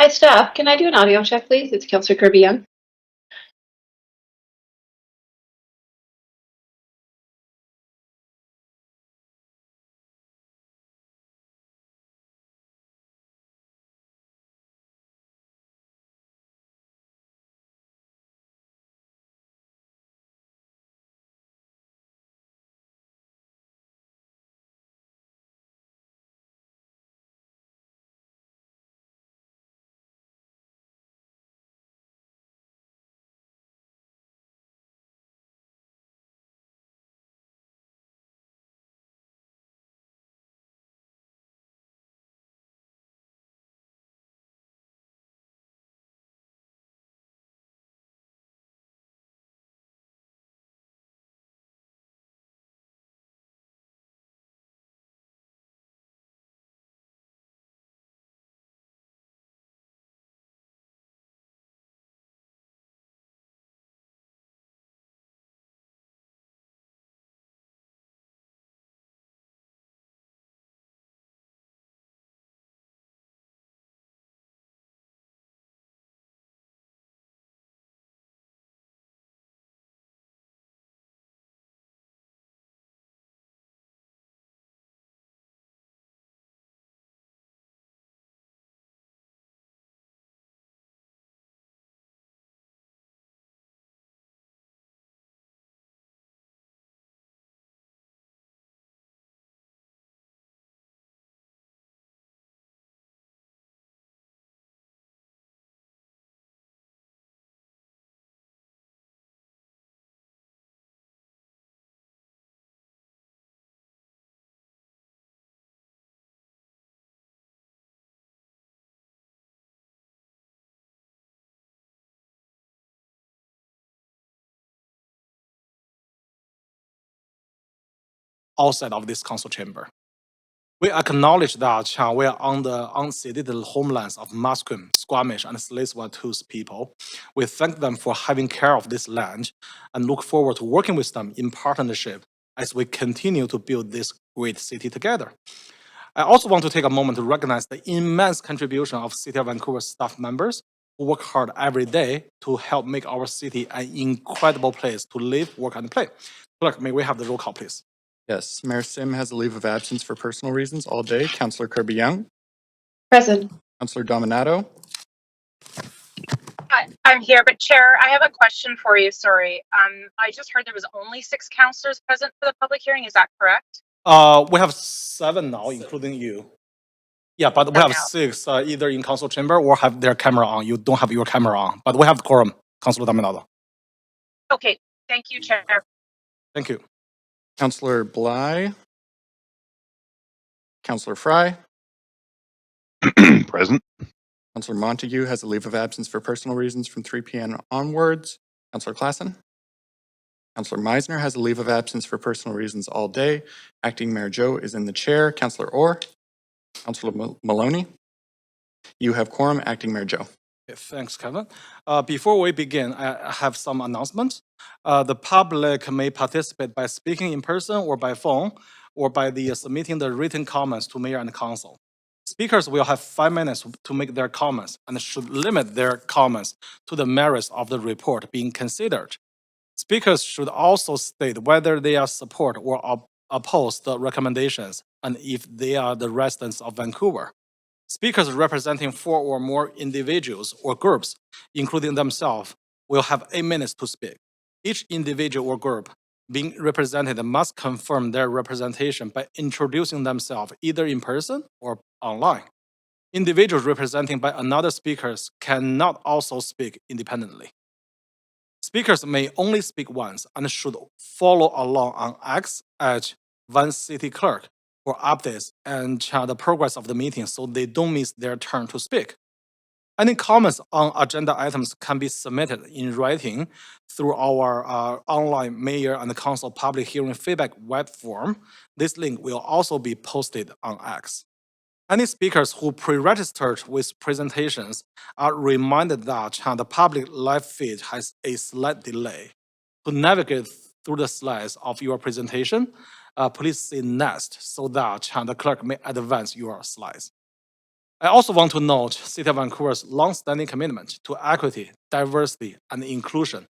Hi, staff. Can I do an audio check, please? It's Councillor Kirby Young. Outside of this council chamber. We acknowledge that we are on the unceded homelands of Musqueam, Squamish, and Tsleil-Waututh people. We thank them for having care of this land and look forward to working with them in partnership as we continue to build this great city together. I also want to take a moment to recognize the immense contribution of City of Vancouver staff members who work hard every day to help make our city an incredible place to live, work, and play. Clerk, may we have the roll call, please? Yes, Mayor Sim has a leave of absence for personal reasons all day. Councillor Kirby Young, Present. Councillor Dominato, Hi, I'm here, but Chair, I have a question for you. Sorry. I just heard there was only 6 councillors present for the public hearing. Is that correct? We have 7 now, including you. Yeah, but we have 6 either in council chamber or have their camera on. You don't have your camera on, but we have quorum, Councillor Dominato. Okay, thank you, Chair. Thank you. Councillor Bly, Councillor Fry, Present. Councillor Montague has a leave of absence for personal reasons from 3 p.m. onwards. Councillor Klassen, Councillor Meisner has a leave of absence for personal reasons all day. Acting Mayor Joe is in the chair. Councillor Orr, Councillor Maloney, you have quorum. Acting Mayor Joe. Okay, thanks, Kevin. Before we begin, I have some announcements. The public may participate by speaking in person or by phone, or by submitting the written comments to Mayor and Council. Speakers will have 5 minutes to make their comments and should limit their comments to the merits of the report being considered. Speakers should also state whether they are support or oppose the recommendations and if they are the residents of Vancouver. Speakers representing 4 or more individuals or groups, including themselves, will have 8 minutes to speak. Each individual or group being represented must confirm their representation by introducing themselves either in person or online. Individuals representing by another speakers cannot also speak independently. Speakers may only speak once and should follow along on X at @VanCityClerk for updates and the progress of the meeting so they don't miss their turn to speak. Any comments on agenda items can be submitted in writing through our online mayor and council public hearing feedback web form. This link will also be posted on X. Any speakers who pre-registered with presentations are reminded that the public live feed has a slight delay. To navigate through the slides of your presentation, please say next so that the clerk may advance your slides. I also want to note City of Vancouver's long-standing commitment to equity, diversity, and inclusion,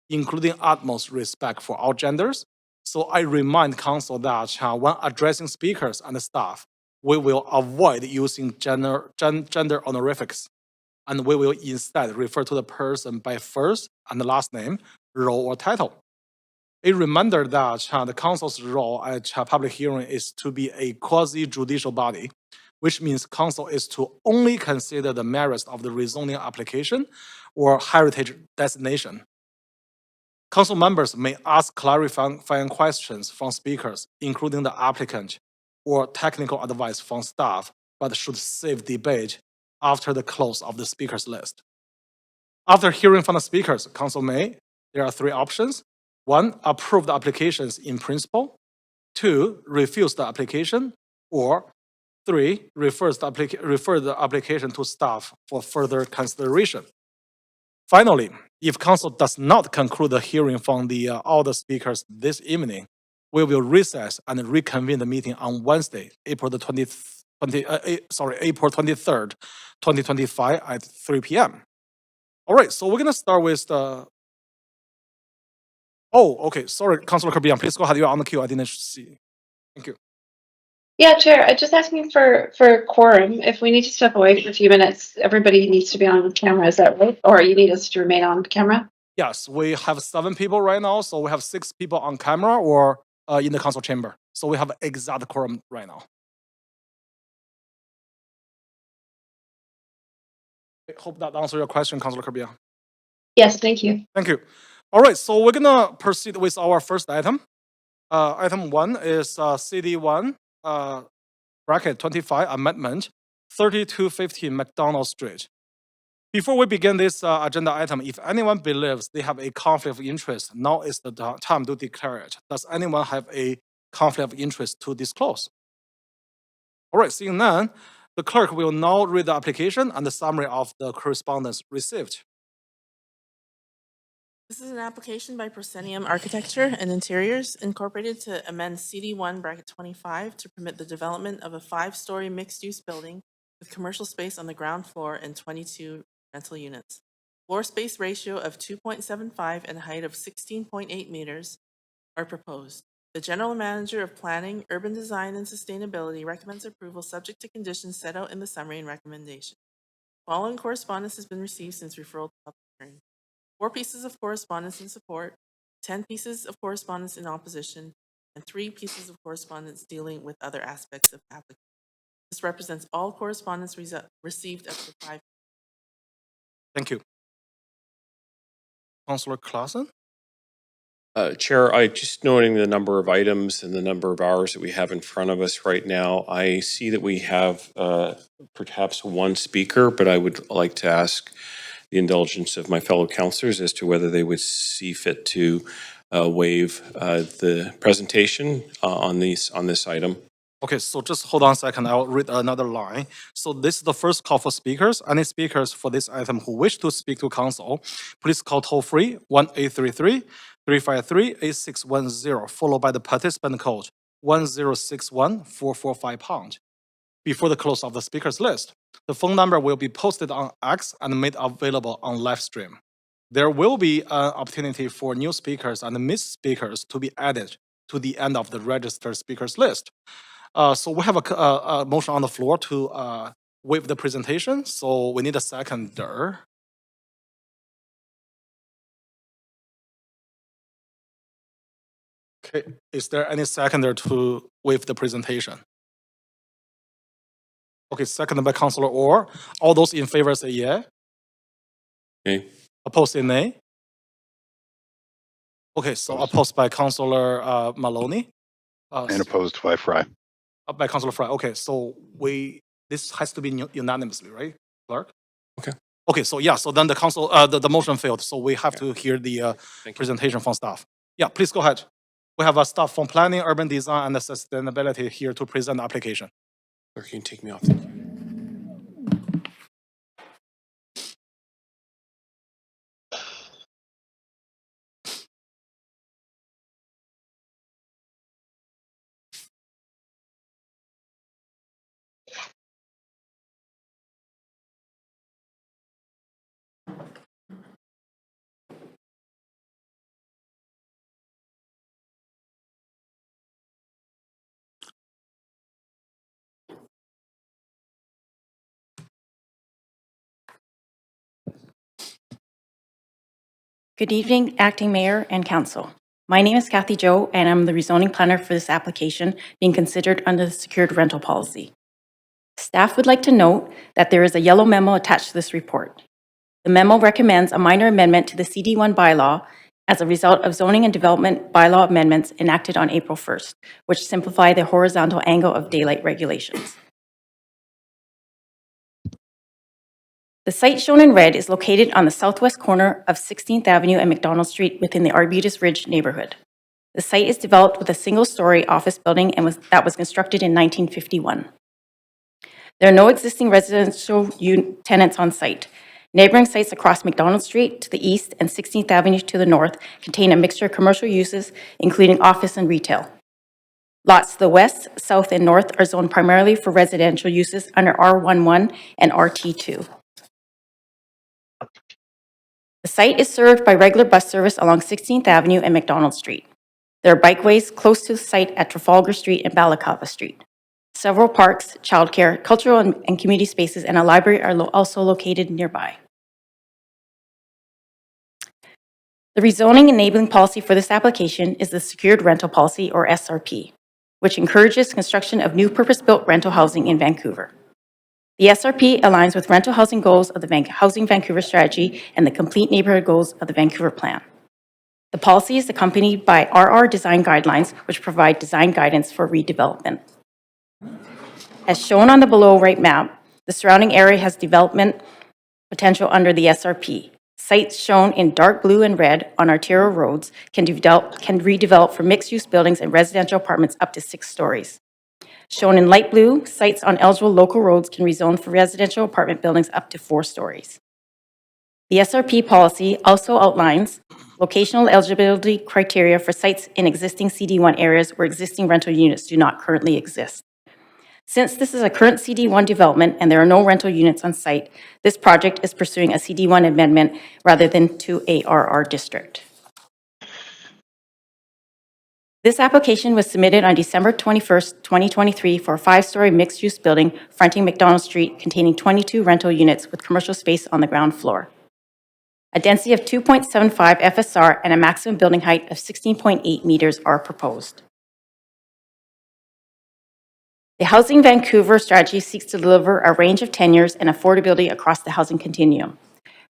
including utmost respect for all genders. So I remind Council that when addressing speakers and staff, we will avoid using gender honorifics, and we will instead refer to the person by first and last name, role, or title. A reminder that the Council's role at public hearing is to be a quasi-judicial body, which means Council is to only consider the merits of the rezoning application or heritage designation. Council members may ask clarifying questions from speakers, including the applicant, or technical advice from staff, but should save debate after the close of the speakers list. After hearing from the speakers, Council may, there are three options. 1, approve the applications in principle. 2, refuse the application. Or 3, refer the application to staff for further consideration. Finally, if Council does not conclude the hearing from all the speakers this evening, we will recess and reconvene the meeting on Wednesday, April 23rd, 2025 at 3 p.m. All right, so we're going to start with the... Oh, okay, sorry, Councilor Kirby, please go ahead. You're on the queue. I didn't see. Thank you. Yeah, Chair, I'm just asking for quorum. If we need to step away for a few minutes, everybody needs to be on camera, is that right? Or you need us to remain on camera? Yes, we have 7 people right now, so we have 6 people on camera or in the council chamber. So we have exact quorum right now. I hope that answers your question, Councilor Kirby. Yes, thank you. Thank you. All right, so we're gonna proceed with our first item. Item 1 is CD1 bracket 25 amendment 3250 Macdonald Street. Before we begin this agenda item, if anyone believes they have a conflict of interest, now is the time to declare it. Does anyone have a conflict of interest to disclose? All right, seeing none, the clerk will now read the application and the summary of the correspondence received. This is an application by Proscenium Architecture and Interiors Incorporated to amend CD1 bracket 25 to permit the development of a 5-story mixed-use building with commercial space on the ground floor and 22 rental units. Floor space ratio of 2.75 and height of 16.8 meters are proposed. The General Manager of Planning, Urban Design, and Sustainability recommends approval subject to conditions set out in the summary and recommendation. Following correspondence has been received since referral to public hearing. 4 pieces of correspondence in support, 10 pieces of correspondence in opposition, and 3 pieces of correspondence dealing with other aspects of application. This represents all correspondence received up to 5. Thank you. Councilor Clausen? Chair, I just noting the number of items and the number of hours that we have in front of us right now. I see that we have perhaps 1 speaker, but I would like to ask the indulgence of my fellow councillors as to whether they would see fit to waive the presentation on this item. Okay, so just hold on a second. I'll read another line. So this is the first call for speakers. Any speakers for this item who wish to speak to council, please call toll-free 1-833-353-8610, followed by the participant code 1061445#. Before the close of the speakers list, the phone number will be posted on X and made available on live stream. There will be an opportunity for new speakers and missed speakers to be added to the end of the registered speakers list. So we have a motion on the floor to waive the presentation. So we need a seconder. Okay, is there any seconder to waive the presentation? Okay, seconded by Councilor Orr. All those in favor say yeah. Okay. Opposed say nay. Okay, so opposed by Councilor Maloney. And opposed by Fry. By Councilor Fry. Okay, so this has to be unanimously, right, Clerk? Okay. Okay, so yeah, so then the council, the motion failed, so we have to hear the Thank you. presentation from staff. Yeah, please go ahead. We have a staff from planning, urban design, and sustainability here to present the application. Or can you take me off? Thank you. Good evening, Acting Mayor and Council. My name is Kathy Joe, and I'm the rezoning planner for this application being considered under the secured rental policy. Staff would like to note that there is a yellow memo attached to this report. The memo recommends a minor amendment to the CD1 bylaw as a result of zoning and development bylaw amendments enacted on April 1st, which simplify the horizontal angle of daylight regulations. The site shown in red is located on the southwest corner of 16th Avenue and Macdonald Street within the Arbutus Ridge neighborhood. The site is developed with a single-story office building and that was constructed in 1951. There are no existing residential tenants on site. Neighboring sites across Macdonald Street to the east and 16th Avenue to the north contain a mixture of commercial uses, including office and retail. Lots to the west, south, and north are zoned primarily for residential uses under R11 and RT2. The site is served by regular bus service along 16th Avenue and Macdonald Street. There are bikeways close to the site at Trafalgar Street and Balaclava Street. Several parks, childcare, cultural and community spaces, and a library are also located nearby. The rezoning enabling policy for this application is the Secured Rental Policy, or SRP, which encourages construction of new purpose-built rental housing in Vancouver. The SRP aligns with rental housing goals of the Housing Vancouver strategy and the complete neighborhood goals of the Vancouver Plan. The policy is accompanied by RR design guidelines, which provide design guidance for redevelopment. As shown on the below right map, the surrounding area has development potential under the SRP. Sites shown in dark blue and red on arterial roads can redevelop for mixed-use buildings and residential apartments up to 6 stories. Shown in light blue, sites on eligible local roads can rezone for residential apartment buildings up to 4 stories. The SRP policy also outlines locational eligibility criteria for sites in existing CD1 areas where existing rental units do not currently exist. Since this is a current CD1 development and there are no rental units on site, this project is pursuing a CD1 amendment rather than to a RR district. This application was submitted on December 21st, 2023 for a 5-story mixed-use building fronting Macdonald Street containing 22 rental units with commercial space on the ground floor. A density of 2.75 FSR and a maximum building height of 16.8 meters are proposed. The Housing Vancouver strategy seeks to deliver a range of tenures and affordability across the housing continuum.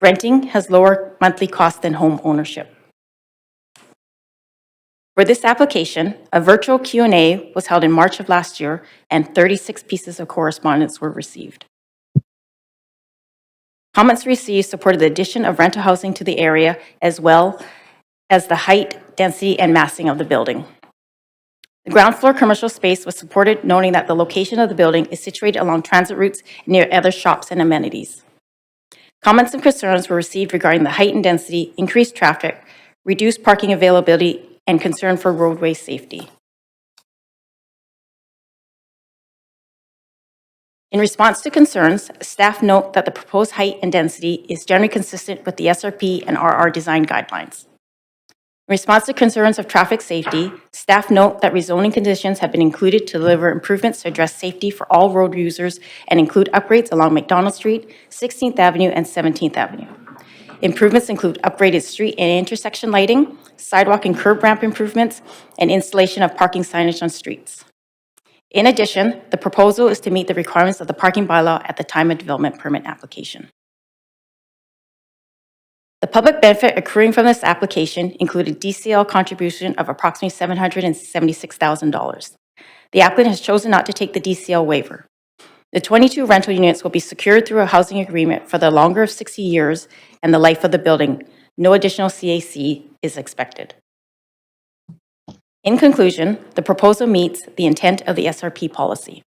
Renting has lower monthly costs than home ownership. For this application, a virtual Q&A was held in March of last year, and 36 pieces of correspondence were received. Comments received supported the addition of rental housing to the area, as well as the height, density, and massing of the building. The ground floor commercial space was supported, noting that the location of the building is situated along transit routes near other shops and amenities. Comments and concerns were received regarding the height and density, increased traffic, reduced parking availability, and concern for roadway safety. In response to concerns, staff note that the proposed height and density is generally consistent with the SRP and RR design guidelines. In response to concerns of traffic safety, staff note that rezoning conditions have been included to deliver improvements to address safety for all road users and include upgrades along Macdonald Street, 16th Avenue, and 17th Avenue. Improvements include upgraded street and intersection lighting, sidewalk and curb ramp improvements, and installation of parking signage on streets. In addition, the proposal is to meet the requirements of the parking bylaw at the time of development permit application. The public benefit accruing from this application included DCL contribution of approximately $776,000. The applicant has chosen not to take the DCL waiver. The 22 rental units will be secured through a housing agreement for the longer of 60 years and the life of the building. No additional CAC is expected. In conclusion, the proposal meets the intent of the SRP policy.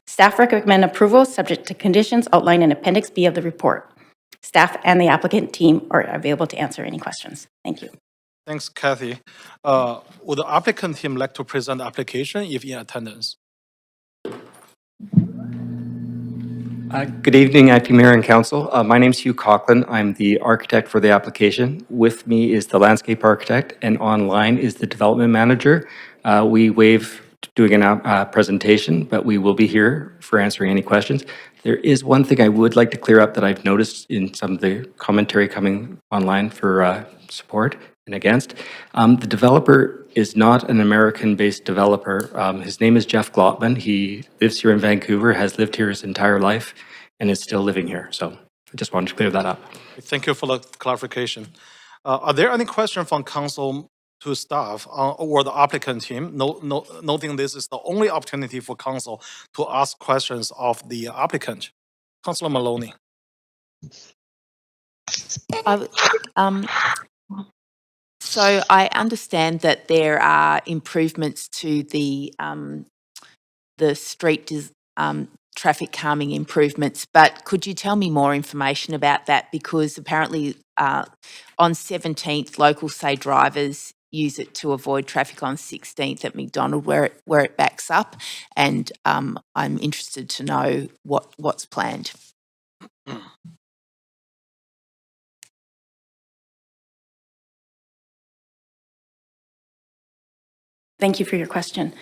Staff recommend approval subject to conditions outlined in Appendix B of the report. Staff and the applicant team are available to answer any questions. Thank you. Thanks, Kathy. Would the applicant team like to present the application if in attendance? Good evening, Acting Mayor and Council. My name is Hugh Coughlin. I'm the architect for the application. With me is the landscape architect, and online is the development manager. We waive doing a presentation, but we will be here for answering any questions. There is one thing I would like to clear up that I've noticed in some of the commentary coming online for support and against. The developer is not an American-based developer. His name is Jeff Glotman. He lives here in Vancouver, has lived here his entire life, and is still living here. So I just wanted to clear that up. Thank you for the clarification. Are there any questions from council to staff or the applicant team? Noting this is the only opportunity for council to ask questions of the applicant. Councillor Maloney. So I understand that there are improvements to the street traffic calming improvements, but could you tell me more information about that? Because apparently on 17th, locals say drivers use it to avoid traffic on 16th at Macdonald where it backs up, and I'm interested to know what's planned. Thank you for your question.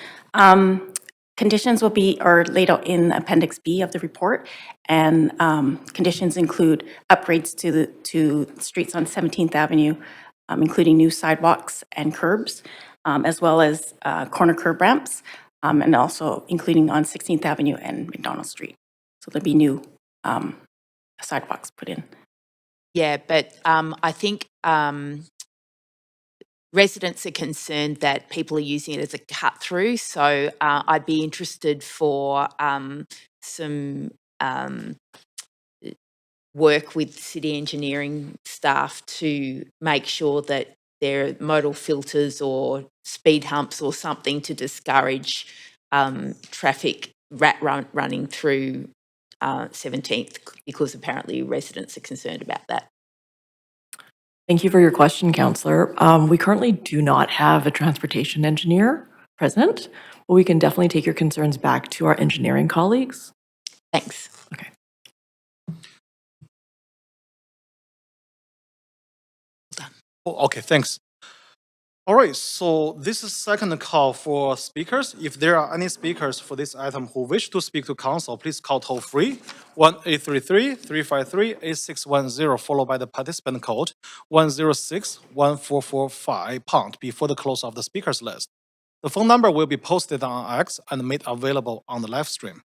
Conditions are laid out in Appendix B of the report, and conditions include upgrades to streets on 17th Avenue, including new sidewalks and curbs, as well as corner curb ramps, and also including on 16th Avenue and Macdonald Street. So there'll be new sidewalks put in. Yeah, but I think residents are concerned that people are using it as a cut through. So I'd be interested for some work with city engineering staff to make sure that there are modal filters or speed humps or something to discourage traffic running through 17th, because apparently residents are concerned about that. Thank you for your question, Councillor. We currently do not have a transportation engineer present, but we can definitely take your concerns back to our engineering colleagues. Thanks. Okay. Oh, okay, thanks. All right, so this is second call for speakers. If there are any speakers for this item who wish to speak to council, please call toll free 1-833-353-8610, followed by the participant code 106-1445# before the close of the speakers list. The phone number will be posted on X and made available on the live stream.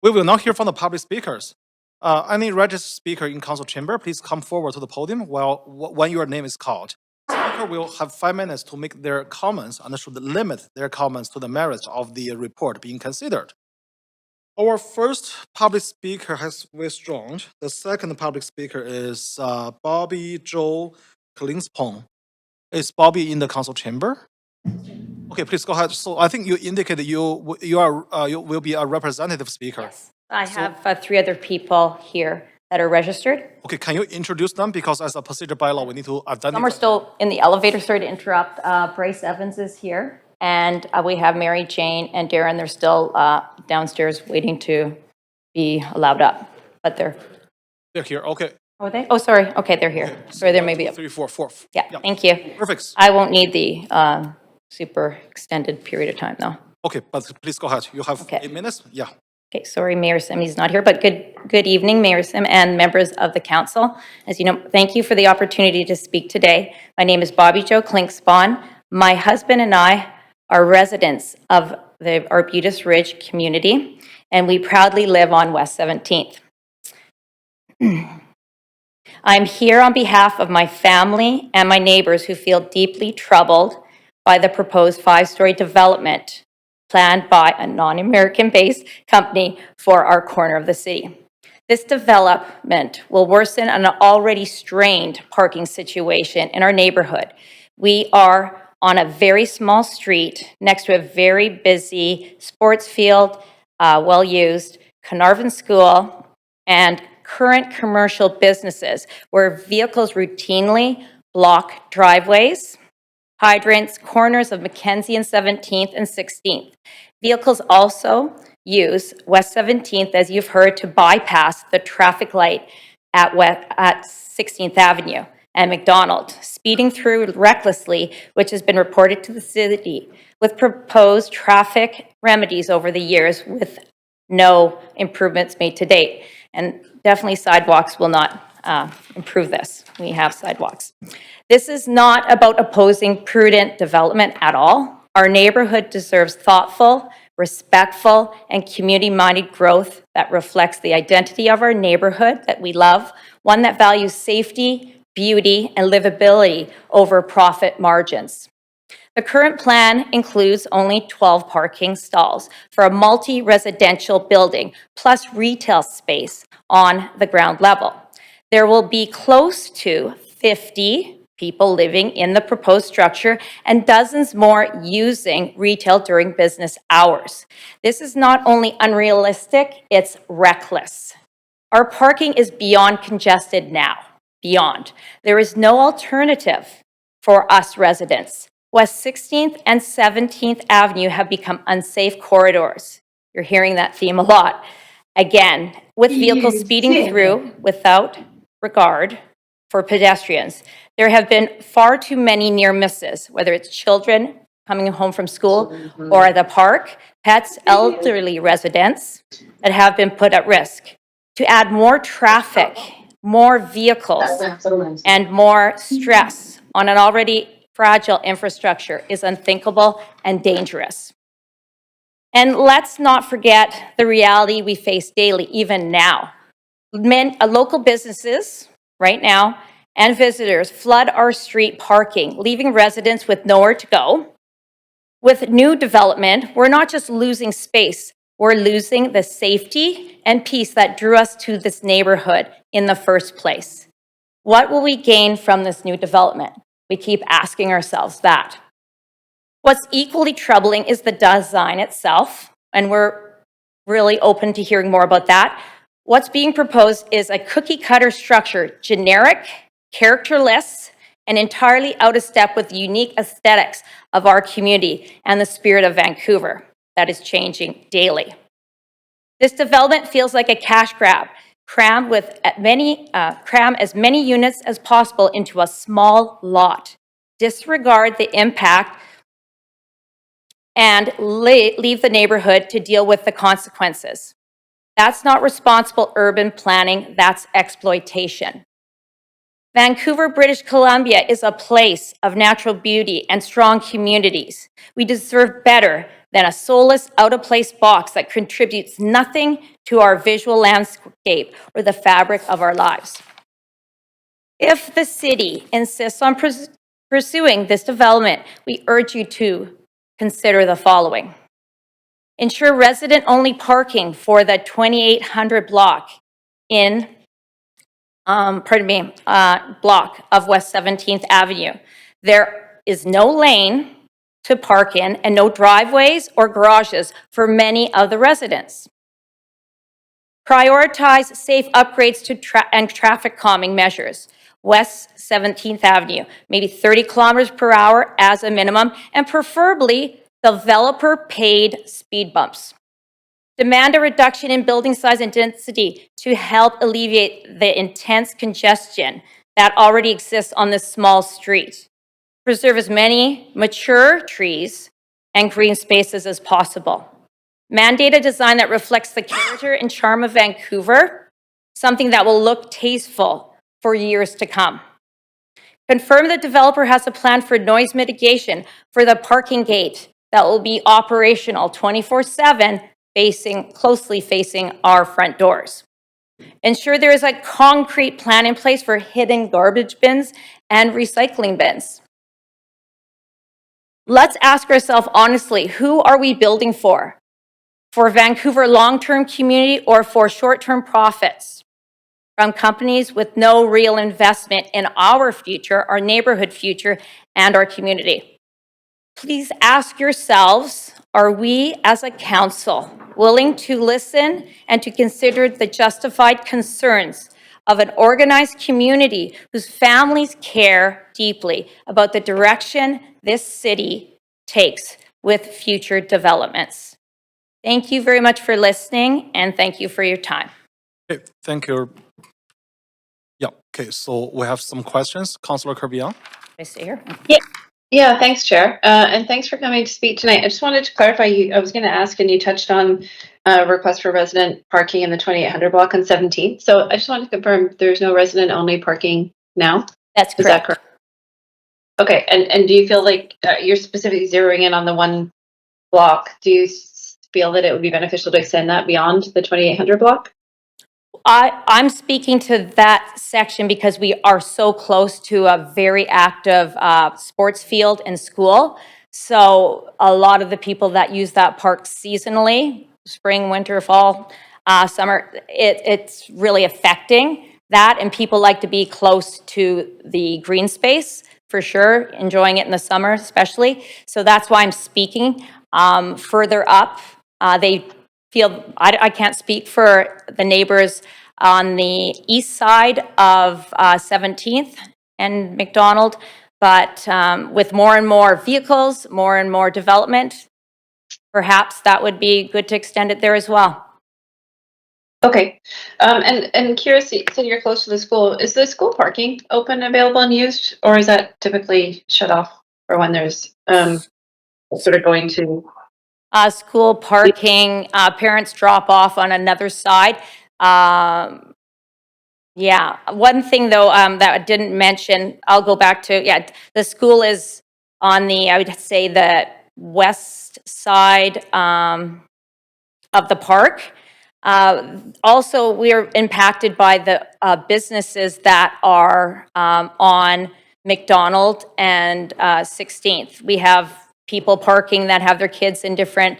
We will now hear from the public speakers. Any registered speaker in council chamber, please come forward to the podium when your name is called. Speaker will have 5 minutes to make their comments and should limit their comments to the merits of the report being considered. Our first public speaker has withdrawn. The second public speaker is Bobby Joe Klingspong. Is Bobby in the council chamber? Okay, please go ahead. So I think you indicated you will be a representative speaker. Yes, I have 3 other people here that are registered. Okay, can you introduce them? Because as a procedure bylaw, we need to identify. Some are still in the elevator. Sorry to interrupt. Bryce Evans is here, and we have Mary Jane and Darren. They're still downstairs waiting to be allowed up, but they're here. Okay. Oh, they? Oh, sorry. Okay, they're here. Okay. Sorry, there may be. 3, 4, 4. Yeah, thank you. Perfect. I won't need the super extended period of time, though. Okay, but please go ahead. You have Okay. 8 minutes. Yeah. Okay, sorry, Mayor Sim, he's not here, but good evening, Mayor Sim and members of the council. As you know, thank you for the opportunity to speak today. My name is Bobby Joe Klingspong. My husband and I are residents of the Arbutus Ridge community, and we proudly live on West 17th. I'm here on behalf of my family and my neighbors who feel deeply troubled by the proposed 5-story development planned by a non-American-based company for our corner of the city. This development will worsen an already strained parking situation in our neighborhood. We are on a very small street next to a very busy sports field, well-used, Carnarvon School, and current commercial businesses where vehicles routinely block driveways, hydrants, corners of Mackenzie and 17th and 16th. Vehicles also use West 17th, as you've heard, to bypass the traffic light at 16th Avenue and Macdonald, speeding through recklessly, which has been reported to the city, with proposed traffic remedies over the years with no improvements made to date. And definitely sidewalks will not improve this. We have sidewalks. This is not about opposing prudent development at all. Our neighborhood deserves thoughtful, respectful, and community-minded growth that reflects the identity of our neighborhood that we love, one that values safety, beauty, and livability over profit margins. The current plan includes only 12 parking stalls for a multi-residential building plus retail space on the ground level. There will be close to 50 people living in the proposed structure and dozens more using retail during business hours. This is not only unrealistic, it's reckless. Our parking is beyond congested now, beyond. There is no alternative for us residents. West 16th and 17th Avenue have become unsafe corridors. You're hearing that theme a lot. Again, with vehicles speeding through without regard for pedestrians. There have been far too many near misses, whether it's children coming home from school or at the park, pets, elderly residents that have been put at risk. To add more traffic, more vehicles, and more stress on an already fragile infrastructure is unthinkable and dangerous. And let's not forget the reality we face daily, even now. Local businesses, right now, and visitors flood our street parking, leaving residents with nowhere to go. With new development, we're not just losing space, we're losing the safety and peace that drew us to this neighborhood in the first place. What will we gain from this new development? We keep asking ourselves that. What's equally troubling is the design itself, and we're really open to hearing more about that. What's being proposed is a cookie-cutter structure, generic, characterless, and entirely out of step with the unique aesthetics of our community and the spirit of Vancouver that is changing daily. This development feels like a cash grab, cram as many units as possible into a small lot, disregard the impact, and leave the neighborhood to deal with the consequences. That's not responsible urban planning, that's exploitation. Vancouver, British Columbia is a place of natural beauty and strong communities. We deserve better than a soulless, out-of-place box that contributes nothing to our visual landscape or the fabric of our lives. If the city insists on pursuing this development, we urge you to consider the following. Ensure resident-only parking for the 2800 block block of West 17th Avenue. There is no lane to park in and no driveways or garages for many of the residents. Prioritize safe upgrades to traffic calming measures. West 17th Avenue, maybe 30 kilometers per hour as a minimum, and preferably developer-paid speed bumps. Demand a reduction in building size and density to help alleviate the intense congestion that already exists on this small street. Preserve as many mature trees and green spaces as possible. Mandate a design that reflects the character and charm of Vancouver, something that will look tasteful for years to come. Confirm the developer has a plan for noise mitigation for the parking gate that will be operational 24/7, closely facing our front doors. Ensure there is a concrete plan in place for hidden garbage bins and recycling bins. Let's ask ourselves honestly, who are we building for? For Vancouver long-term community or for short-term profits from companies with no real investment in our future, our neighborhood future, and our community? Please ask yourselves, are we as a council willing to listen and to consider the justified concerns of an organized community whose families care deeply about the direction this city takes with future developments? Thank you very much for listening, and thank you for your time. Okay, thank you. Yeah, okay, so we have some questions. Councillor Kerbian. Can I stay here? Yeah. Yeah, thanks, Chair. And thanks for coming to speak tonight. I just wanted to clarify, I was going to ask, and you touched on request for resident parking in the 2800 block on 17th. So I just wanted to confirm there's no resident only parking now? That's Is that correct. correct? Okay, and do you feel like you're specifically zeroing in on the one block? Do you feel that it would be beneficial to extend that beyond the 2800 block? I'm speaking to that section because we are so close to a very active sports field and school. So a lot of the people that use that park seasonally, spring, winter, fall, summer, it's really affecting that. And people like to be close to the green space for sure, enjoying it in the summer especially. So that's why I'm speaking. Further up, they feel, I can't speak for the neighbors on the east side of 17th and Macdonald, but with more and more vehicles, more and more development, perhaps that would be good to extend it there as well. Okay, and curious, you said you're close to the school. Is the school parking open, available, and used, or is that typically shut off for when there's sort of going to? School parking, parents drop off on another side. Yeah, one thing though that I didn't mention, I'll go back to, yeah, the school is on the, I would say the west side of the park. Also, we're impacted by the businesses that are on Macdonald and 16th. We have people parking that have their kids in different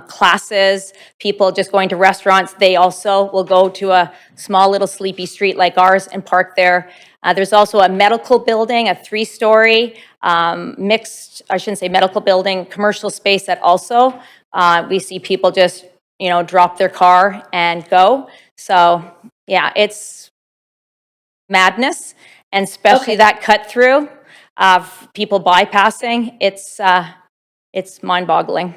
classes, people just going to restaurants. They also will go to a small little sleepy street like ours and park there. There's also a medical building, a 3-story mixed, I shouldn't say medical building, commercial space that also we see people just, you know, drop their car and go. So yeah, it's madness, and especially Okay. that cut through of people bypassing. It's mind-boggling.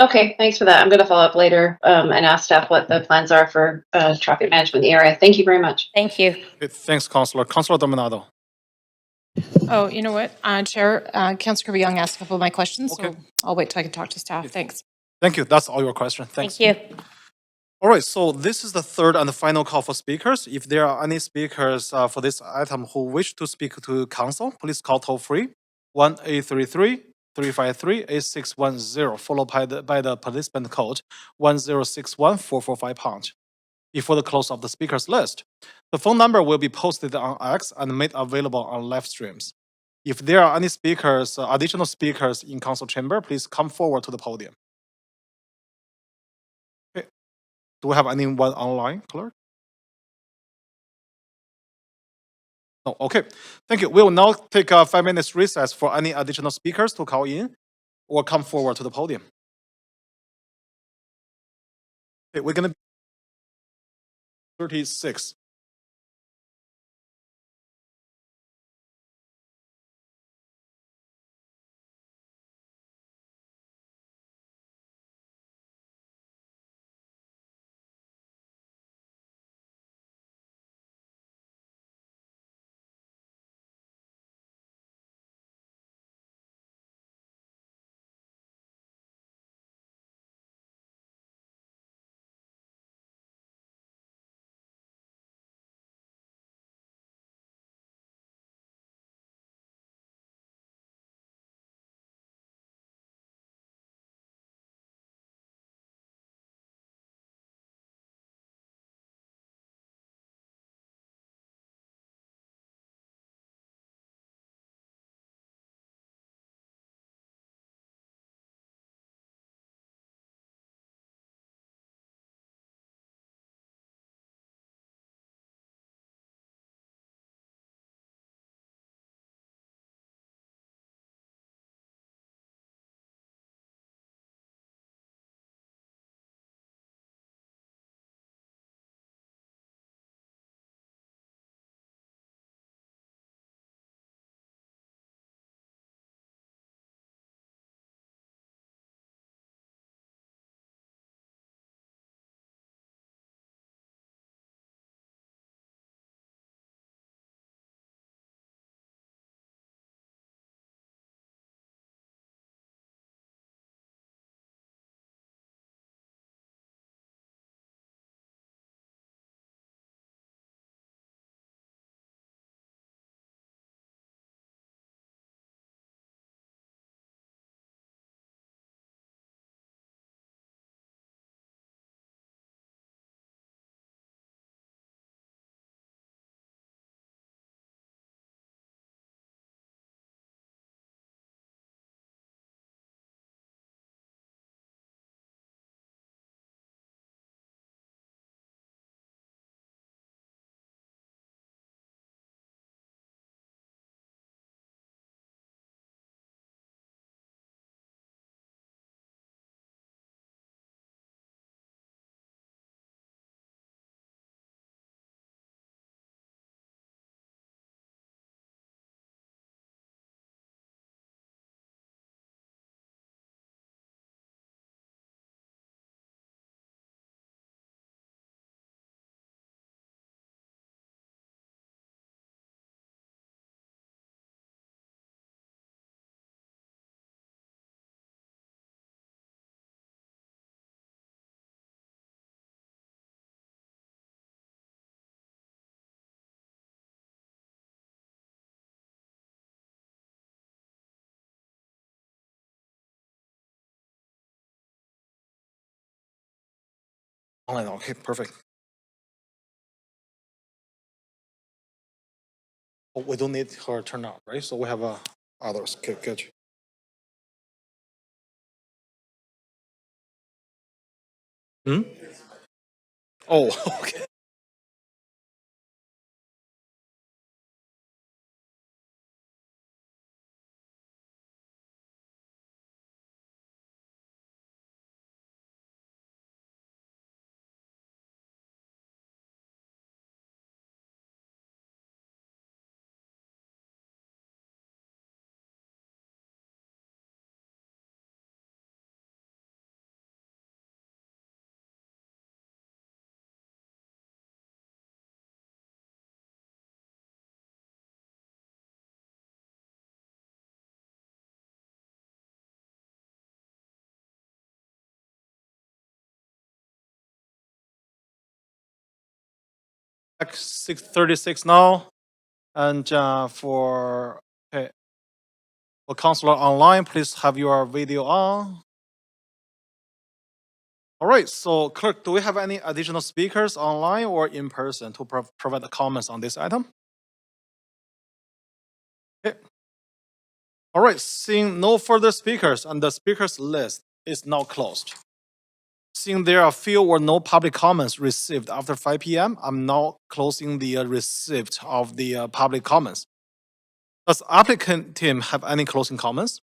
Okay, thanks for that. I'm going to follow up later and ask staff what the plans are for traffic management in the area. Thank you very much. Thank you. Okay, thanks, Councillor. Councillor Dominado. Oh, you know what, Chair, Councillor Kirby-Young asked a couple of my questions, Okay. so I'll wait till I can talk to staff. Thanks. Thank you. That's all your question. Thanks. Thank you. All right, so this is the third and final call for speakers. If there are any speakers for this item who wish to speak to council, please call toll free 1-833-353-8610, followed by the participant code 1061445#. Before the close of the speakers list, the phone number will be posted on X and made available on live streams. If there are any speakers, additional speakers in council chamber, please come forward to the podium. Do we have anyone online, Clerk? No, okay. Thank you. We will now take a 5 minutes recess for any additional speakers to call in or come forward to the podium. Okay, we're gonna 36. Online, okay, perfect. Oh, we don't need her turn out, right? So we have others. Okay, good. Hmm? Oh, okay. Back 6:36 now, and for counselor online, please have your video on. All right, so clerk, do we have any additional speakers online or in person to provide the comments on this item? Okay. All right, seeing no further speakers, and the speakers list is now closed. Seeing there are few or no public comments received after 5 p.m., I'm now closing the receipt of the public comments. Does applicant team have any closing comments?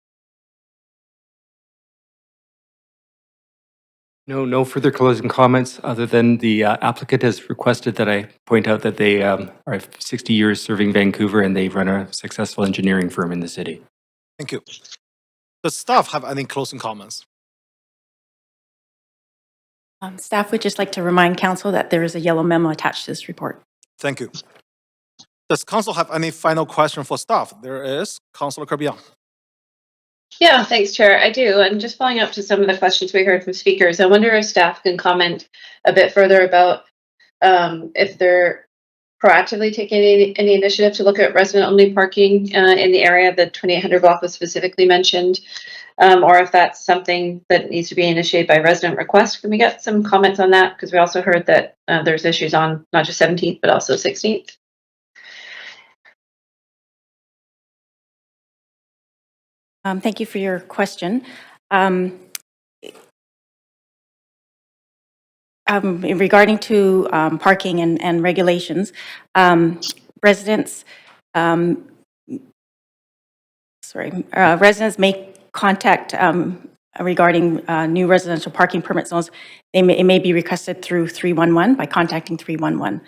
No further closing comments other than the applicant has requested that I point out that they are 60 years serving Vancouver and they run a successful engineering firm in the city. Thank you. Does staff have any closing comments? Staff would just like to remind council that there is a yellow memo attached to this report. Thank you. Does council have any final question for staff? There is. Councilor Kirby-Yung. Yeah, thanks, Chair. I do. And just following up to some of the questions we heard from speakers, I wonder if staff can comment a bit further about if they're proactively taking any initiative to look at resident-only parking in the area the 2800 block was specifically mentioned, or if that's something that needs to be initiated by resident request. Can we get some comments on that? Because we also heard that there's issues on not just 17th, but also 16th. Thank you for your question. Regarding to parking and regulations, residents residents may contact regarding new residential parking permit zones. It may be requested through 311 by contacting 311.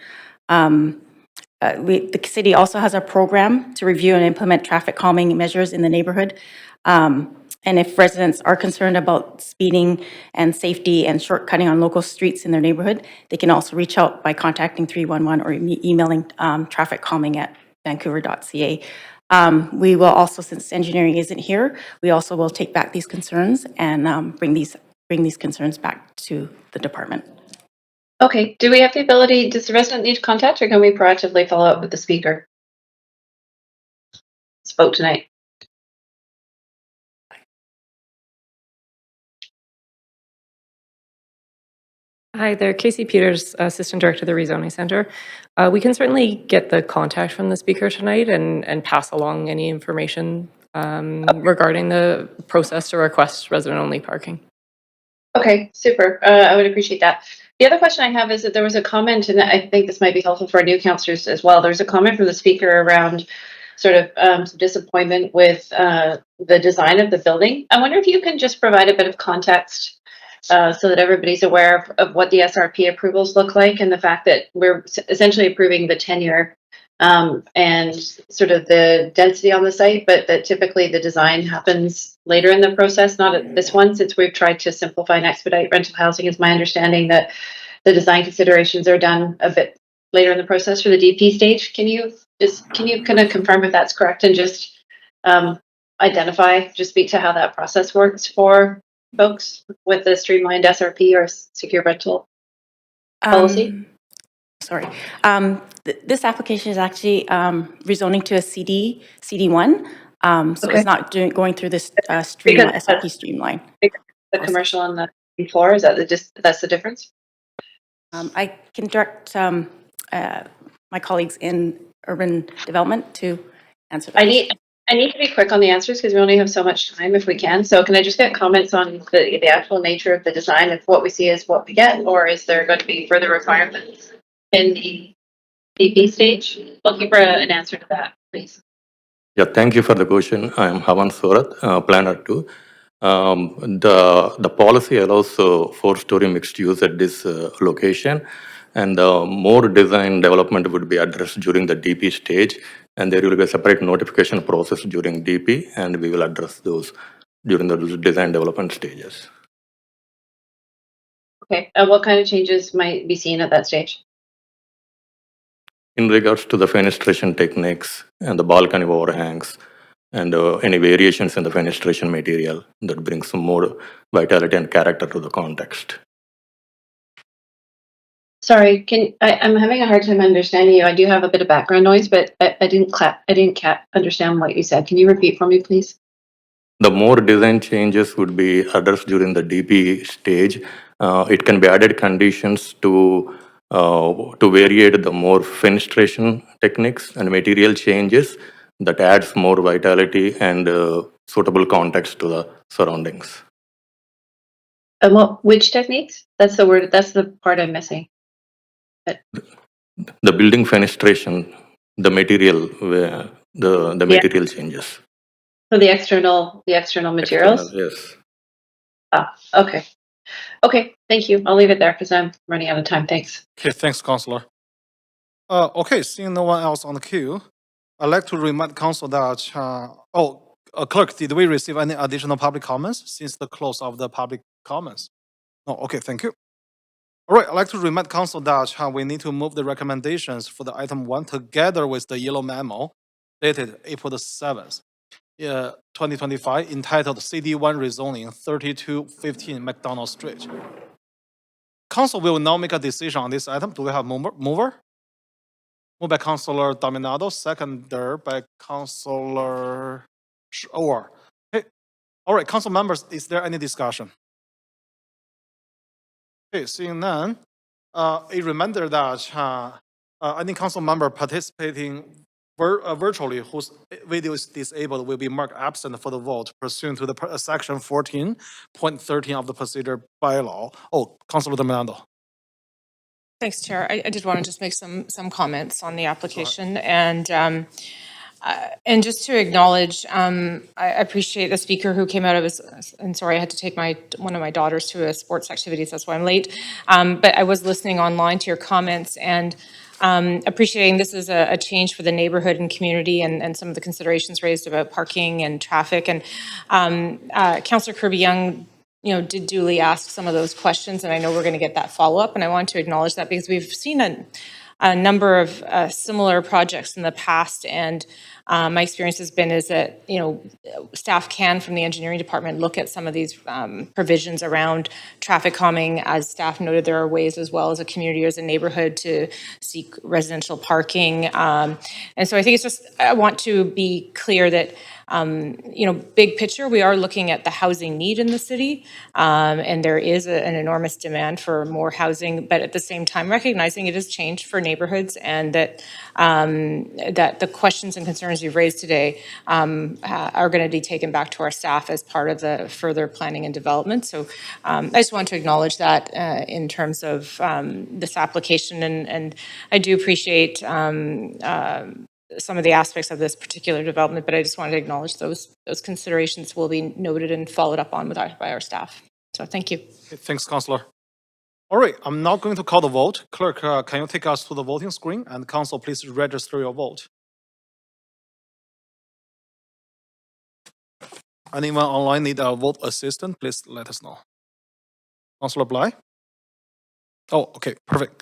The city also has a program to review and implement traffic calming measures in the neighborhood. And if residents are concerned about speeding and safety and shortcutting on local streets in their neighborhood, they can also reach out by contacting 311 or emailing traffic calming at vancouver.ca. We will also, since engineering isn't here, we also will take back these concerns and bring these concerns back to the department. Okay, do we have the ability, does the resident need to contact, or can we proactively follow up with the speaker? Spoke tonight. Hi there, Casey Peters, Assistant Director of the Rezoning Center. We can certainly get the contact from the speaker tonight and pass along any information regarding the process to request resident-only parking. Okay, super. I would appreciate that. The other question I have is that there was a comment, and I think this might be helpful for new councillors as well. There's a comment from the speaker around sort of some disappointment with the design of the building. I wonder if you can just provide a bit of context so that everybody's aware of what the SRP approvals look like, and the fact that we're essentially approving the tenure and sort of the density on the site, but that typically the design happens later in the process, not at this one, since we've tried to simplify and expedite rental housing. Is my understanding that the design considerations are done a bit later in the process for the DP stage. Can you kind of confirm if that's correct, and just speak to how that process works for folks with the streamlined SRP or secure rental policy? This application is actually rezoning to a CD1, so Okay. it's not going through this SRP streamline. The commercial on the floor, is that that's the difference? I can direct my colleagues in urban development to answer that. I need to be quick on the answers because we only have so much time if we can. So can I just get comments on the actual nature of the design? If what we see is what we get, or is there going to be further requirements in the DP stage? Looking for an answer to that, please. Yeah, thank you for the question. I am Havan Surat, planner too. The policy allows 4-story mixed use at this location, and more design development would be addressed during the DP stage, and there will be a separate notification process during DP, and we will address those during the design development stages. Okay, and what kind of changes might be seen at that stage? In regards to the fenestration techniques and the balcony overhangs, and any variations in the fenestration material that brings some more vitality and character to the context. Sorry, I'm having a hard time understanding you. I do have a bit of background noise, but I didn't understand what you said. Can you repeat for me, please? The more design changes would be addressed during the DP stage. It can be added conditions to variate the more fenestration techniques and material changes that adds more vitality and suitable context to the surroundings. And which techniques? That's the word. That's the part I'm missing. The building fenestration, the material, the material changes. So the external materials. External, yes. Ah, okay. Okay, thank you. I'll leave it there because I'm running out of time. Thanks. Okay, thanks, Councillor. Okay, seeing no one else on the queue, I'd like to remind Council that, Clerk, did we receive any additional public comments since the close of the public comments? No, okay, thank you. All right, I'd like to remind Council that we need to move the recommendations for the item 1 together with the yellow memo dated April the 7th, 2025, entitled CD1 rezoning 3215 Macdonald Street. Council will now make a decision on this item. Do we have mover? Moved by Councillor Dominado, seconded by Councillor Orr. Hey, all right, Council members, is there any discussion? Okay, seeing none, a reminder that any council member participating virtually whose video is disabled will be marked absent for the vote pursuant to the section 14.13 of the procedure bylaw. Oh, Councillor Dominado. Thanks, Chair. I did want to just make some comments on the application and just to acknowledge, I appreciate the speaker who came out of his, and sorry, I had to take one of my daughters to a sports activities, that's why I'm late. But I was listening online to your comments and appreciating this is a change for the neighborhood and community and some of the considerations raised about parking and traffic. And Councillor Kirby-Yung, did duly ask some of those questions, and I know we're going to get that follow-up, and I want to acknowledge that because we've seen a number of similar projects in the past, and my experience has been is that staff can from the engineering department look at some of these provisions around traffic calming. As staff noted, there are ways as well as a community or as a neighborhood to seek residential parking, and so I think it's just I want to be clear that big picture, we are looking at the housing need in the city, and there is an enormous demand for more housing, but at the same time recognizing it has changed for neighborhoods and that that the questions and concerns you've raised today are going to be taken back to our staff as part of the further planning and development. So I just want to acknowledge that in terms of this application, and I do appreciate some of the aspects of this particular development, but I just wanted to acknowledge those considerations will be noted and followed up on by our staff. So thank you. Okay, thanks, Councillor. All right, I'm now going to call the vote. Clerk, can you take us to the voting screen? And Council, please register your vote. Anyone online need a vote assistant? Please let us know. Councillor Bly? Oh, okay, perfect.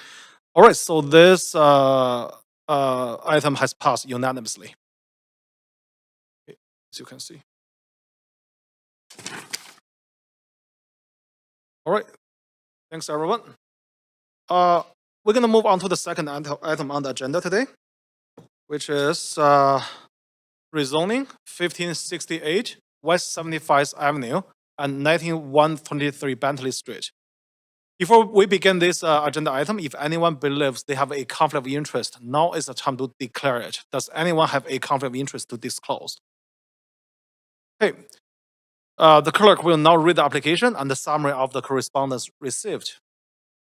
All right, so this item has passed unanimously, as you can see. All right, thanks everyone. We're gonna move on to the second item on the agenda today, which is rezoning 1568 West 75th Avenue and 19123 Bentley Street. Before we begin this agenda item, if anyone believes they have a conflict of interest, now is the time to declare it. Does anyone have a conflict of interest to disclose? Okay. The clerk will now read the application and the summary of the correspondence received.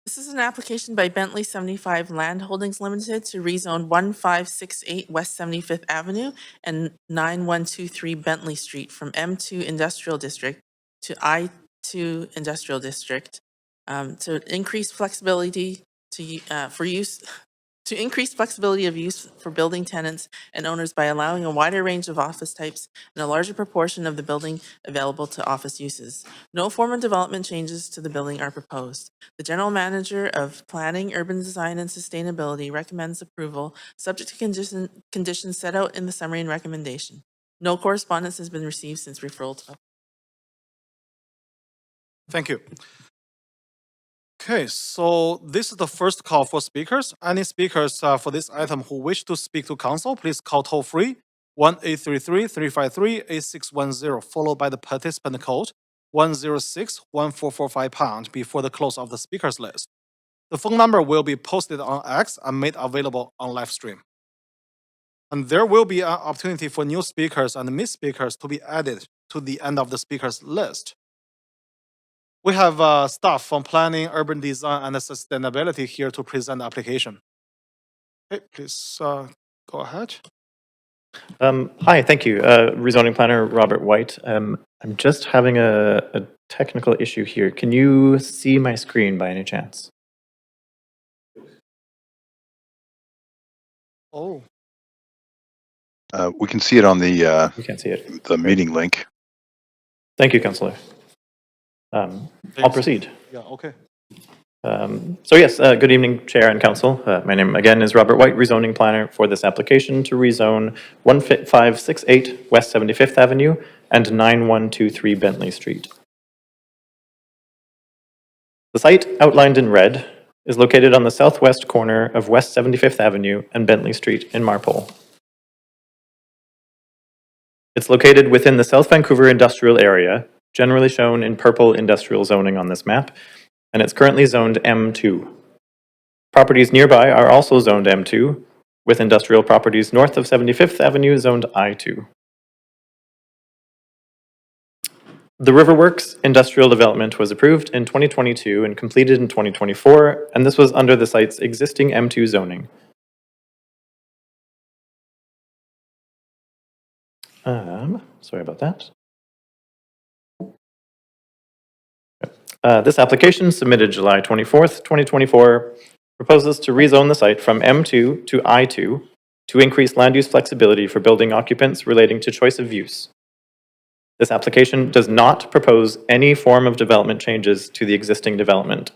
This is an application by Bentley 75 Land Holdings Limited to rezone 1568 West 75th Avenue and 9123 Bentley Street from M2 Industrial District to I2 Industrial District to increase flexibility to increase flexibility of use for building tenants and owners by allowing a wider range of office types and a larger proportion of the building available to office uses. No form of development changes to the building are proposed. The General Manager of Planning, Urban Design, and Sustainability recommends approval, subject to conditions set out in the summary and recommendation. No correspondence has been received since referral to. Thank you. Okay, so this is the first call for speakers. Any speakers for this item who wish to speak to council, please call toll-free 1-833-353-8610, followed by the participant code 106-1445# before the close of the speakers list. The phone number will be posted on X and made available on live stream. And there will be an opportunity for new speakers and missed speakers to be added to the end of the speakers list. We have staff from planning, urban design, and sustainability here to present the application. Okay, please go ahead. Hi, thank you. Rezoning planner Robert White. I'm just having a technical issue here. Can you see my screen by any chance? Oh. We can see it on the You can't see it. the meeting link. Thank you, Councillor. I'll proceed. Yeah, okay. So yes, good evening, Chair and Council. My name again is Robert White, rezoning planner for this application to rezone 1568 West 75th Avenue and 9123 Bentley Street. The site outlined in red is located on the southwest corner of West 75th Avenue and Bentley Street in Marpole. It's located within the South Vancouver industrial area, generally shown in purple industrial zoning on this map, and it's currently zoned M2. Properties nearby are also zoned M2, with industrial properties north of 75th Avenue zoned I2. The Riverworks industrial development was approved in 2022 and completed in 2024, and this was under the site's existing M2 zoning. Sorry about that. This application, submitted July 24th, 2024, proposes to rezone the site from M2 to I2 to increase land use flexibility for building occupants relating to choice of use. This application does not propose any form of development changes to the existing development.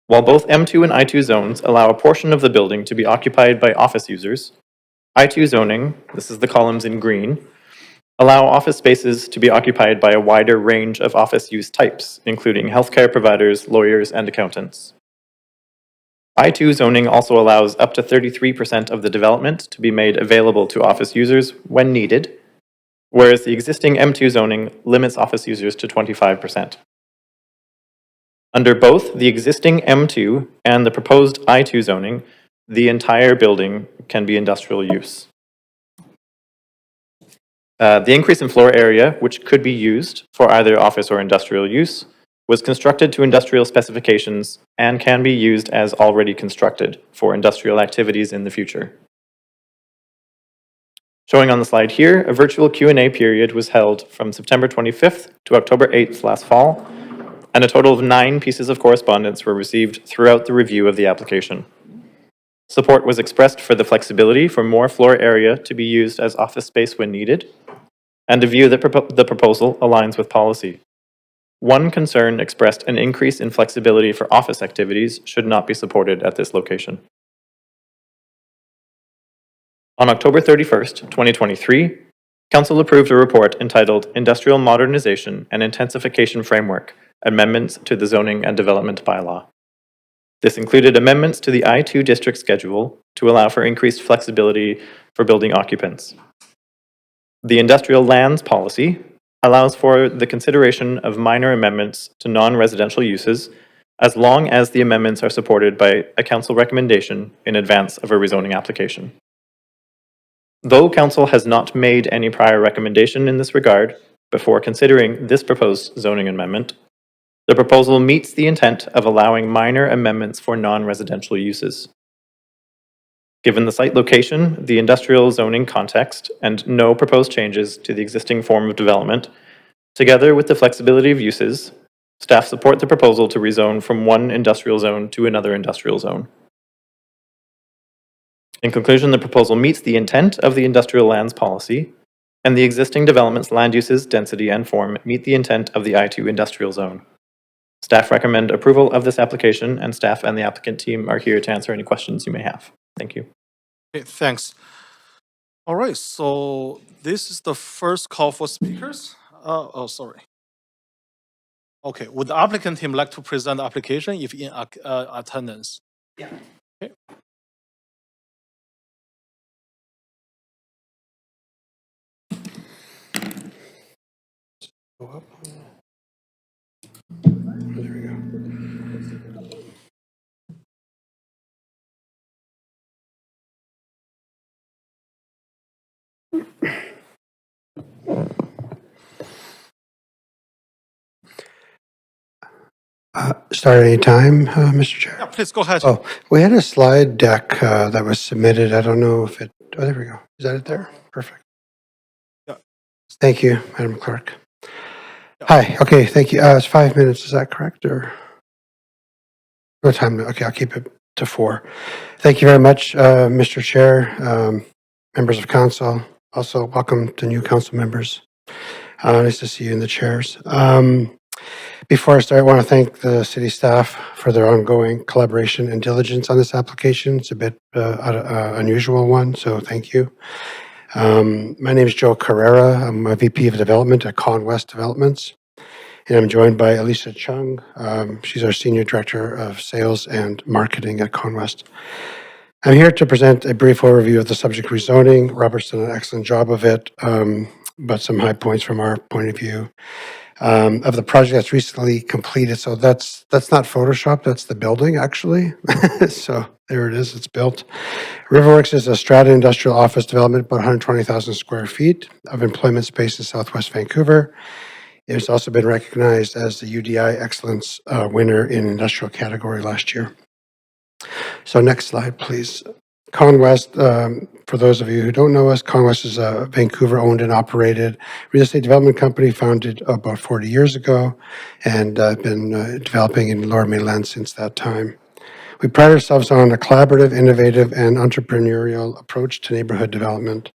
While both M2 and I2 zones allow a portion of the building to be occupied by office users, I2 zoning, this is the columns in green, allow office spaces to be occupied by a wider range of office use types, including healthcare providers, lawyers, and accountants. I2 zoning also allows up to 33% of the development to be made available to office users when needed, whereas the existing M2 zoning limits office users to 25%. Under both the existing M2 and the proposed I2 zoning, the entire building can be industrial use. The increase in floor area, which could be used for either office or industrial use, was constructed to industrial specifications and can be used as already constructed for industrial activities in the future. Showing on the slide here, a virtual Q&A period was held from September 25th to October 8th last fall, and a total of 9 pieces of correspondence were received throughout the review of the application. Support was expressed for the flexibility for more floor area to be used as office space when needed, and a view that the proposal aligns with policy. One concern expressed an increase in flexibility for office activities should not be supported at this location. On October 31st, 2023, Council approved a report entitled Industrial Modernization and Intensification Framework, Amendments to the Zoning and Development Bylaw. This included amendments to the I2 district schedule to allow for increased flexibility for building occupants. The Industrial Lands Policy allows for the consideration of minor amendments to non-residential uses as long as the amendments are supported by a council recommendation in advance of a rezoning application. Though council has not made any prior recommendation in this regard before considering this proposed zoning amendment, the proposal meets the intent of allowing minor amendments for non-residential uses. Given the site location, the industrial zoning context, and no proposed changes to the existing form of development, together with the flexibility of uses, staff support the proposal to rezone from one industrial zone to another industrial zone. In conclusion, the proposal meets the intent of the industrial lands policy, and the existing development's land uses, density, and form meet the intent of the I2 industrial zone. Staff recommend approval of this application, and staff and the applicant team are here to answer any questions you may have. Thank you. Okay, thanks. All right, so this is the first call for speakers. Sorry. Okay, would the applicant team like to present the application if in attendance? Yeah. Okay. Go up. There we go. Start any time, Mr. Chair? Yeah, please go ahead. Oh, we had a slide deck that was submitted. I don't know if it, oh, there we go. Is that it there? Perfect. Yeah. Thank you, Madam Clerk. Hi, okay, thank you. It's 5 minutes, is that correct, or? No time, okay, I'll keep it to 4. Thank you very much, Mr. Chair, members of council. Also, welcome to new council members. Nice to see you in the chairs. Before I start, I want to thank the city staff for their ongoing collaboration and diligence on this application. It's a bit unusual one, so thank you. My name is Joe Carrera. I'm a VP of Development at Con West Developments, and I'm joined by Elisa Chung. She's our Senior Director of Sales and Marketing at Con West. I'm here to present a brief overview of the subject rezoning. Robert's done an excellent job of it, but some high points from our point of view. Of the project that's recently completed. So that's not Photoshop, that's the building actually. So there it is, it's built. Riverworks is a strata industrial office development, about 120,000 square feet of employment space in Southwest Vancouver. It has also been recognized as the UDI Excellence winner in industrial category last year. So next slide, please. Con West, for those of you who don't know us, Con West is a Vancouver-owned and operated real estate development company founded about 40 years ago and been developing in Lower Mainland since that time. We pride ourselves on a collaborative, innovative, and entrepreneurial approach to neighborhood development.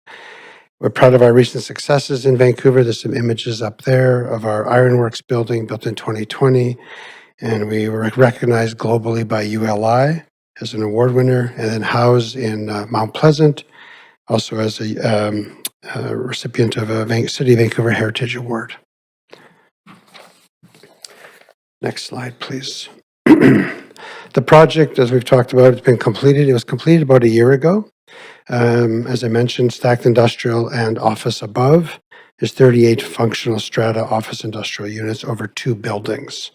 We're proud of our recent successes in Vancouver. There's some images up there of our Ironworks building built in 2020, and we were recognized globally by ULI as an award winner, and then housed in Mount Pleasant, also as a recipient of a City of Vancouver Heritage Award. Next slide, please. The project, as we've talked about, has been completed. It was completed about a year ago. As I mentioned, stacked industrial and office above. There's 38 functional strata office industrial units over 2 buildings.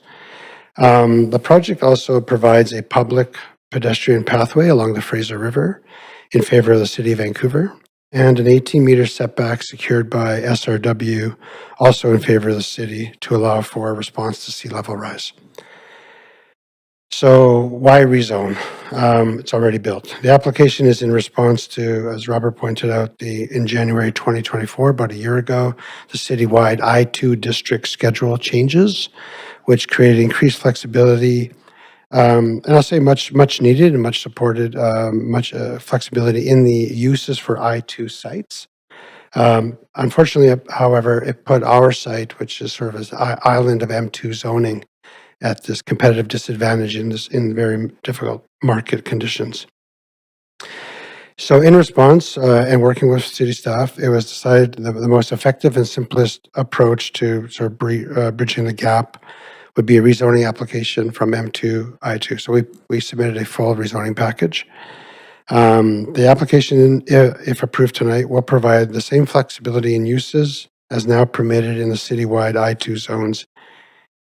The project also provides a public pedestrian pathway along the Fraser River in favor of the City of Vancouver, and an 18-meter setback secured by SRW, also in favor of the city, to allow for a response to sea level rise. So why rezone? It's already built. The application is in response to, as Robert pointed out, in January 2024, about a year ago, the citywide I2 district schedule changes, which created increased flexibility, and I'll say much needed and much supported, much flexibility in the uses for I2 sites. Unfortunately, however, it put our site, which is sort of an island of M2 zoning, at this competitive disadvantage in very difficult market conditions. So in response, and working with city staff, it was decided the most effective and simplest approach to sort of bridging the gap would be a rezoning application from M to I2. So we submitted a full rezoning package. The application, if approved tonight, will provide the same flexibility in uses as now permitted in the citywide I2 zones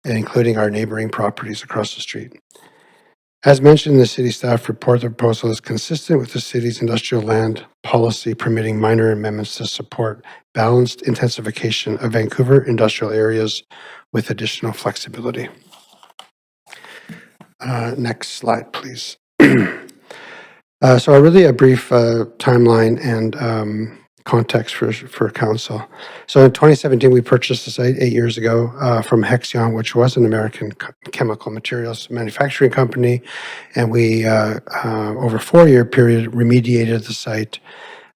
including our neighboring properties across the street. As mentioned, the city staff report the proposal is consistent with the city's industrial land policy, permitting minor amendments to support balanced intensification of Vancouver industrial areas with additional flexibility. Next slide, please. So really a brief timeline and context for council. So in 2017, we purchased the site 8 years ago from Hexion, which was an American chemical materials manufacturing company. And we, over a 4-year period, remediated the site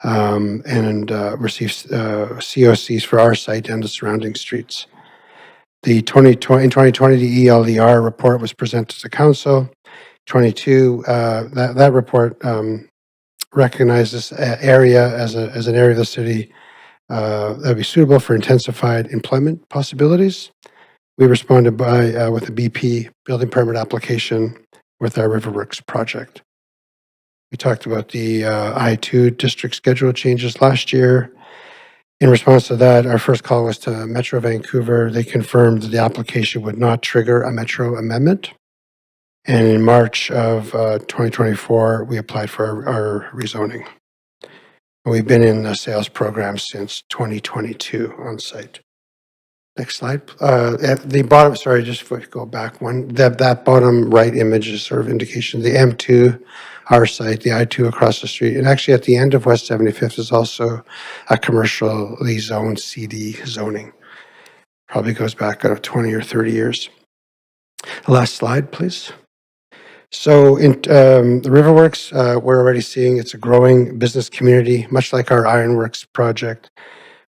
and received COCs for our site and the surrounding streets. In 2020, the ELER report was presented to council. 22, that report recognized this area as an area of the city that would be suitable for intensified employment possibilities. We responded with a BP building permit application with our Riverworks project. We talked about the I-2 district schedule changes last year. In response to that, our first call was to Metro Vancouver. They confirmed that the application would not trigger a Metro amendment. And in March of 2024, we applied for our rezoning. We've been in the sales program since 2022 on site. Next slide. At the bottom, sorry, just go back one. That bottom right image is sort of indication. The M2, our site, the I2 across the street. And actually at the end of West 75th is also a commercially zoned CD zoning. Probably goes back 20 or 30 years. Last slide, please. So in the Riverworks, we're already seeing it's a growing business community, much like our Ironworks project.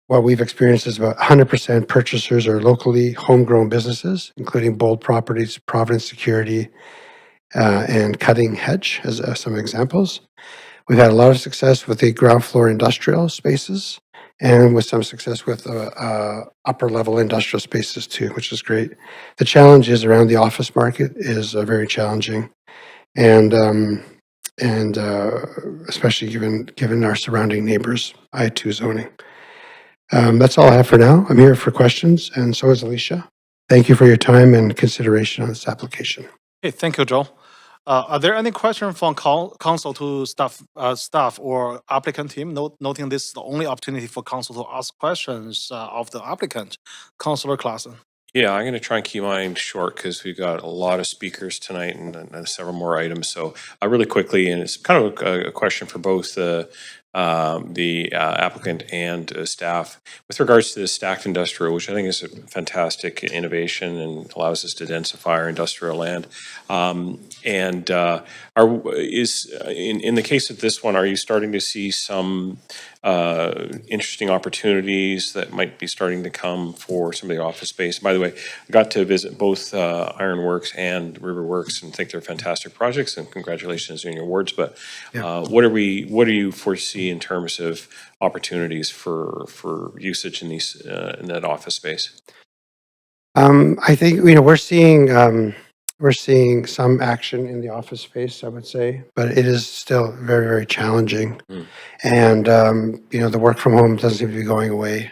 What we've experienced is about 100% purchasers are locally homegrown businesses, including Bold Properties, Providence Security, and Cutting Hedge as some examples. We've had a lot of success with the ground floor industrial spaces and with some success with upper level industrial spaces too, which is great. The challenges around the office market is very challenging. And especially given our surrounding neighbors, I2 zoning. That's all I have for now. I'm here for questions, and so is Alicia. Thank you for your time and consideration on this application. Hey, thank you, Joe. Are there any questions from council to staff or applicant team? Noting this is the only opportunity for council to ask questions of the applicant, Councillor Klassen. Yeah, I'm going to try and keep mine short because we've got a lot of speakers tonight and several more items. So really quickly, and it's kind of a question for both the applicant and staff with regards to the stacked industrial, which I think is a fantastic innovation and allows us to densify our industrial land. In the case of this one, are you starting to see some interesting opportunities that might be starting to come for some of the office space? By the way, I got to visit both Ironworks and Riverworks and think they're fantastic projects, and congratulations on your awards. But what do you foresee in terms of opportunities for usage in these in that office space? I think we're seeing some action in the office space, I would say, but it is still very, very challenging. And the work from home doesn't seem to be going away.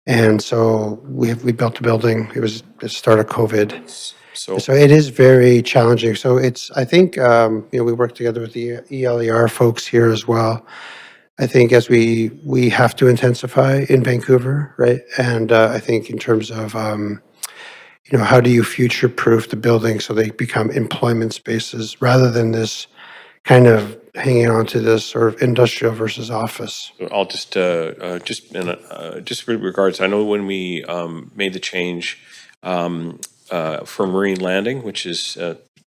And so we built a building. It was the start of COVID. So it is very challenging. So I think we work together with the ELER folks here as well. I think as we have to intensify in Vancouver, right? And I think in terms of how do you future-proof the building so they become employment spaces rather than this kind of hanging on to this sort of industrial versus office. I'll just with regards, I know when we made the change for Marine Landing, which is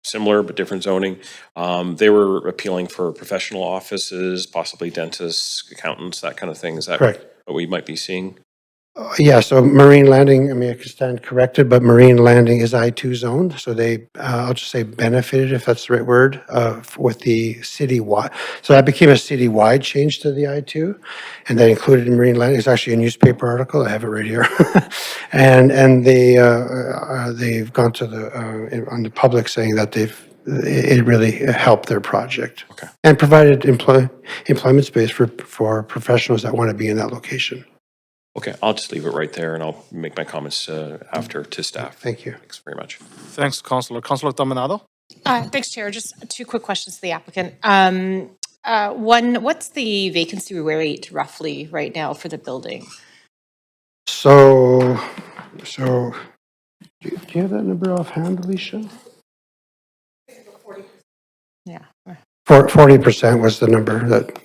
similar but different zoning, they were appealing for professional offices, possibly dentists, accountants, that kind of thing. Is that correct? What we might be seeing? Yeah, so Marine Landing, I mean, I could stand corrected, but Marine Landing is I2 zoned. So they, I'll just say benefited, if that's the right word, with the citywide. So that became a citywide change to the I2. And that included Marine Landing. It's actually a newspaper article. I have it right here. and they've gone to on the public saying that it really helped their project. Okay. And provided employment space for professionals that want to be in that location. Okay, I'll just leave it right there and I'll make my comments after to staff. Thank you. Thanks very much. Thanks, Councillor. Councillor Dominado? Thanks, Chair. Just two quick questions to the applicant. One, what's the vacancy rate roughly right now for the building? So do you have that number offhand, Alicia? Yeah. 40% was the number that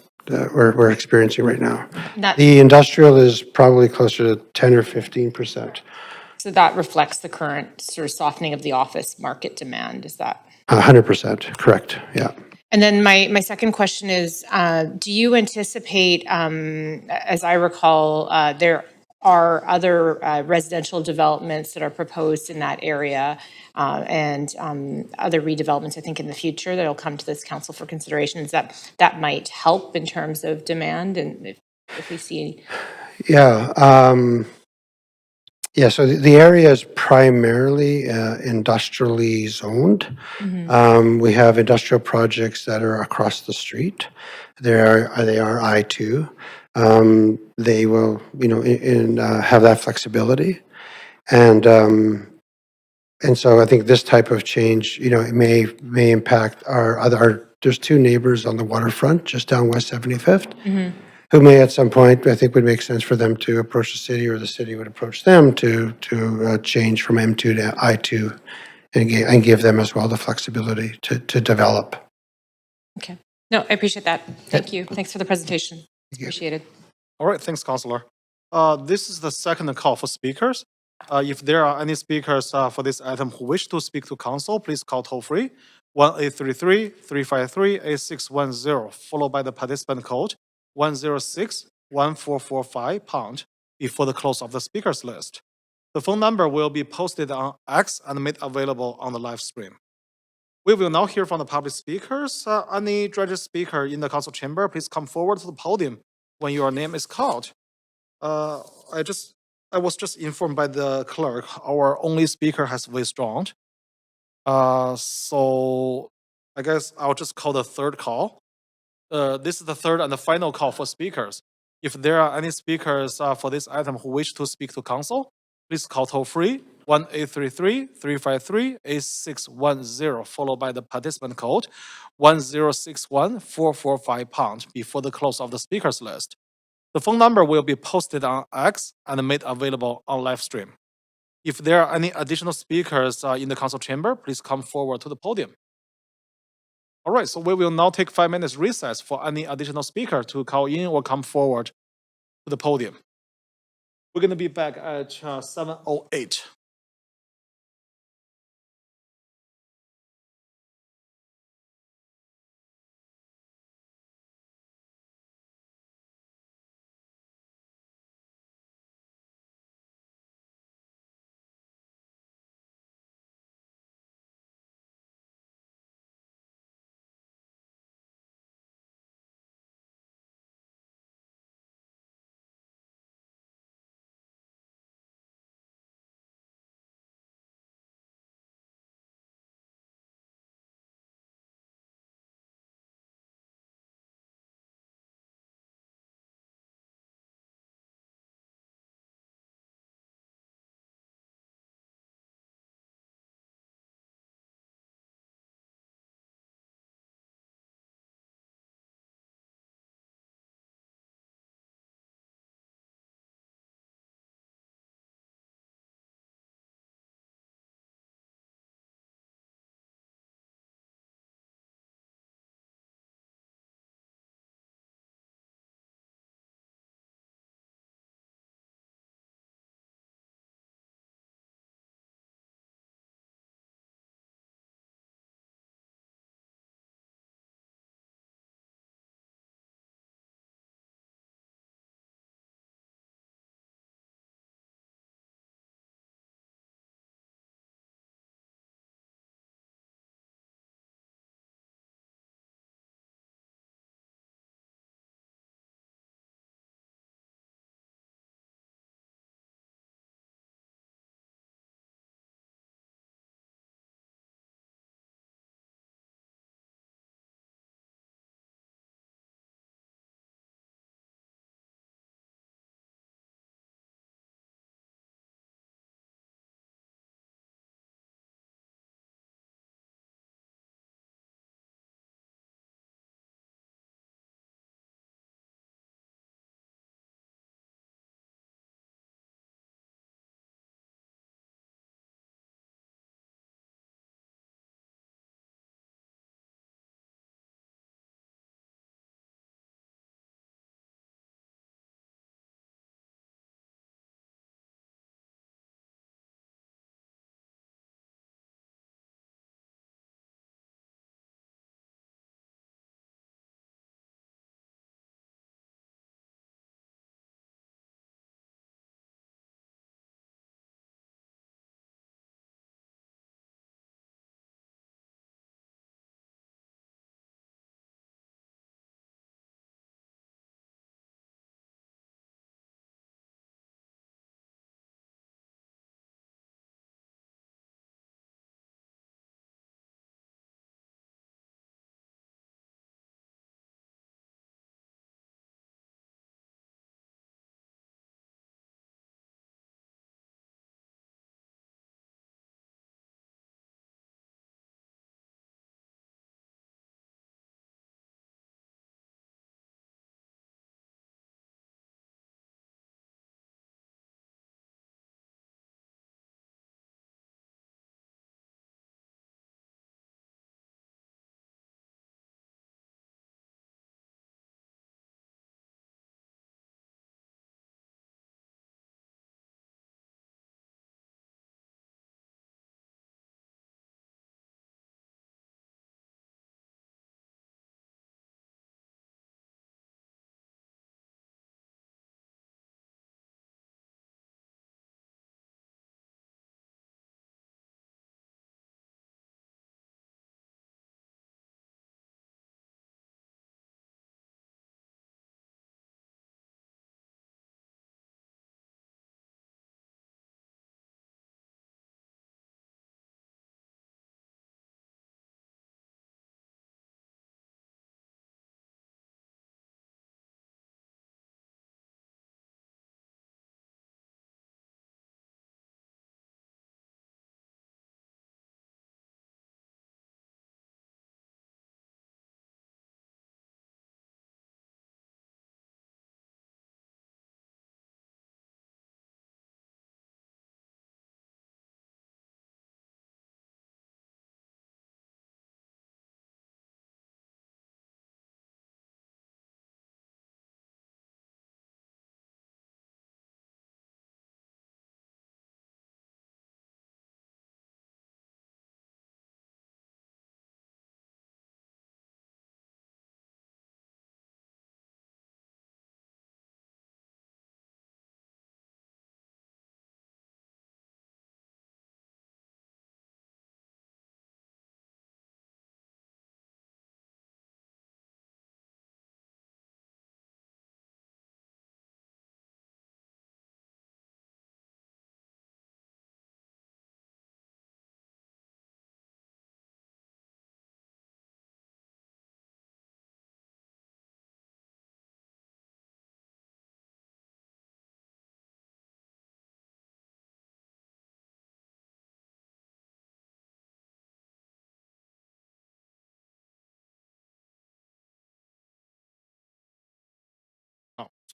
we're experiencing right now. That, The industrial is probably closer to 10 or 15%. so that reflects the current sort of softening of the office market demand, is that? 100%, correct, yeah. And then my second question is, do you anticipate, as I recall, there are other residential developments that are proposed in that area and other redevelopments, I think, in the future that'll come to this council for consideration? Is that might help in terms of demand and if we see? Yeah, yeah, so the area is primarily industrially zoned. We have industrial projects that are across the street. They are I2. They will, have that flexibility. And so I think this type of change, it may impact there's two neighbors on the waterfront just down West 75th. Who may at some point, I think would make sense for them to approach the city or the city would approach them to change from M2 to I2 and give them as well the flexibility to develop. Okay. No, I appreciate that. Thank you. Thanks for the presentation. Appreciate it. All right, thanks, Councillor. This is the second call for speakers. If there are any speakers for this item who wish to speak to council, please call toll-free 1-833-353-8610, followed by the participant code 106-1445# before the close of the speakers list. The phone number will be posted on X and made available on the live stream. We will now hear from the public speakers. Any registered speaker in the council chamber, please come forward to the podium when your name is called. I was just informed by the clerk, our only speaker has withdrawn. So I guess I'll just call the third call. This is the third and the final call for speakers. If there are any speakers for this item who wish to speak to council, please call toll-free 1-833-353-8610, followed by the participant code 106-1445# before the close of the speakers list. The phone number will be posted on X and made available on live stream. If there are any additional speakers in the council chamber, please come forward to the podium. All right, so we will now take 5 minutes recess for any additional speaker to call in or come forward to the podium. We're going to be back at 7:08.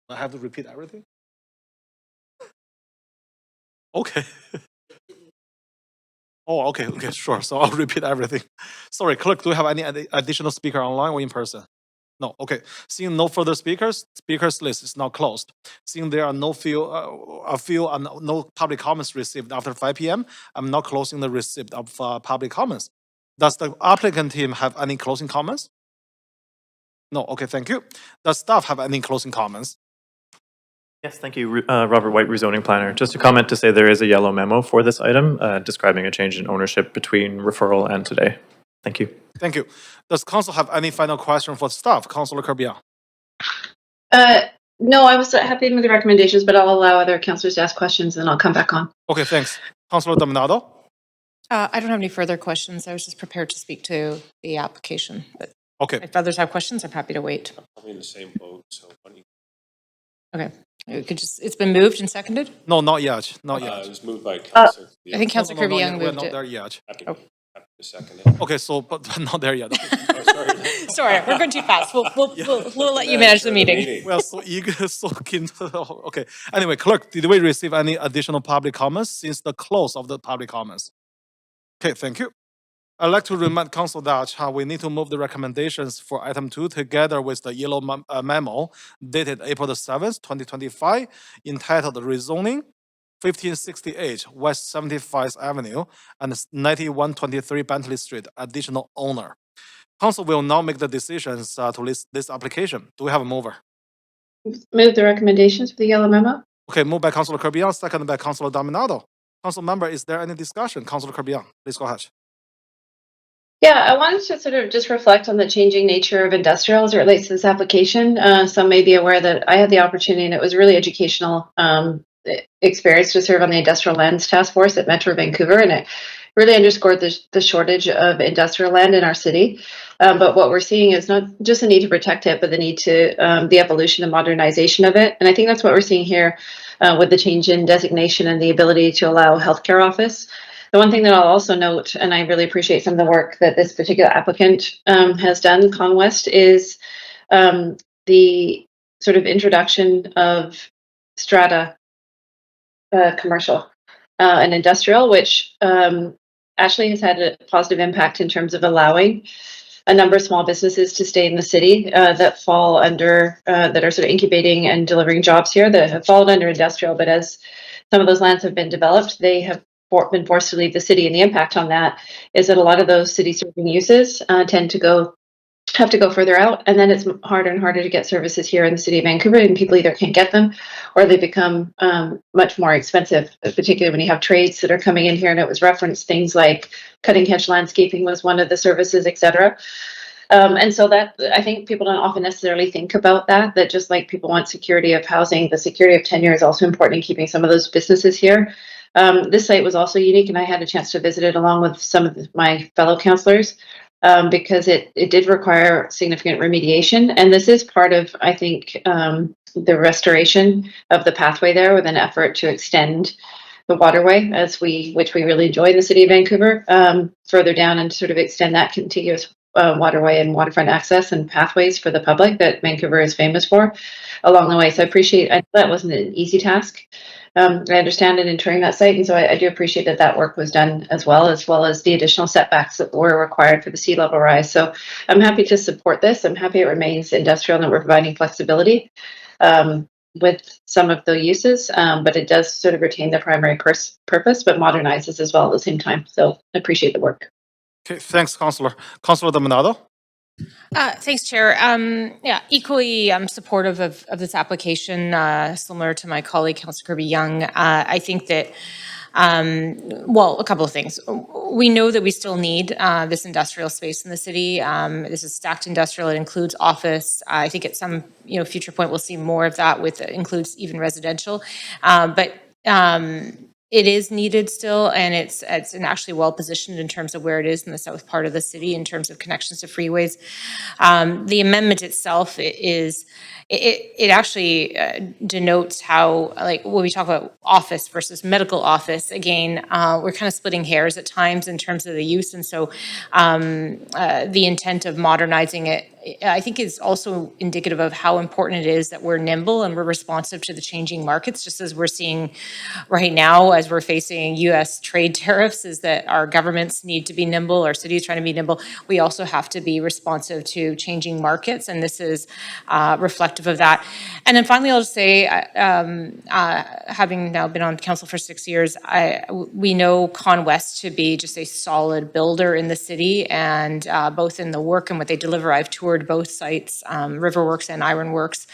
I have to repeat everything? Okay. Oh, okay, sure. So I'll repeat everything. Sorry, Clerk, do you have any additional speaker online or in person? No, okay. Seeing no further speakers, speakers list is now closed. Seeing there are no no public comments received after 5 p.m., I'm now closing the receipt of public comments. Does the applicant team have any closing comments? No, okay, thank you. Does staff have any closing comments? Yes, thank you, Robert White, rezoning planner. Just a comment to say there is a yellow memo for this item describing a change in ownership between referral and today. Thank you. Thank you. Does council have any final question for staff? Councilor Kirby? No, I was happy with the recommendations, but I'll allow other councillors to ask questions and I'll come back on. Okay, thanks. Councilor Dominado? I don't have any further questions. I was just prepared to speak to the application. But okay. If others have questions, I'm happy to wait. I'm probably in the same boat, so why don't you... Okay. It's been moved and seconded? No, not yet. Not yet. It was moved by Councilor. I think Councilor Kirby Young we're moved not it. there yet. Happy to second it. Okay, so but not there yet. Oh, sorry. Sorry, we're going too fast. We'll let you manage the meeting. We are so eager, so keen. Okay. Anyway, Clerk, did we receive any additional public comments since the close of the public comments? Okay, thank you. I'd like to remind Council that we need to move the recommendations for item 2 together with the yellow memo dated April the 7th, 2025, entitled Rezoning 1568 West 75th Avenue and 9123 Bentley Street, additional owner. Council will now make the decisions to list this application. Do we have a mover? Move the recommendations for the yellow memo. Okay, moved by Councilor Kirby, seconded by Councilor Dominado. Council member, is there any discussion? Councilor Kirby, please go ahead. Yeah, I wanted to sort of just reflect on the changing nature of industrial as it relates to this application. Some may be aware that I had the opportunity, and it was really educational experience to serve on the Industrial Lands Task Force at Metro Vancouver, and it really underscored the shortage of industrial land in our city. But what we're seeing is not just the need to protect it, but the need to, the evolution and modernization of it. And I think that's what we're seeing here with the change in designation and the ability to allow healthcare office. The one thing that I'll also note, and I really appreciate some of the work that this particular applicant has done, ConWest, is the sort of introduction of strata commercial and industrial, which actually has had a positive impact in terms of allowing a number of small businesses to stay in the city that fall under, that are sort of incubating and delivering jobs here that have fallen under industrial. But as some of those lands have been developed, they have been forced to leave the city, and the impact on that is that a lot of those city serving uses tend to have to go further out, and then it's harder and harder to get services here in the city of Vancouver, and people either can't get them or they become much more expensive, particularly when you have trades that are coming in here. And it was referenced things like cutting edge landscaping was one of the services, etc. And so that, I think people don't often necessarily think about that just like people want security of housing, the security of tenure is also important in keeping some of those businesses here. This site was also unique, and I had a chance to visit it along with some of my fellow councillors because it did require significant remediation. And this is part of, I think, the restoration of the pathway there with an effort to extend the waterway, which we really enjoy in the city of Vancouver, further down and sort of extend that contiguous waterway and waterfront access and pathways for the public that Vancouver is famous for along the way. So that wasn't an easy task. I understand it in touring that site, and so I do appreciate that work was done as well as the additional setbacks that were required for the sea level rise. So I'm happy to support this. I'm happy it remains industrial and that we're providing flexibility with some of the uses, but it does sort of retain the primary purpose, but modernizes as well at the same time. So I appreciate the work. Okay, thanks, Councillor. Councillor Dominado? Thanks, Chair. Yeah, equally supportive of this application, similar to my colleague, Councillor Kirby Young. I think that, a couple of things. We know that we still need this industrial space in the city. This is stacked industrial. It includes office. I think at some future point we'll see more of that includes even residential. But it is needed still, and it's actually well positioned in terms of where it is in the south part of the city in terms of connections to freeways. The amendment itself it actually denotes how, like, when we talk about office versus medical office, again, we're kind of splitting hairs at times in terms of the use, and so the intent of modernizing it I think is also indicative of how important it is that we're nimble and we're responsive to the changing markets, just as we're seeing right now as we're facing U.S. trade tariffs, is that our governments need to be nimble, our cities trying to be nimble. We also have to be responsive to changing markets, and this is reflective of that. And then finally, I'll just say, having now been on council for 6 years, we know Con West to be just a solid builder in the city, and both in the work and what they deliver. I've toured both sites, Riverworks and Ironworks,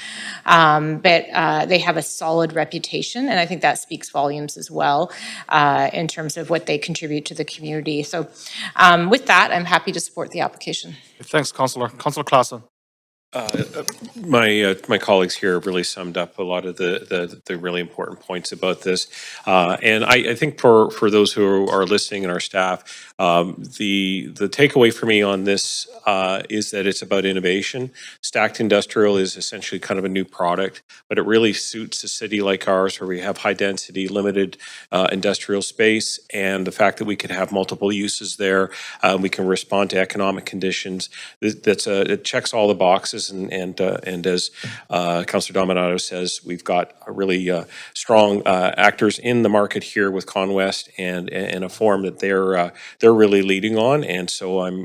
but they have a solid reputation, and I think that speaks volumes as well in terms of what they contribute to the community. So with that, I'm happy to support the application. Thanks, Councillor. Councillor Klassen. My colleagues here really summed up a lot of the really important points about this. And I think for those who are listening and our staff, the takeaway for me on this is that it's about innovation. Stacked industrial is essentially kind of a new product, but it really suits a city like ours where we have high density, limited industrial space, and the fact that we could have multiple uses there, we can respond to economic conditions. It checks all the boxes, and as Councillor Dominato says, we've got a really strong actors in the market here with Con West, and a forum that they're really leading on. And so I'm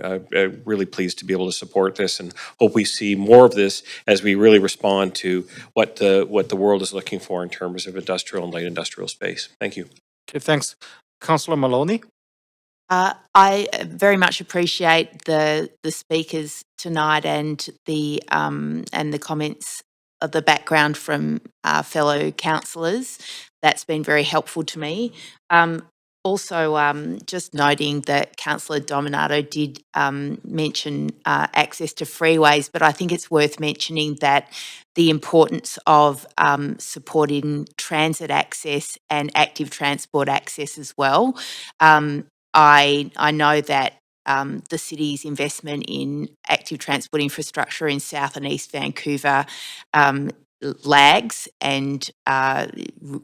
really pleased to be able to support this, and hope we see more of this as we really respond to what the world is looking for in terms of industrial and light industrial space. Thank you. Okay, thanks. Councillor Maloney. I very much appreciate the speakers tonight and the comments of the background from fellow councillors. That's been very helpful to me. Also, just noting that Councillor Dominato did mention access to freeways, but I think it's worth mentioning that the importance of supporting transit access and active transport access as well. I know that the city's investment in active transport infrastructure in South and East Vancouver lags, and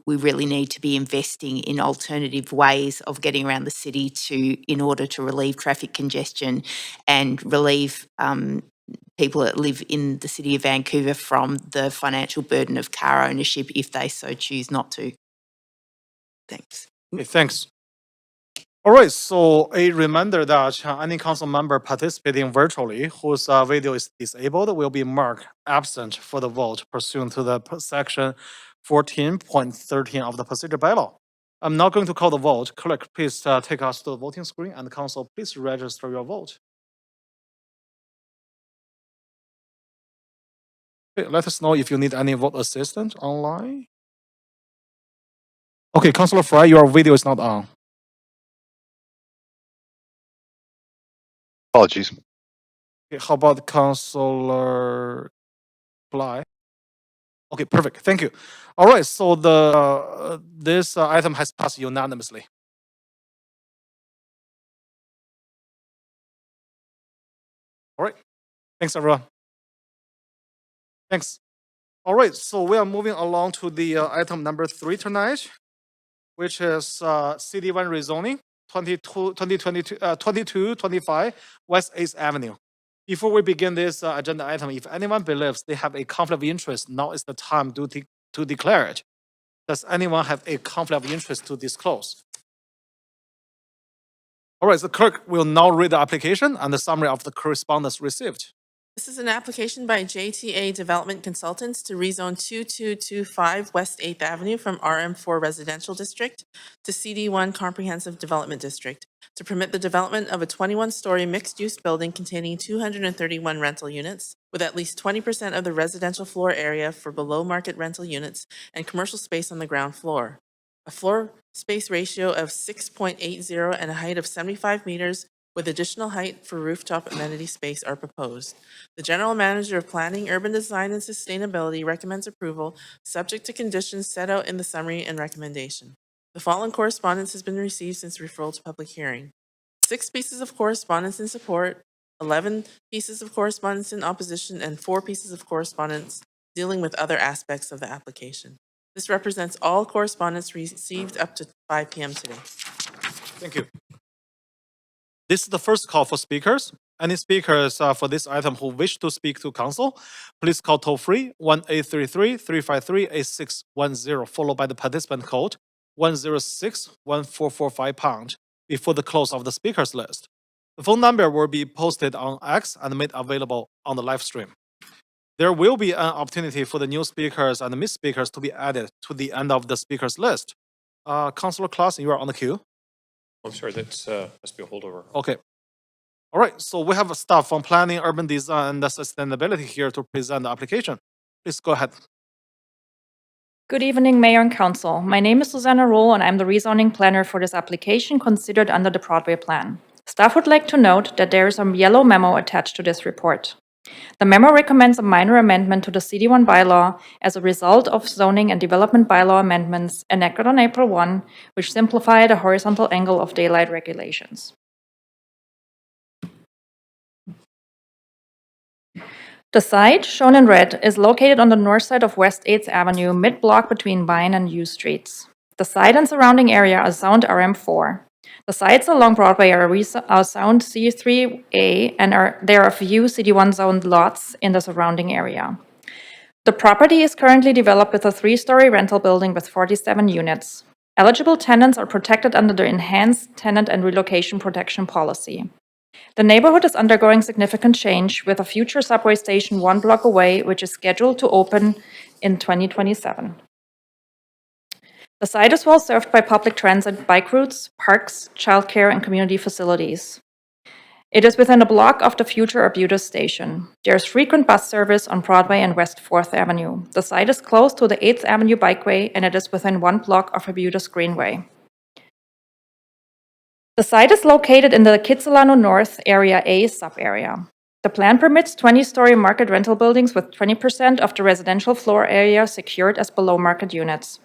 we really need to be investing in alternative ways of getting around the city in order to relieve traffic congestion and relieve people that live in the city of Vancouver from the financial burden of car ownership if they so choose not to. Thanks. Okay, thanks. All right, so a reminder that any council member participating virtually whose video is disabled will be marked absent for the vote pursuant to the section 14.13 of the procedure bylaw. I'm now going to call the vote. Clerk, please take us to the voting screen, and council, please register your vote. Okay, let us know if you need any vote assistance online. Okay, Councillor Fry, your video is not on. Apologies. Okay, how about Councillor Fly? Okay, perfect. Thank you. All right, so this item has passed unanimously. All right. Thanks, everyone. Thanks. All right, so we are moving along to the item number 3 tonight, which is CD1 rezoning, 2225 West 8th Avenue. Before we begin this agenda item, if anyone believes they have a conflict of interest, now is the time to declare it. Does anyone have a conflict of interest to disclose? All right, the clerk will now read the application and the summary of the correspondence received. This is an application by JTA Development Consultants to rezone 2225 West 8th Avenue from RM4 Residential District to CD1 Comprehensive Development District to permit the development of a 21-story mixed-use building containing 231 rental units with at least 20% of the residential floor area for below-market rental units and commercial space on the ground floor. A floor space ratio of 6.80 and a height of 75 meters with additional height for rooftop amenity space are proposed. The General Manager of Planning, Urban Design, and Sustainability recommends approval, subject to conditions set out in the summary and recommendation. The following correspondence has been received since referral to public hearing. 6 pieces of correspondence in support, 11 pieces of correspondence in opposition, and 4 pieces of correspondence dealing with other aspects of the application. This represents all correspondence received up to 5 p.m. today. Thank you. This is the first call for speakers. Any speakers for this item who wish to speak to council, please call toll-free 1-833-353-8610, followed by the participant code 106-1445# before the close of the speakers list. The phone number will be posted on X and made available on the live stream. There will be an opportunity for the new speakers and the missed speakers to be added to the end of the speakers list. Councillor Clausen, you are on the queue. I'm sorry, that's must be a holdover. Okay. All right, so we have staff from planning, urban design, and sustainability here to present the application. Please go ahead. Good evening, Mayor and Council. My name is Susanna Roll, and I'm the rezoning planner for this application considered under the Broadway Plan. Staff would like to note that there is a yellow memo attached to this report. The memo recommends a minor amendment to the CD1 bylaw as a result of zoning and development bylaw amendments enacted on April 1, which simplify the horizontal angle of daylight regulations. The site, shown in red, is located on the north side of West 8th Avenue, mid-block between Vine and U Streets. The site and surrounding area are zoned RM4. The sites along Broadway are zoned C3A, and there are few CD1 zoned lots in the surrounding area. The property is currently developed with a 3-story rental building with 47 units. Eligible tenants are protected under the Enhanced Tenant and Relocation Protection Policy. The neighborhood is undergoing significant change, with a future subway station 1 block away, which is scheduled to open in 2027. The site is well served by public transit, bike routes, parks, childcare, and community facilities. It is within a block of the future Arbutus station. There is frequent bus service on Broadway and West 4th Avenue. The site is close to the 8th Avenue Bikeway, and it is within 1 block of Arbutus Greenway. The site is located in the Kitsilano North Area A sub-area. The plan permits 20-story market rental buildings with 20% of the residential floor area secured as below-market units.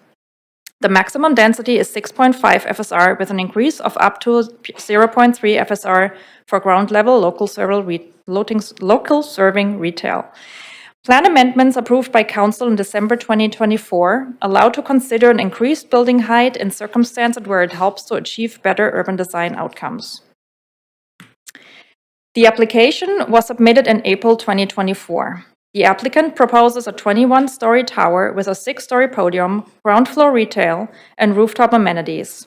The maximum density is 6.5 FSR with an increase of up to 0.3 FSR for ground-level local serving retail. Plan amendments approved by Council in December 2024 allow to consider an increased building height in circumstances where it helps to achieve better urban design outcomes. The application was submitted in April 2024. The applicant proposes a 21-story tower with a 6-story podium, ground floor retail, and rooftop amenities.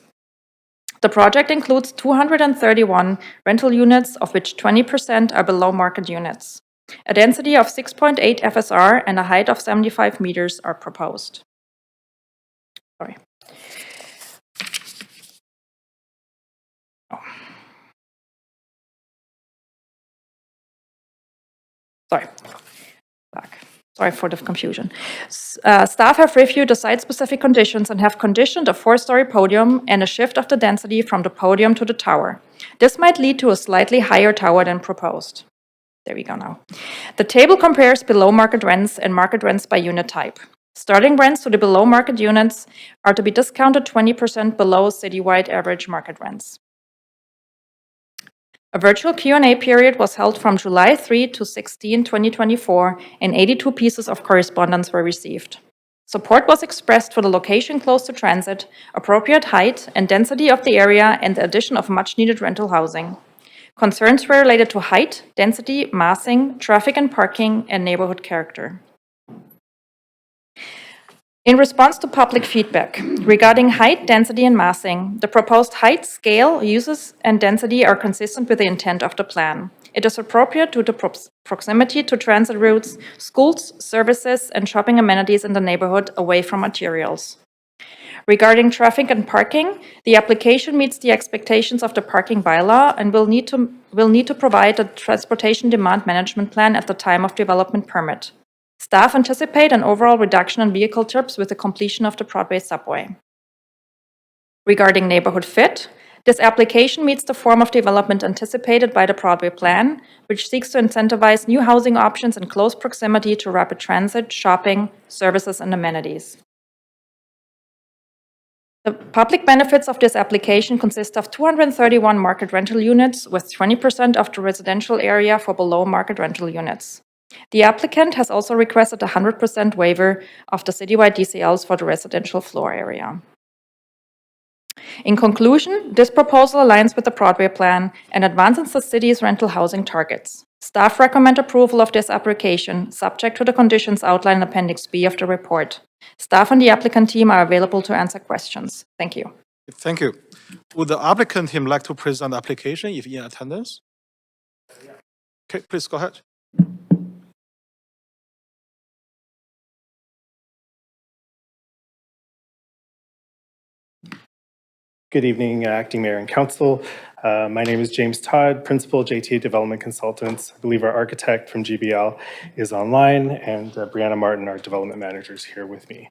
The project includes 231 rental units, of which 20% are below market units. A density of 6.8 FSR and a height of 75 meters are proposed. Sorry. Oh. Sorry. Back. Sorry for the confusion. Staff have reviewed the site-specific conditions and have conditioned a 4-story podium and a shift of the density from the podium to the tower. This might lead to a slightly higher tower than proposed. There we go now. The table compares below market rents and market rents by unit type. Starting rents to the below market units are to be discounted 20% below citywide average market rents. A virtual Q&A period was held from July 3 to 16, 2024, and 82 pieces of correspondence were received. Support was expressed for the location close to transit, appropriate height and density of the area, and the addition of much-needed rental housing. Concerns were related to height, density, massing, traffic and parking, and neighborhood character. In response to public feedback regarding height, density, and massing, the proposed height, scale, uses, and density are consistent with the intent of the plan. It is appropriate due to proximity to transit routes, schools, services, and shopping amenities in the neighborhood away from materials. Regarding traffic and parking, the application meets the expectations of the parking bylaw and will need to provide a transportation demand management plan at the time of development permit. Staff anticipate an overall reduction in vehicle trips with the completion of the Broadway subway. Regarding neighborhood fit, this application meets the form of development anticipated by the Broadway plan, which seeks to incentivize new housing options in close proximity to rapid transit, shopping, services, and amenities. The public benefits of this application consist of 231 market rental units with 20% of the residential area for below market rental units. The applicant has also requested a 100% waiver of the citywide DCLs for the residential floor area. In conclusion, this proposal aligns with the Broadway Plan and advances the city's rental housing targets. Staff recommend approval of this application, subject to the conditions outlined in Appendix B of the report. Staff and the applicant team are available to answer questions. Thank you. Thank you. Would the applicant team like to present the application if in attendance? Okay, please go ahead. Good evening, Acting Mayor and Council. My name is James Todd, Principal JTA Development Consultants. I believe our architect from GBL is online, and Brianna Martin, our development manager, is here with me.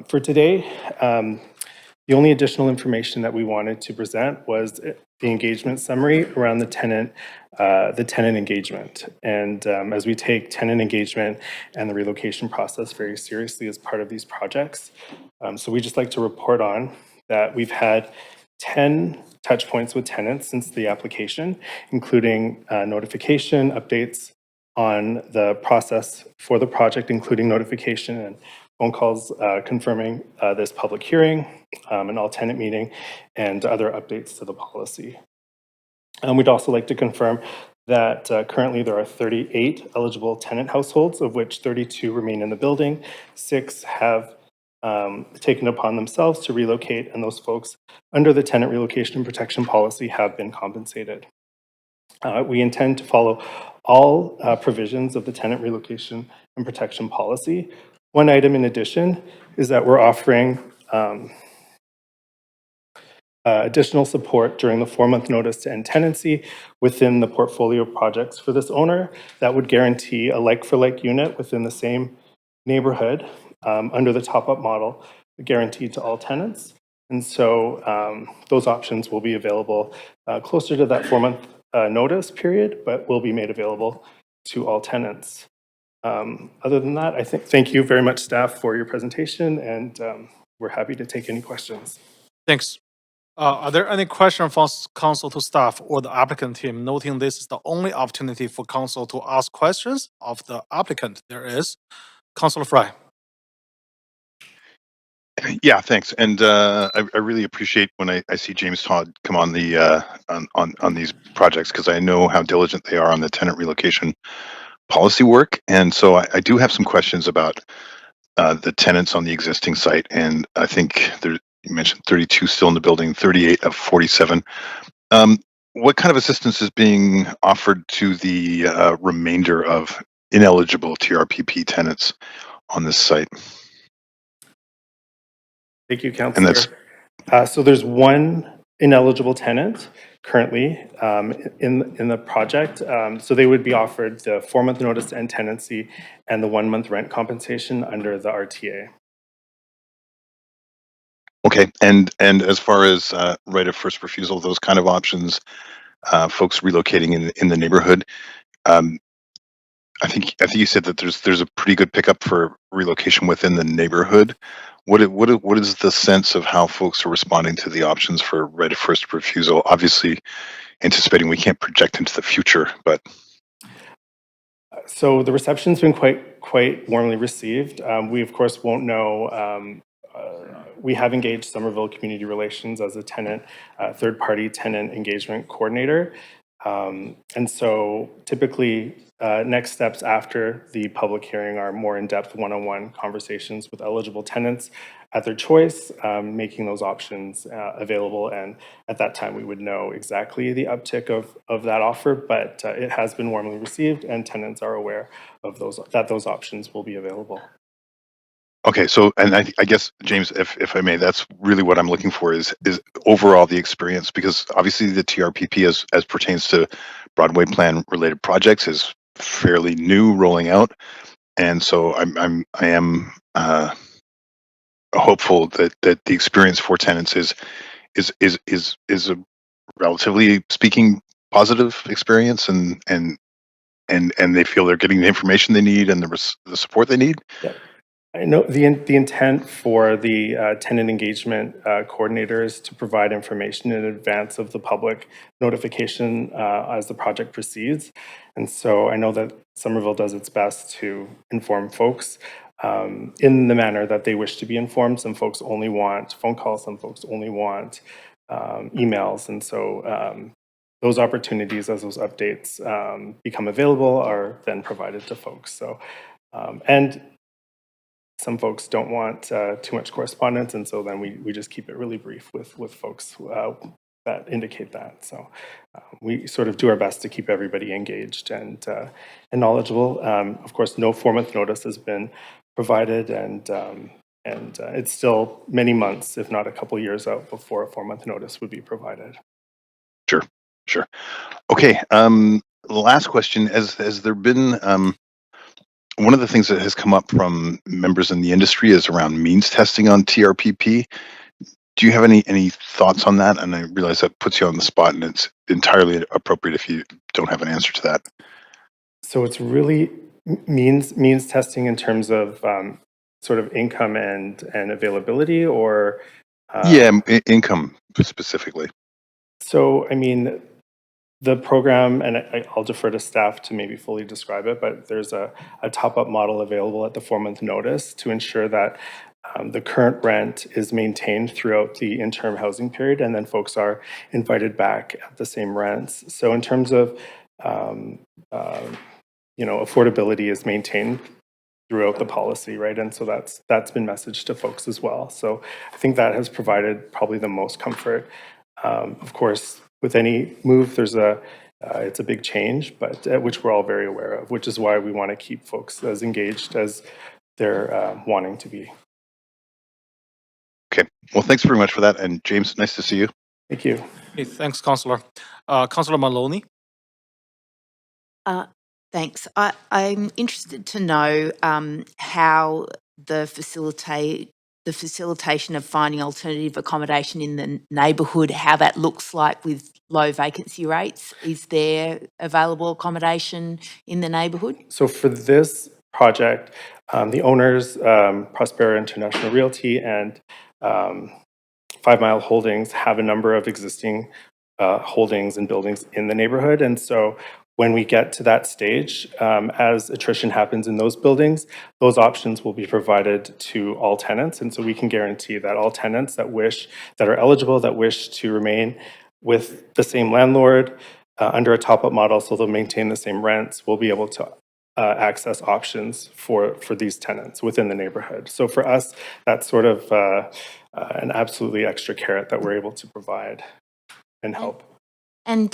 For today, the only additional information that we wanted to present was the engagement summary around the tenant engagement. And as we take tenant engagement and the relocation process very seriously as part of these projects, so we just like to report on that we've had 10 touch points with tenants since the application, including notification, updates on the process for the project, including notification and phone calls confirming this public hearing, an all-tenant meeting, and other updates to the policy. We'd also like to confirm that currently there are 38 eligible tenant households, of which 32 remain in the building. 6 have taken upon themselves to relocate, and those folks under the tenant relocation and protection policy have been compensated. We intend to follow all provisions of the tenant relocation and protection policy. One item in addition is that we're offering additional support during the 4-month notice to end tenancy within the portfolio of projects for this owner that would guarantee a like-for-like unit within the same neighborhood under the top-up model, guaranteed to all tenants. And so those options will be available closer to that 4-month notice period, but will be made available to all tenants. Other than that, I think thank you very much, staff, for your presentation, and we're happy to take any questions. Thanks. Are there any questions from council to staff or the applicant team, noting this is the only opportunity for council to ask questions of the applicant? There is. Councilor Fry. Yeah, thanks. And I really appreciate when I see James Todd come on the on these projects, because I know how diligent they are on the tenant relocation policy work. And so I do have some questions about the tenants on the existing site. And I think you mentioned 32 still in the building, 38 of 47. What kind of assistance is being offered to the remainder of ineligible TRPP tenants on this site? Thank you, Councillor. So there's one ineligible tenant currently in the project. So they would be offered the 4-month notice to end tenancy and the 1-month rent compensation under the RTA. Okay, and as far as right of first refusal, those kind of options, folks relocating in the neighborhood, I think you said that there's a pretty good pickup for relocation within the neighborhood. What is the sense of how folks are responding to the options for right of first refusal? Obviously, anticipating we can't project into the future, but so the reception's been quite warmly received. We of course won't know. We have engaged Somerville Community Relations as a third-party tenant engagement coordinator. And so typically next steps after the public hearing are more in-depth one-on-one conversations with eligible tenants at their choice, making those options available. And at that time, we would know exactly the uptick of that offer, but it has been warmly received and tenants are aware of those options will be available. okay, so, and I guess, James, if I may, that's really what I'm looking for is overall the experience, because obviously the TRPP as pertains to Broadway plan related projects is fairly new, rolling out, and so I am hopeful that the experience for tenants is a relatively speaking positive experience, and they feel they're getting the information they need and the support they need. Yeah. I know the intent for the tenant engagement coordinators to provide information in advance of the public notification as the project proceeds. And so I know that Somerville does its best to inform folks in the manner that they wish to be informed. Some folks only want phone calls, some folks only want emails. And so those opportunities as those updates become available are then provided to folks. So, and some folks don't want too much correspondence, and so then we just keep it really brief with folks that indicate that. So we sort of do our best to keep everybody engaged and knowledgeable. Of course, no 4-month notice has been provided, and it's still many months, if not a couple years out, before a 4-month notice would be provided. Sure. Okay. Last question: Has there been one of the things that has come up from members in the industry is around means testing on TRPP. Do you have any thoughts on that? And I realize that puts you on the spot, and it's entirely appropriate if you don't have an answer to that. So it's really means testing in terms of sort of income and availability, or income specifically. So I mean, the program, and I'll defer to staff to maybe fully describe it, but there's a top-up model available at the 4-month notice to ensure that the current rent is maintained throughout the interim housing period, and then folks are invited back at the same rents. So in terms of, affordability is maintained throughout the policy, right? And so that's been messaged to folks as well. So I think that has provided probably the most comfort. Of course, with any move, it's a big change, but which we're all very aware of, which is why we want to keep folks as engaged as they're wanting to be. Okay. Well, thanks very much for that. And James, nice to see you. Thank you. Okay, thanks, Councillor. Councillor Maloney. Thanks. I'm interested to know how the facilitation of finding alternative accommodation in the neighbourhood, how that looks like with low vacancy rates. Is there available accommodation in the neighbourhood? So for this project, the owners, Prospera International Realty and 5 Mile Holdings, have a number of existing holdings and buildings in the neighbourhood. And so when we get to that stage, as attrition happens in those buildings, those options will be provided to all tenants. And so we can guarantee that all tenants that are eligible, that wish to remain with the same landlord under a top-up model, so they'll maintain the same rents, will be able to access options for these tenants within the neighborhood. So for us, that's sort of an absolutely extra carrot that we're able to provide and help. And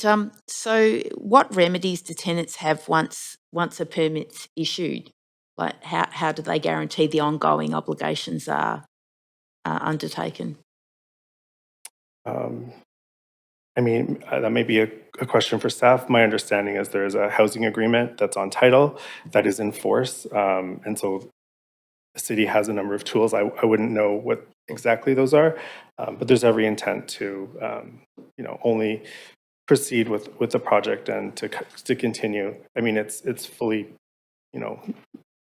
so what remedies do tenants have once a permit's issued? Like how do they guarantee the ongoing obligations are undertaken? I mean, that may be a question for staff. My understanding is there is a housing agreement that's on title that is in force. And so the city has a number of tools. I wouldn't know what exactly those are, but there's every intent to, only proceed with the project and to continue. I mean, it's fully,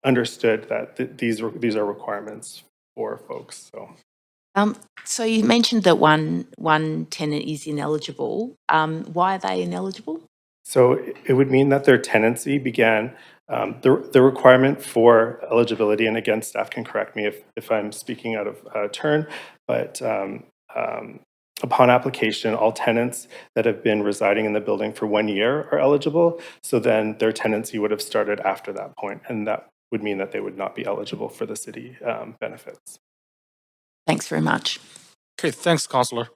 understood that these are requirements for folks. So you mentioned that one tenant is ineligible. Why are they ineligible? So it would mean that their tenancy began, the requirement for eligibility, and again, staff can correct me if I'm speaking out of turn, but upon application, all tenants that have been residing in the building for 1 year are eligible. So then their tenancy would have started after that point, and that would mean that they would not be eligible for the city benefits. Thanks very much. Okay, thanks, Councillor.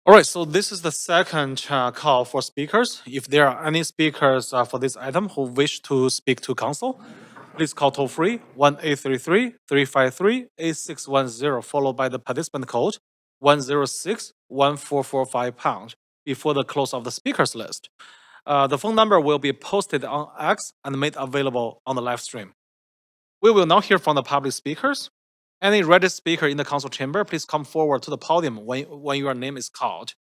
All right, so this is the second call for speakers. If there are any speakers for this item who wish to speak to Council, please call toll-free 1-833-353-8610, followed by the participant code 106-1445# before the close of the speakers list. The phone number will be posted on X and made available on the live stream. We will now hear from the public speakers. Any registered speaker in the council chamber, please come forward to the podium when your name is called.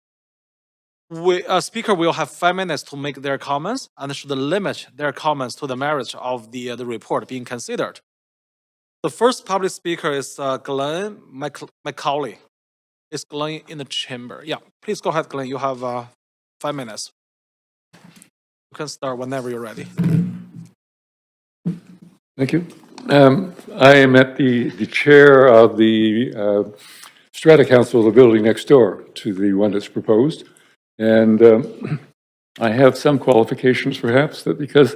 A speaker will have 5 minutes to make their comments and should limit their comments to the merits of the report being considered. The first public speaker is Glenn Macaulay. Is Glenn in the chamber? Yeah, please go ahead, Glenn. You have 5 minutes. You can start whenever you're ready. Thank you. I am at the chair of the Strata Council of the building next door to the one that's proposed. And I have some qualifications perhaps that because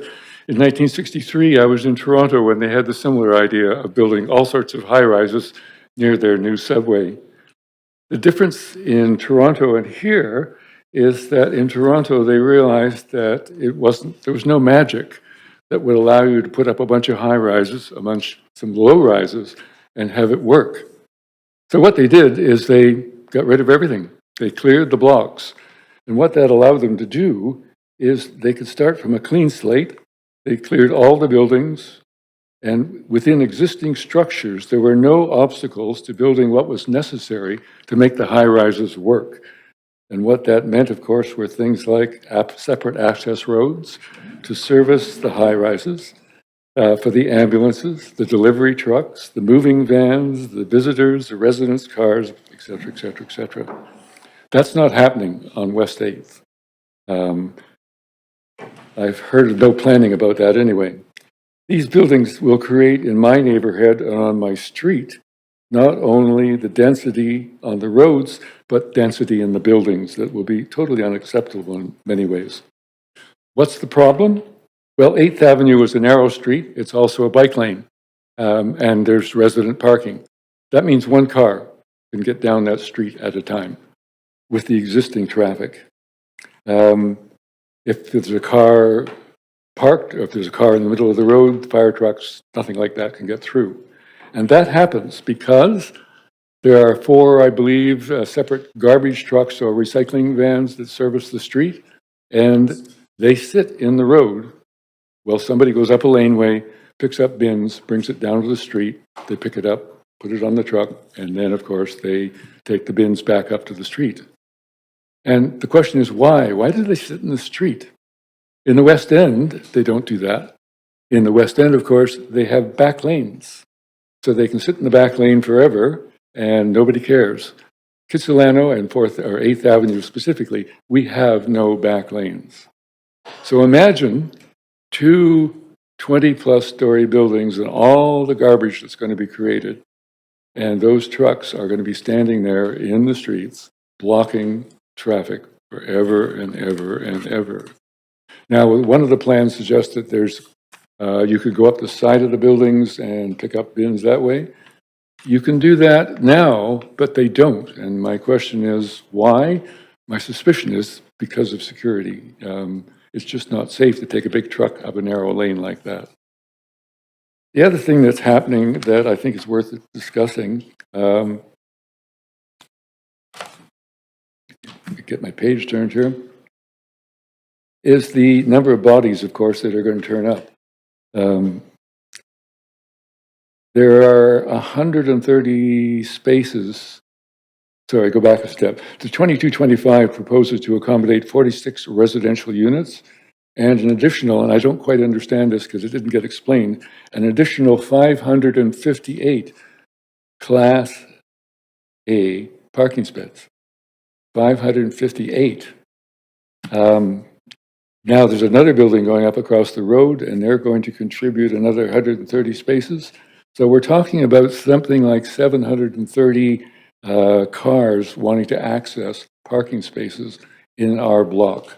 in 1963 I was in Toronto when they had the similar idea of building all sorts of high-rises near their new subway. The difference in Toronto and here is that in Toronto they realized that there was no magic that would allow you to put up a bunch of high-rises amongst some low-rises and have it work. So what they did is they got rid of everything. They cleared the blocks. And what that allowed them to do is they could start from a clean slate. They cleared all the buildings. And within existing structures, there were no obstacles to building what was necessary to make the high-rises work. And what that meant, of course, were things like separate access roads to service the high-rises, for the ambulances, the delivery trucks, the moving vans, the visitors, the residents' cars, et cetera, et cetera, et cetera. That's not happening on West 8th. I've heard of no planning about that anyway. These buildings will create in my neighborhood and on my street not only the density on the roads, but density in the buildings that will be totally unacceptable in many ways. What's the problem? Well, 8th Avenue is a narrow street. It's also a bike lane, and there's resident parking. That means one car can get down that street at a time with the existing traffic. If there's a car parked, or if there's a car in the middle of the road, fire trucks, nothing like that can get through. And that happens because there are 4, I believe, separate garbage trucks or recycling vans that service the street, and they sit in the road. Well, somebody goes up a laneway, picks up bins, brings it down to the street, they pick it up, put it on the truck, and then, of course, they take the bins back up to the street. And the question is why? Why do they sit in the street? In the West End, they don't do that. In the West End, of course, they have back lanes. So they can sit in the back lane forever, and nobody cares. Kitsilano and 4th or 8th Avenue specifically, we have no back lanes. So imagine 2 20-plus story buildings and all the garbage that's going to be created. And those trucks are going to be standing there in the streets, blocking traffic forever and ever and ever. Now, one of the plans suggests that you could go up the side of the buildings and pick up bins that way. You can do that now, but they don't. And my question is, why? My suspicion is because of security. It's just not safe to take a big truck up a narrow lane like that. The other thing that's happening that I think is worth discussing, get my page turned here, is the number of bodies, of course, that are going to turn up. There are 130 spaces. Sorry, go back a step. The 2225 proposes to accommodate 46 residential units and an additional, and I don't quite understand this because it didn't get explained, an additional 558 Class A parking spaces. 558. Now there's another building going up across the road, and they're going to contribute another 130 spaces. So we're talking about something like 730 cars wanting to access parking spaces in our block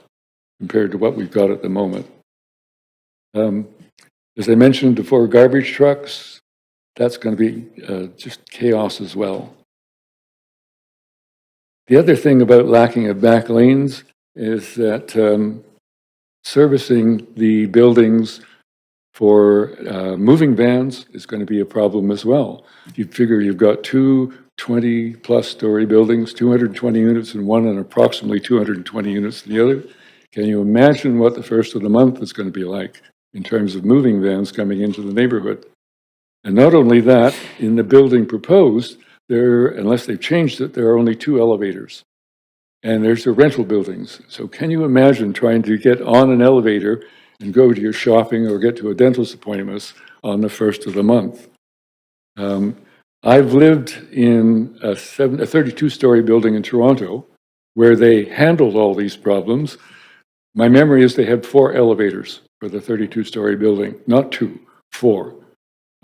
compared to what we've got at the moment. As I mentioned before, garbage trucks, that's going to be just chaos as well. The other thing about lacking of back lanes is that servicing the buildings for moving vans is going to be a problem as well. You figure you've got 2 20-plus story buildings, 220 units in one and approximately 220 units in the other. Can you imagine what the first of the month is going to be like in terms of moving vans coming into the neighborhood? And not only that, in the building proposed, unless they've changed it, there are only 2 elevators. And there's the rental buildings. So can you imagine trying to get on an elevator and go to your shopping or get to a dentist appointment on the first of the month? I've lived in a 32-story building in Toronto where they handled all these problems. My memory is they had 4 elevators for the 32-story building, not 2, 4.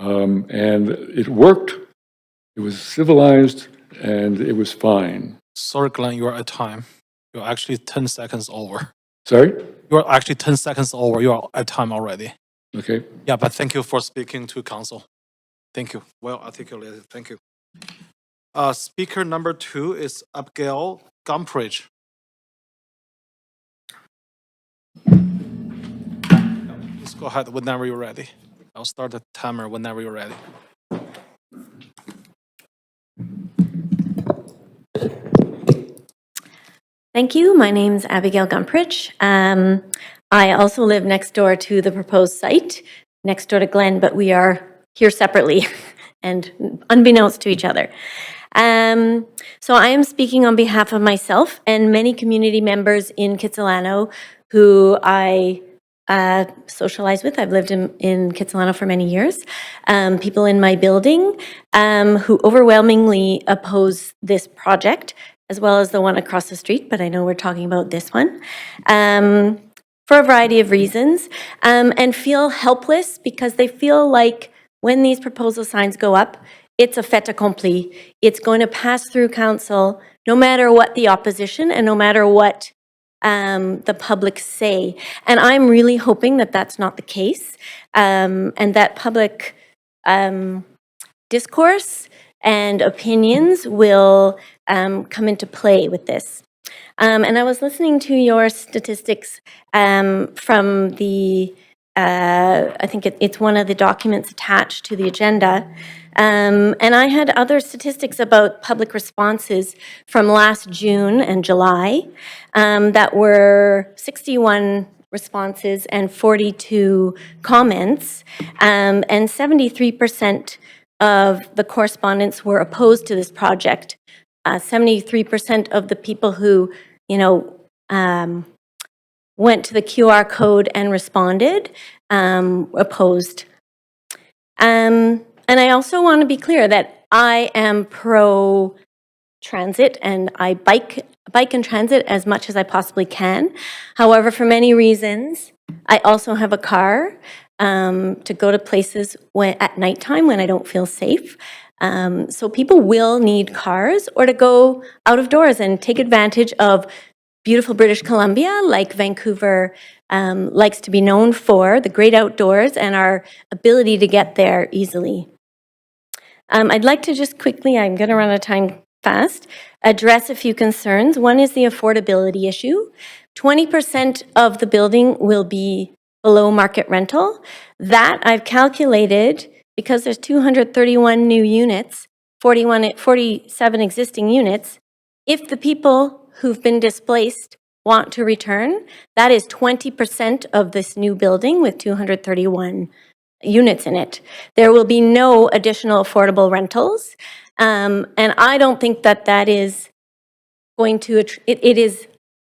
And it worked. It was civilized, and it was fine. Sorry, Glenn, you are at time. You're actually 10 seconds over. Sorry? You're actually 10 seconds over. You are at time already. Okay. Yeah, but thank you for speaking to council. Thank you. Well articulated. Thank you. Speaker number 2 is Abigail Gumpridge. Please go ahead whenever you're ready. I'll start the timer whenever you're ready. Thank you. My name's Abigail Gumpridge. I also live next door to the proposed site, next door to Glenn, but we are here separately and unbeknownst to each other. So I am speaking on behalf of myself and many community members in Kitsilano who I socialize with. I've lived in Kitsilano for many years. People in my building who overwhelmingly oppose this project, as well as the one across the street, but I know we're talking about this one, for a variety of reasons, and feel helpless because they feel like when these proposal signs go up, it's a fait accompli. It's going to pass through council no matter what the opposition and no matter what the public say. And I'm really hoping that that's not the case, and that public discourse and opinions will come into play with this. And I was listening to your statistics from the, I think it's one of the documents attached to the agenda. And I had other statistics about public responses from last June and July that were 61 responses and 42 comments, and 73% of the correspondents were opposed to this project. 73% of the people who, went to the QR code and responded opposed. And I also want to be clear that I am pro-transit and I bike and transit as much as I possibly can. However, for many reasons, I also have a car to go to places at nighttime when I don't feel safe. So people will need cars or to go out of doors and take advantage of beautiful British Columbia, like Vancouver likes to be known for, the great outdoors and our ability to get there easily. I'd like to just quickly, I'm going to run out of time fast, address a few concerns. One is the affordability issue. 20% of the building will be below market rental. That I've calculated because there's 231 new units, 47 existing units. If the people who've been displaced want to return, that is 20% of this new building with 231 units in it. There will be no additional affordable rentals. And I don't think that is going to,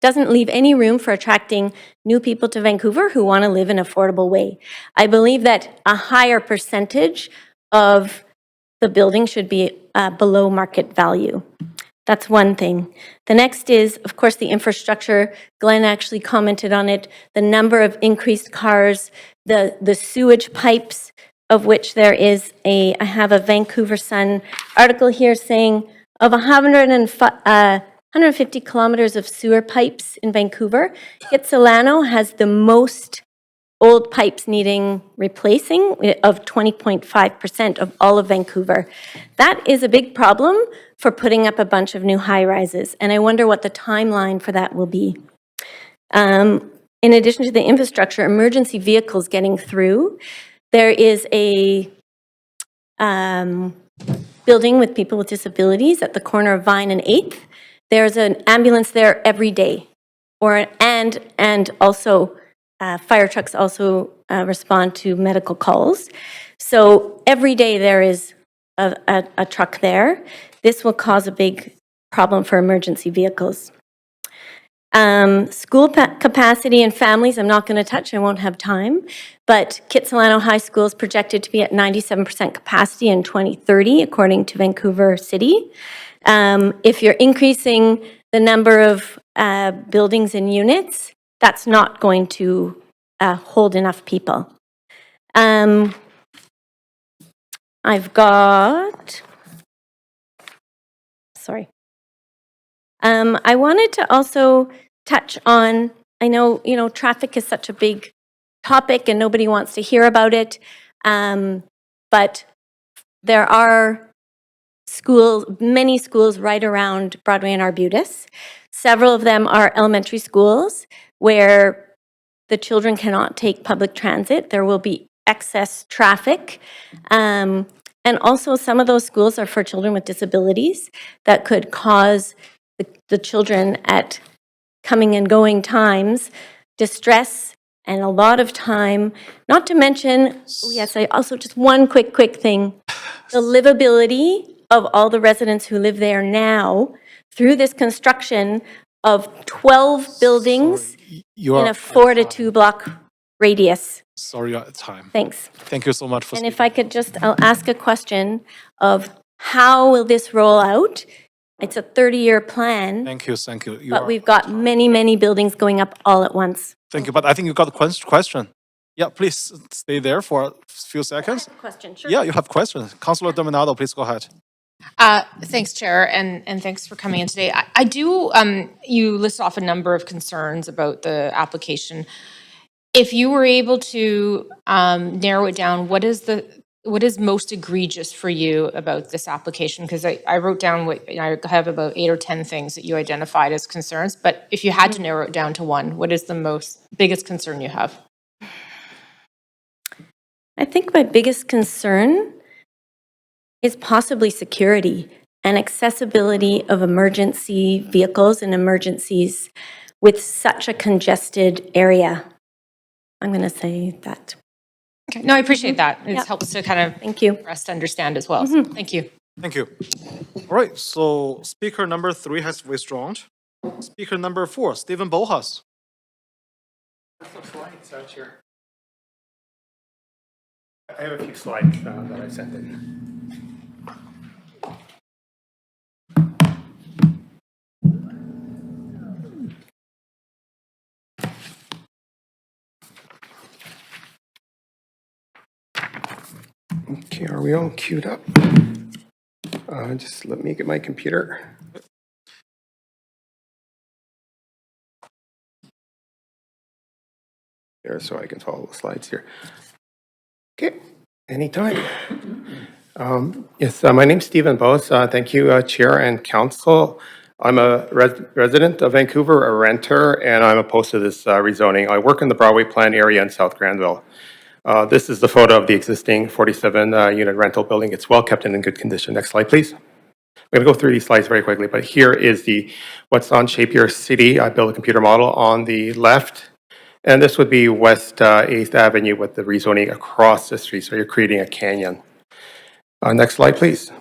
doesn't leave any room for attracting new people to Vancouver who want to live in an affordable way. I believe that a higher percentage of the building should be below market value. That's one thing. The next is, of course, the infrastructure. Glenn actually commented on it. The number of increased cars, the sewage pipes, of which there is I have a Vancouver Sun article here saying of 150 kilometers of sewer pipes in Vancouver, Kitsilano has the most old pipes needing replacing of 20.5% of all of Vancouver. That is a big problem for putting up a bunch of new high-rises, and I wonder what the timeline for that will be. In addition to the infrastructure, emergency vehicles getting through. There is a building with people with disabilities at the corner of Vine and 8th. There's an ambulance there every day, and also fire trucks also respond to medical calls. So every day there is a truck there. This will cause a big problem for emergency vehicles. School capacity and families, I'm not going to touch, I won't have time, but Kitsilano High School is projected to be at 97% capacity in 2030, according to Vancouver City. If you're increasing the number of buildings and units, that's not going to hold enough people. I've got, sorry. I wanted to also touch on, I know, traffic is such a big topic and nobody wants to hear about it. But there are many schools right around Broadway and Arbutus. Several of them are elementary schools where the children cannot take public transit. There will be excess traffic. And also some of those schools are for children with disabilities that could cause the children at coming and going times distress and a lot of time. Not to mention, yes, I also just one quick thing, the livability of all the residents who live there now through this construction of 12 buildings in a 4 to 2 block radius. Sorry, you're at time. Thanks. Thank you so much for And speaking. if I could just, I'll ask a question of how will this roll out? It's a 30-year plan. Thank you. But we've got many buildings going up all at once. Thank you, but I think you got a question. Yeah, please stay there for a few seconds. Question, sure. Yeah, you have questions. Councillor Dominado, please go ahead. Thanks, Chair, and thanks for coming in today. I do, you list off a number of concerns about the application. If you were able to narrow it down, what is most egregious for you about this application? Because I wrote down I have about 8 or 10 things that you identified as concerns, but if you had to narrow it down to one, what is the biggest concern you have? I think my biggest concern is possibly security and accessibility of emergency vehicles and emergencies with such a congested area. I'm going to say that. Okay. No, I appreciate that. It helps to kind of Thank you. for us to understand as well. So thank you. Thank you. All right, so speaker number 3 has withdrawn. Speaker number 4, Stephen Bohas. I have a few slides that I sent in. Okay, are we all queued up? Just let me get my computer. There, so I can follow the slides here. Okay, anytime. Yes, my name's Stephen Bose. Thank you, Chair and Council. I'm a resident of Vancouver, a renter, and I'm opposed to this rezoning. I work in the Broadway Plan area in South Granville. This is the photo of the existing 47-unit rental building. It's well kept and in good condition. Next slide, please. I'm going to go through these slides very quickly, but here is what's on Shape Your City. I built a computer model on the left, and this would be West 8th Avenue with the rezoning across the street, so you're creating a canyon. Next slide, please.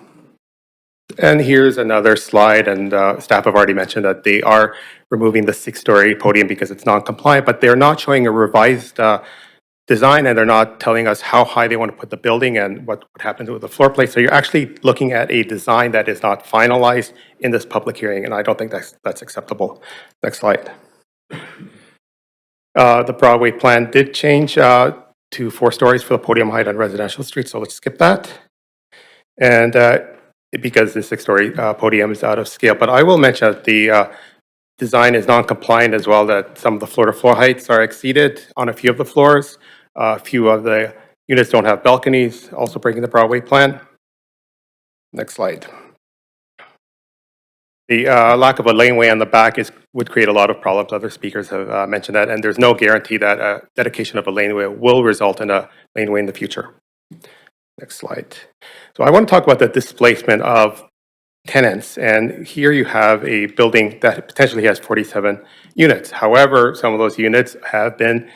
And here's another slide, and staff have already mentioned that they are removing the 6-story podium because it's non-compliant, but they're not showing a revised design, and they're not telling us how high they want to put the building and what would happen to the floor plate. So you're actually looking at a design that is not finalized in this public hearing, and I don't think that's acceptable. Next slide. The Broadway plan did change to 4 stories for the podium height on residential streets, so let's skip that. And because the 6-story podium is out of scale, but I will mention that the design is non-compliant as well, that some of the floor-to-floor heights are exceeded on a few of the floors. A few of the units don't have balconies, also breaking the Broadway plan. Next slide. The lack of a laneway on the back would create a lot of problems. Other speakers have mentioned that, and there's no guarantee that dedication of a laneway will result in a laneway in the future. Next slide. So I want to talk about the displacement of tenants, and here you have a building that potentially has 47 units. However, some of those units have been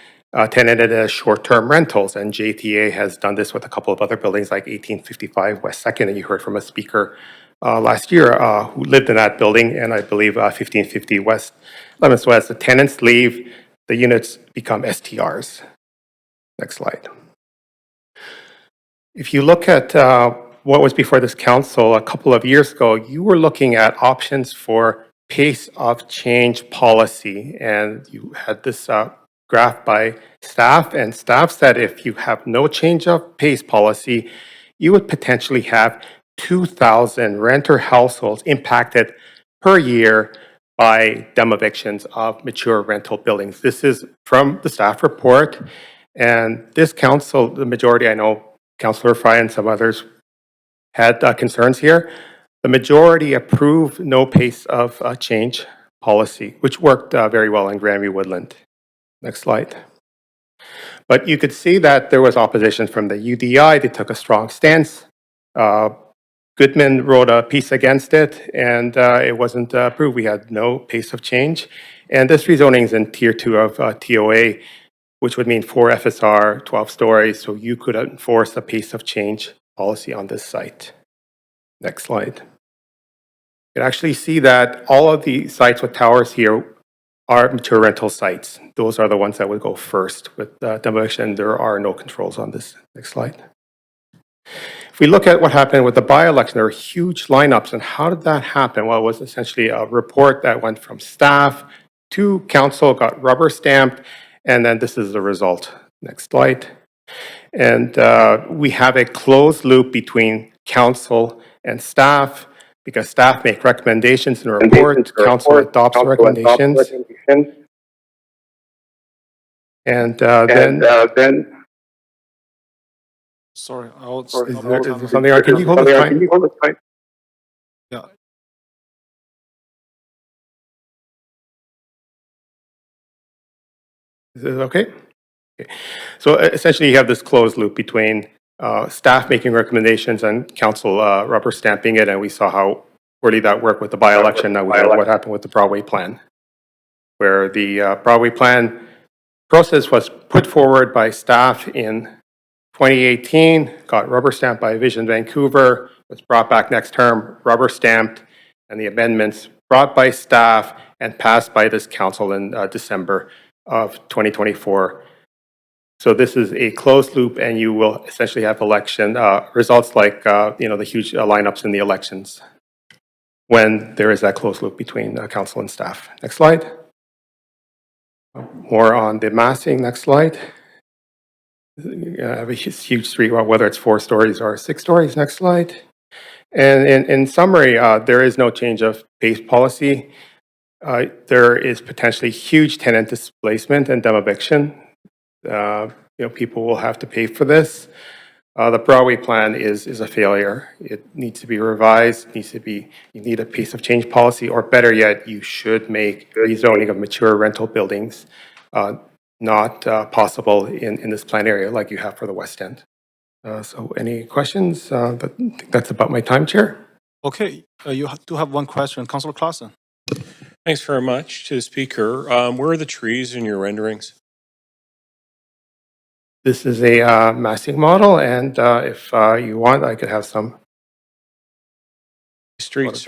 tenanted as short-term rentals, and JTA has done this with a couple of other buildings like 1855 West 2nd, and you heard from a speaker last year who lived in that building, and I believe 1550 West 11th. So as the tenants leave, the units become STRs. Next slide. If you look at what was before this council a couple of years ago, you were looking at options for pace of change policy, and you had this graph by staff, and staff said if you have no change of pace policy, you would potentially have 2,000 renter households impacted per year by demolitions of mature rental buildings. This is from the staff report. And this council, the majority, I know Councillor Fry and some others had concerns here. The majority approved no pace of change policy, which worked very well in Granby Woodland. Next slide. But you could see that there was opposition from the UDI. They took a strong stance. Goodman wrote a piece against it, and it wasn't approved. We had no pace of change. And this rezoning is in Tier 2 of TOA, which would mean 4 FSR, 12 stories, so you could enforce a pace of change policy on this site. Next slide. You can actually see that all of the sites with towers here are mature rental sites. Those are the ones that would go first with demolition. There are no controls on this. Next slide. If we look at what happened with the by-election, there were huge lineups. And how did that happen? Well, it was essentially a report that went from staff to council, got rubber stamped, and then this is the result. Next slide. And we have a closed loop between council and staff, because staff make recommendations in a report, council adopts the recommendations. And then Sorry, I'll is there something? Can you hold the time? Yeah. Is it okay? Okay. So essentially, you have this closed loop between staff making recommendations and council rubber stamping it, and we saw how poorly that worked with the by-election. Now we know what happened with the Broadway plan, where the Broadway plan process was put forward by staff in 2018, got rubber stamped by Vision Vancouver, was brought back next term, rubber stamped, and the amendments brought by staff and passed by this council in December of 2024. So this is a closed loop, and you will essentially have election results like the huge lineups in the elections when there is that closed loop between council and staff. Next slide. More on the massing. Next slide. You have a huge street, whether it's 4 stories or 6 stories. Next slide. And in summary, there is no change of pace policy. There is potentially huge tenant displacement and demobition. People will have to pay for this. The Broadway plan is a failure. It needs to be revised. You need a pace of change policy, or better yet, you should make rezoning of mature rental buildings not possible in this plan area like you have for the West End. So any questions? That's about my time, Chair. Okay, you do have one question. Councillor Clausen. Thanks very much to the speaker. Where are the trees in your renderings? This is a massing model, and if you want, I could have some. Streets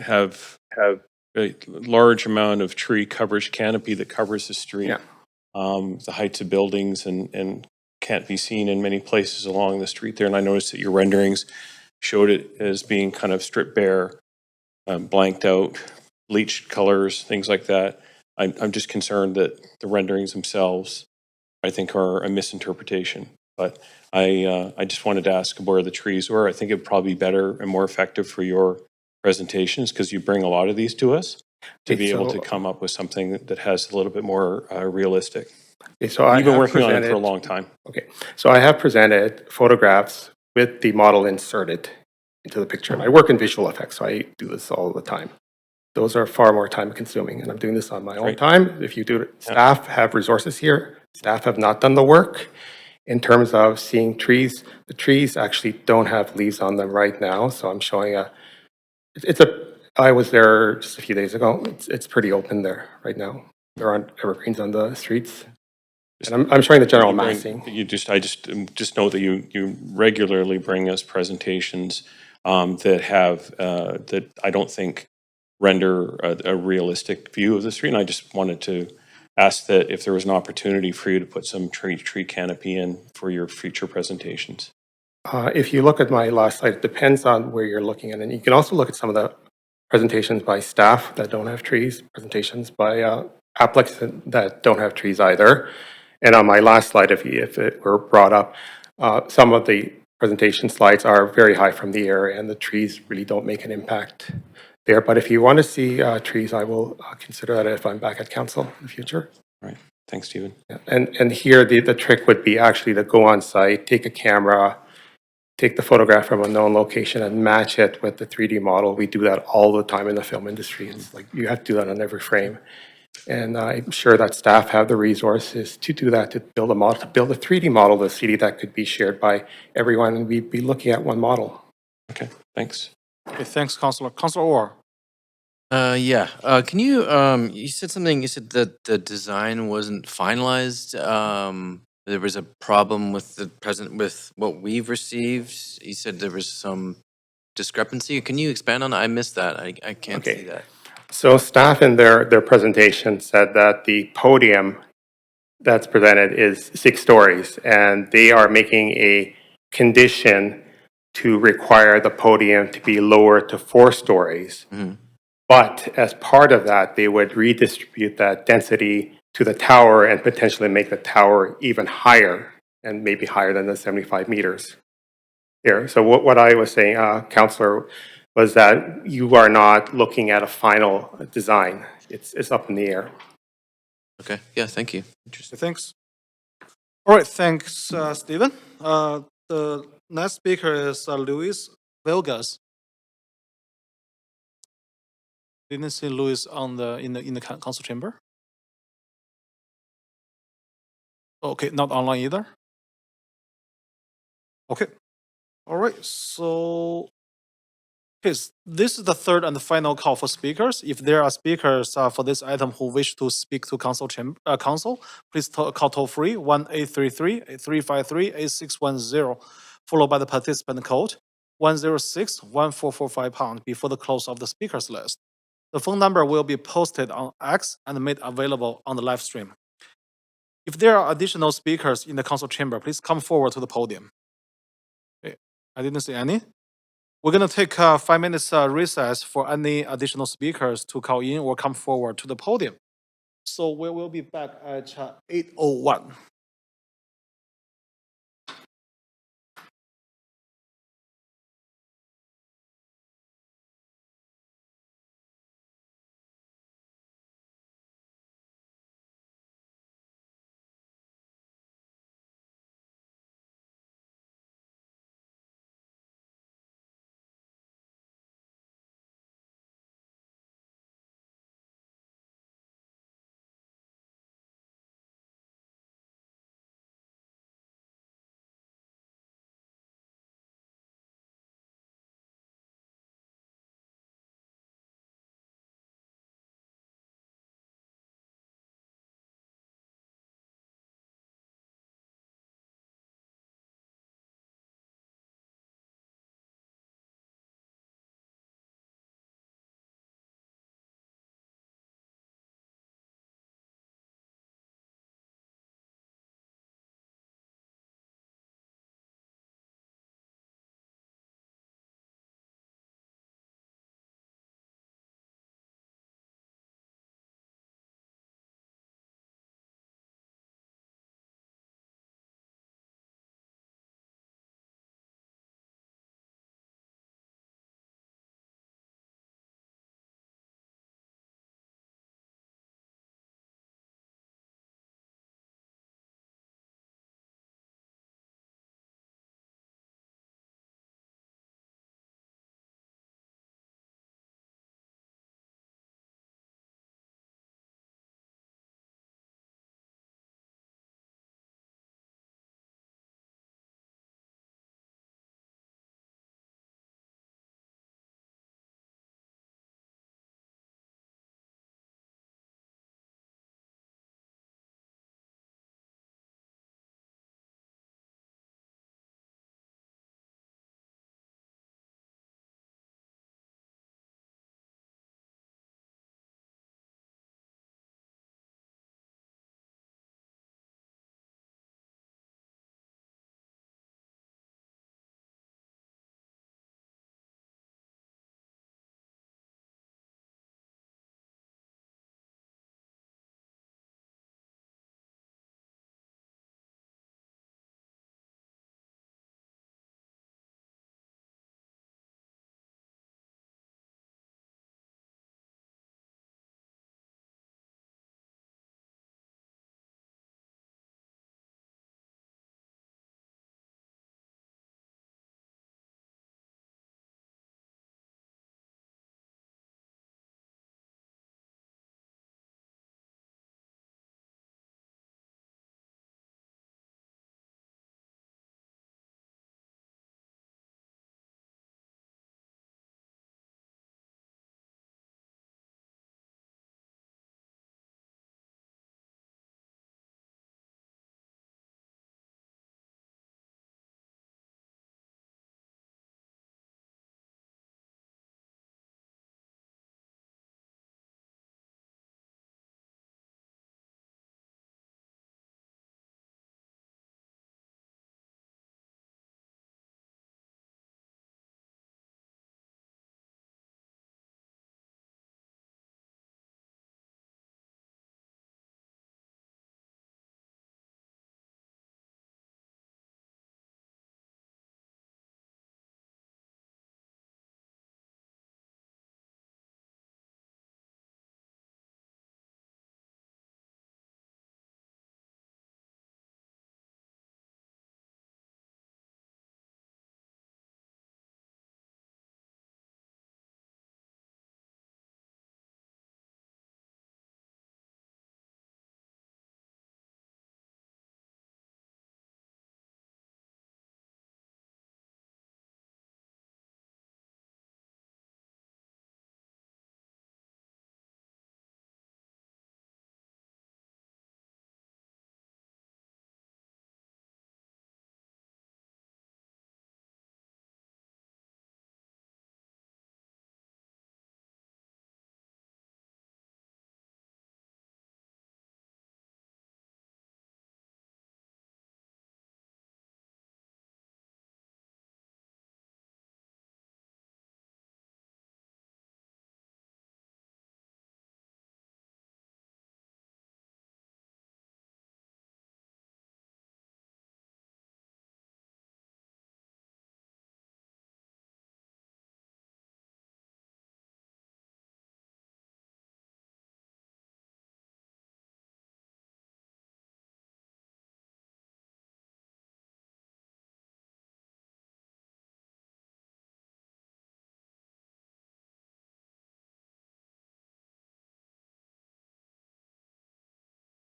have a large amount of tree coverage canopy that covers the street. Yeah. The heights of buildings and can't be seen in many places along the street there. And I noticed that your renderings showed it as being kind of stripped bare, blanked out, bleached colors, things like that. I'm just concerned that the renderings themselves, I think, are a misinterpretation. But I just wanted to ask where the trees were. I think it'd probably be better and more effective for your presentations, because you bring a lot of these to us, to be able to come up with something that has a little bit more realistic. Okay, so You've been working on it for a long time. Okay, so I have presented photographs with the model inserted into the picture. I work in visual effects, so I do this all the time. Those are far more time consuming, and I'm doing this on my own time. If you do it, staff have resources here. Staff have not done the work in terms of seeing trees. The trees actually don't have leaves on them right now, so I'm showing I was there just a few days ago. It's pretty open there right now. There aren't evergreens on the streets. And I'm showing the general massing. I just know that you regularly bring us presentations that have that I don't think render a realistic view of the street. And I just wanted to ask that if there was an opportunity for you to put some tree canopy in for your future presentations. If you look at my last slide, it depends on where you're looking at. And you can also look at some of the presentations by staff that don't have trees, presentations by applicants that don't have trees either. And on my last slide, if it were brought up, some of the presentation slides are very high from the air, and the trees really don't make an impact there. But if you want to see trees, I will consider that if I'm back at council in the future. Right. Thanks, Stephen. Yeah. And here, the trick would be actually to go on site, take a camera, take the photograph from a known location and match it with the 3D model. We do that all the time in the film industry. It's like you have to do that on every frame. And I'm sure that staff have the resources to do that, to build a model, to build a 3D model of the city that could be shared by everyone, and we'd be looking at one model. Okay, thanks. Okay, thanks, Councillor. Councillor Orr. Yeah. Can you, you said something, you said that the design wasn't finalized. There was a problem with the present, with what we've received. You said there was some discrepancy. Can you expand on that? I missed that. I can't see that. So staff in their presentation said that the podium that's presented is 6 stories, and they are making a condition to require the podium to be lowered to 4 stories. But as part of that, they would redistribute that density to the tower and potentially make the tower even higher, and maybe higher than the 75 meters here. So what I was saying, Councillor, was that you are not looking at a final design. It's up in the air. Okay. Yeah. Thank you. Interesting. Thanks. All right. Thanks, Stephen. The next speaker is Luis Vilgas. Didn't see Luis on in the council chamber. Okay, not online either. Okay. All right. So, okay, this is the third and final call for speakers. If there are speakers for this item who wish to speak to council council, please call toll free 1-833-353-8610, followed by the participant code 106-1445# before the close of the speakers list. The phone number will be posted on X and made available on the live stream. If there are additional speakers in the council chamber, please come forward to the podium. Okay, I didn't see any. We're going to take a 5 minutes recess for any additional speakers to call in or come forward to the podium. So we will be back at 8:01.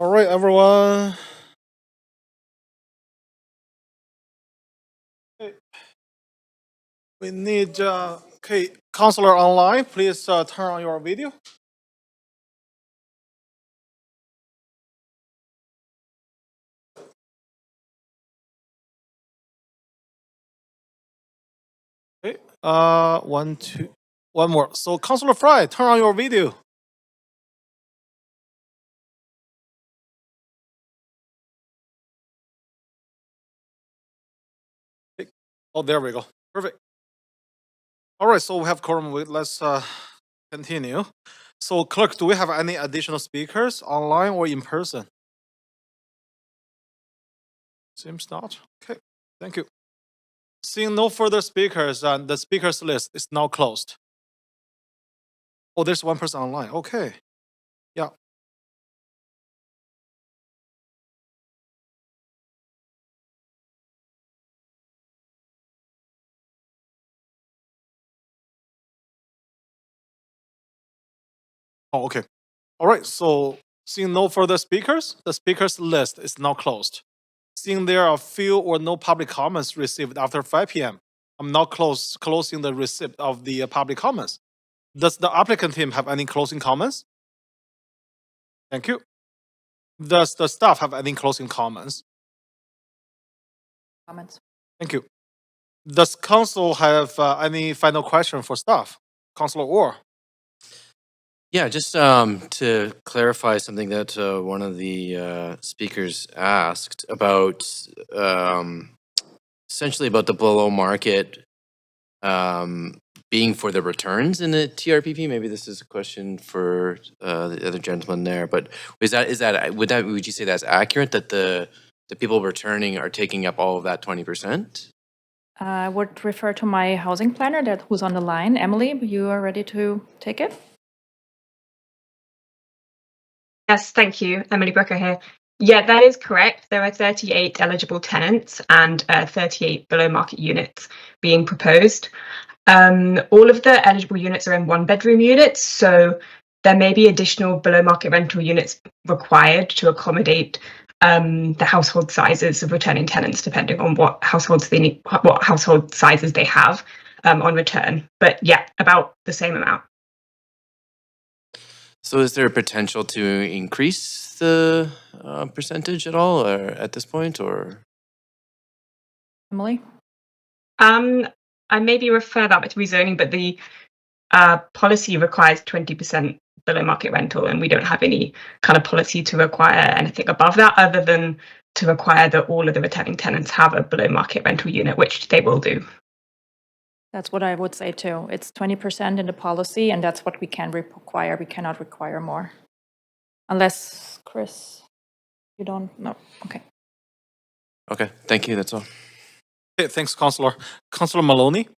All right, everyone. Okay. We need, okay, counselor online, please turn on your video. Okay, one more. So Counselor Fry, turn on your video. Okay. Oh, there we go. Perfect. All right, so we have quorum. Let's continue. So Clerk, do we have any additional speakers online or in person? Seems not. Okay, thank you. Seeing no further speakers, the speakers list is now closed. Oh, there's one person online. Okay. Yeah. Oh, okay. All right. So seeing no further speakers, the speakers list is now closed. Seeing there are few or no public comments received after 5 p.m., I'm now closing the receipt of the public comments. Does the applicant team have any closing comments? Thank you. Does the staff have any closing comments? Comments. Thank you. Does council have any final question for staff? Councilor Orr. Yeah, just to clarify something that one of the speakers asked about, essentially about the below market being for the returns in the TRPP. Maybe this is a question for the other gentleman there, but would you say that's accurate, that the people returning are taking up all of that 20%? I would refer to my housing planner who's on the line. Emily, you are ready to take it? Yes, thank you. Emily Brooker here. Yeah, that is correct. There are 38 eligible tenants and 38 below market units being proposed. All of the eligible units are in one-bedroom units, so there may be additional below market rental units required to accommodate the household sizes of returning tenants, depending on what households they need, what household sizes they have on return. But yeah, about the same amount. So is there a potential to increase the percentage at all, or at this point, or? Emily? I maybe refer that to rezoning, but the policy requires 20% below market rental, and we don't have any kind of policy to require anything above that, other than to require that all of the returning tenants have a below market rental unit, which they will do. That's what I would say too. It's 20% in the policy, and that's what we can require. We cannot require more. Unless, Chris, you don't know. Okay. Okay, thank you, that's all. Okay, thanks, Councilor. Councilor Maloney?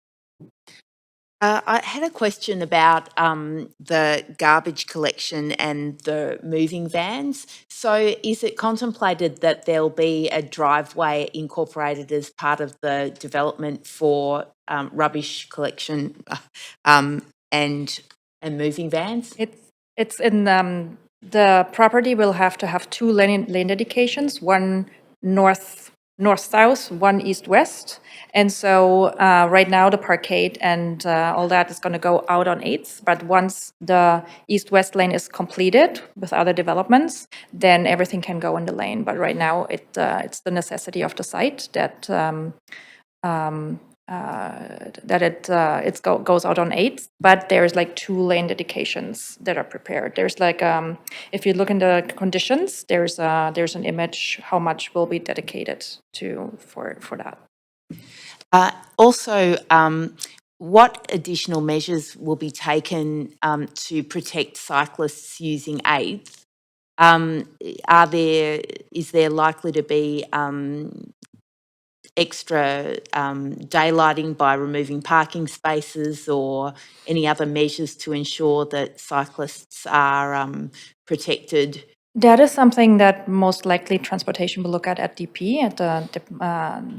I had a question about the garbage collection and the moving vans. So is it contemplated that there'll be a driveway incorporated as part of the development for rubbish collection and moving vans? It's in the property will have to have two lane dedications, one north-south, one east-west. And so right now the parkade and all that is going to go out on 8th. But once the east-west lane is completed with other developments, then everything can go in the lane. But right now it's the necessity of the site that it goes out on 8th, but there's like 2 lane dedications that are prepared. There's like, if you look in the conditions, there's an image how much will be dedicated for that. Also, what additional measures will be taken to protect cyclists using 8th? Is there likely to be extra daylighting by removing parking spaces or any other measures to ensure that cyclists are protected? That is something that most likely transportation will look at DP, at the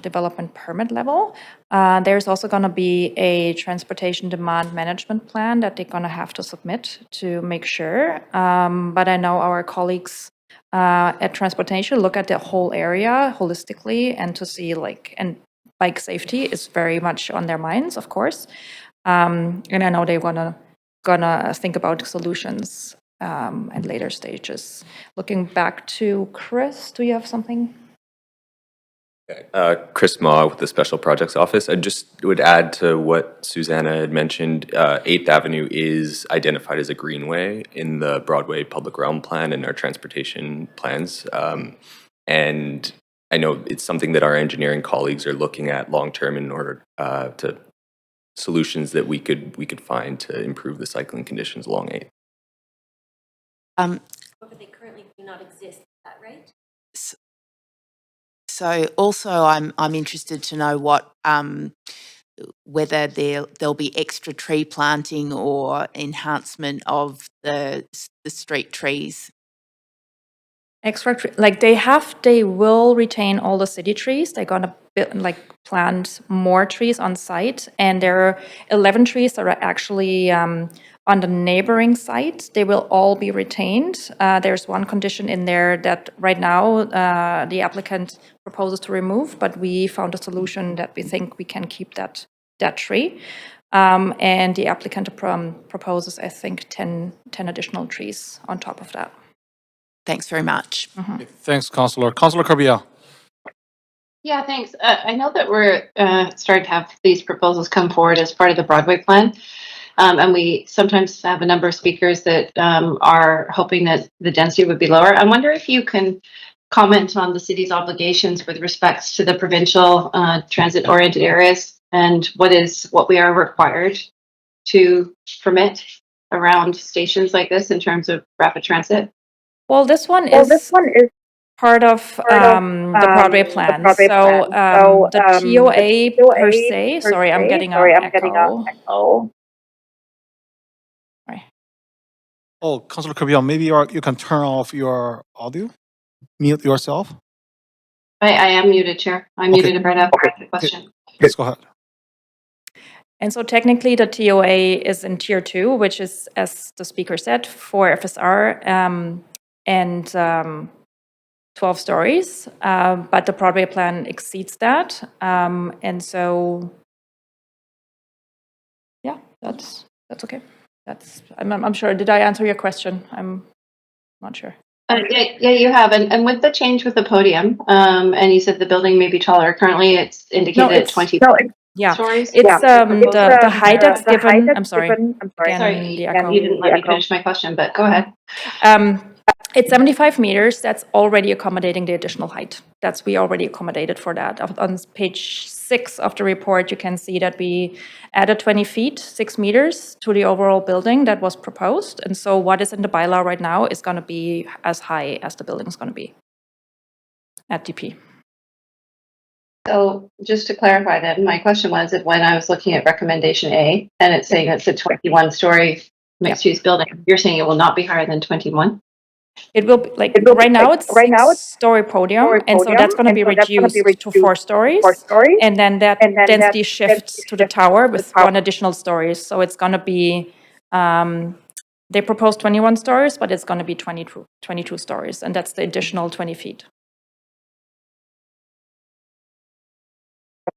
development permit level. There's also going to be a transportation demand management plan that they're going to have to submit to make sure. But I know our colleagues at transportation, look at the whole area holistically and to see and bike safety is very much on their minds, of course. And I know they're gonna think about solutions at later stages. Looking back to Chris, do you have something? Chris Ma with the Special Projects Office. I just would add to what Susanna had mentioned. 8th Avenue is identified as a greenway in the Broadway Public Realm Plan and our transportation plans. And I know it's something that our engineering colleagues are looking at long-term in order to solutions that we could find to improve the cycling conditions along 8th. But they currently do not exist, is that right? So also I'm interested to know what whether there'll be extra tree planting or enhancement of the street trees. Extra they will retain all the city trees. They're gonna plant more trees on site, and there are 11 trees that are actually on the neighboring site. They will all be retained. There's one condition in there that right now the applicant proposes to remove, but we found a solution that we think we can keep that tree. And the applicant proposes, I think, 10 additional trees on top of that. Thanks very much. Okay, thanks, Councillor. Councillor Corbière. Yeah, thanks. I know that we're starting to have these proposals come forward as part of the Broadway plan. And we sometimes have a number of speakers that are hoping that the density would be lower. I wonder if you can comment on the city's obligations with respect to the provincial transit-oriented areas and what we are required to permit around stations like this in terms of rapid transit. Well, this one is part of the Broadway plan. So the TOA per se. Sorry, I'm getting an echo. Oh, Councillor Corbière, maybe you can turn off your audio, mute yourself. I am muted, Chair. I'm muted right after the question. Please go ahead. And so technically the TOA is in tier 2, which is, as the speaker said, 4 FSR and 12 stories. But the Broadway plan exceeds that. And so, yeah, that's okay. I'm sure. Did I answer your question? I'm not sure. Yeah, you have. And with the change with the podium, and you said the building may be taller. Currently, it's indicated at 20 stories. It's the height that's given. I'm sorry. Again, the echo. You didn't let me finish my question, but go ahead. It's 75 meters. That's already accommodating the additional height. We already accommodated for that. On page 6 of the report, you can see that we added 20 feet, 6 meters to the overall building that was proposed. And so what is in the bylaw right now is going to be as high as the building is going to be at DP. So just to clarify then, my question was that when I was looking at recommendation A, and it's saying it's a 21-story mixed-use building, you're saying it will not be higher than 21? It will be right now it's 6-story podium, and so that's going to be reduced to 4 stories, and then that density shifts to the tower with 1 additional story. So it's going to be they proposed 21 stories, but it's going to be 22 stories, and that's the additional 20 feet.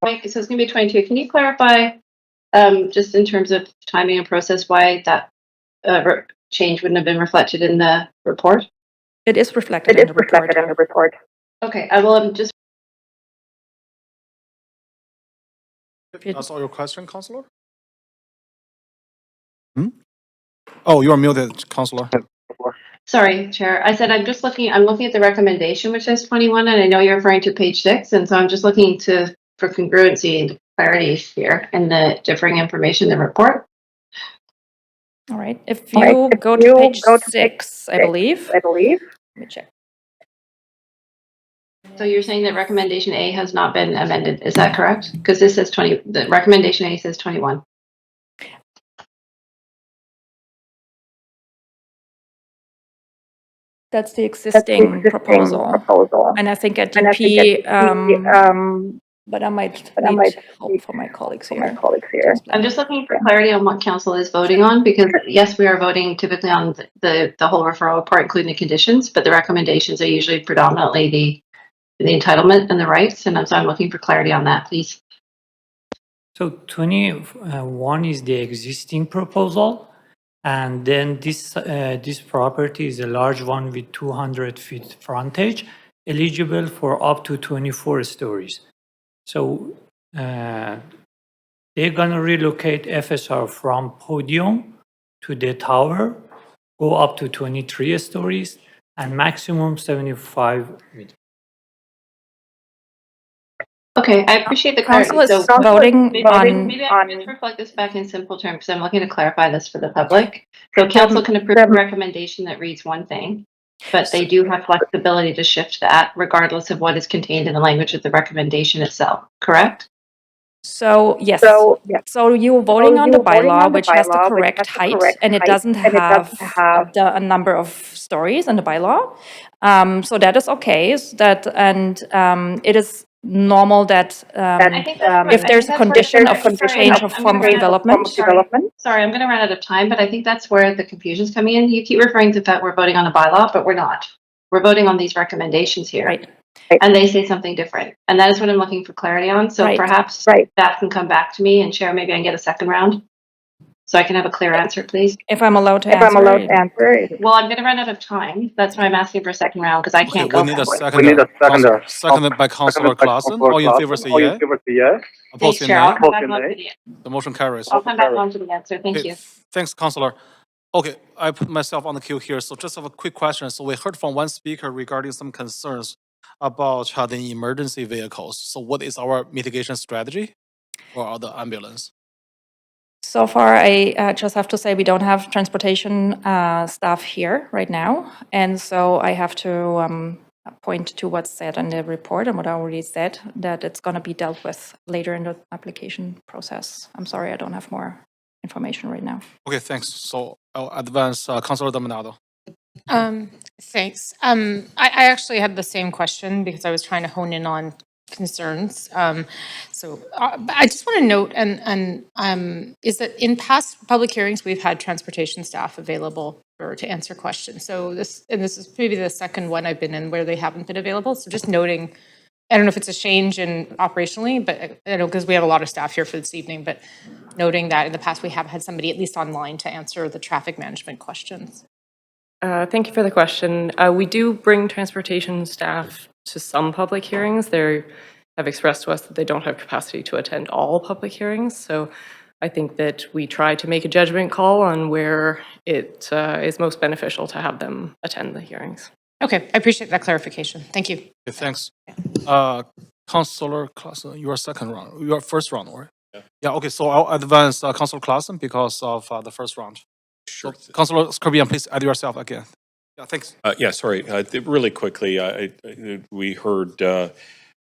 Right, so it's going to be 22. Can you clarify, just in terms of timing and process, why that change wouldn't have been reflected in the report? It is reflected in the report. Okay, I will just. That's all your question, Councillor? Oh, you're muted, Councillor. Sorry, Chair. I said I'm looking at the recommendation, which says 21, and I know you're referring to page 6, and so I'm just looking for congruency and clarity here in the differing information in the report. All right. If you go to page 6, I believe. Let me check. So you're saying that recommendation A has not been amended, is that correct? Because this says 20, the recommendation A says 21. That's the existing proposal. And I think at DP, But I might need help from my colleagues here. I'm just looking for clarity on what council is voting on, because yes, we are voting typically on the whole referral report, including the conditions, but the recommendations are usually predominantly the entitlement and the rights, and so I'm looking for clarity on that, please. So 21 is the existing proposal, and then this property is a large one with 200 feet frontage, eligible for up to 24 stories. So they're gonna relocate FSR from podium to the tower, go up to 23 stories, and maximum 75 meters. Okay, I appreciate the clarity. Council is So voting maybe on, I can reflect this back in simple terms, because I'm looking to clarify this for the public. So council can approve a recommendation that reads one thing, but they do have flexibility to shift that regardless of what is contained in the language of the recommendation itself, correct? so yes. So you're voting on the bylaw, which has the correct height, and it doesn't have a number of stories in the bylaw. So that is okay. It is normal that I think that's if there's a condition of change of form of development. Sorry, I'm gonna run out of time, but I think that's where the confusion's coming in. You keep referring to that we're voting on a bylaw, but we're not. We're voting on these recommendations here. Right. And they say something different. And that is what I'm looking for clarity on. So Right. perhaps that can come back to me, and Chair, maybe I can get a second round. So I can have a clear answer, please. If I'm allowed to answer. Well, I'm gonna run out of time. That's why I'm asking for a second round, because I Okay, can't we go need a forward. seconder. Seconded by Councillor Clausen. All in favor say yes. Thanks, Opposed say Chair. I'll nay. come back on to the, The motion carries. I'll come back on to the answer. Thank Okay, you. thanks, Councillor. Okay, I put myself on the queue here. So just have a quick question. So we heard from one speaker regarding some concerns about the emergency vehicles. So what is our mitigation strategy for the ambulance? So far, I just have to say we don't have transportation staff here right now. And so I have to point to what's said in the report and what I already said, that it's going to be dealt with later in the application process. I'm sorry, I don't have more information right now. Okay, thanks. So I'll advance Councillor Dominado. Thanks. I actually had the same question because I was trying to hone in on concerns. I just want to note, is that in past public hearings, we've had transportation staff available to answer questions. So this is maybe the second one I've been in where they haven't been available. So just noting, I don't know if it's a change in operationally, but I know because we have a lot of staff here for this evening, but noting that in the past we have had somebody at least online to answer the traffic management questions. Thank you for the question. We do bring transportation staff to some public hearings. They have expressed to us that they don't have capacity to attend all public hearings. So I think that we try to make a judgment call on where it is most beneficial to have them attend the hearings. Okay, I appreciate that clarification. Thank you. Okay, thanks. Councillor Clausen, your second round, your first round, right? Yeah, okay, so I'll advance Councillor Clausen because of the first round. Sure. So, Councillor Scorbian, please add yourself again. Yeah, thanks. Yeah, sorry. Really quickly, we heard a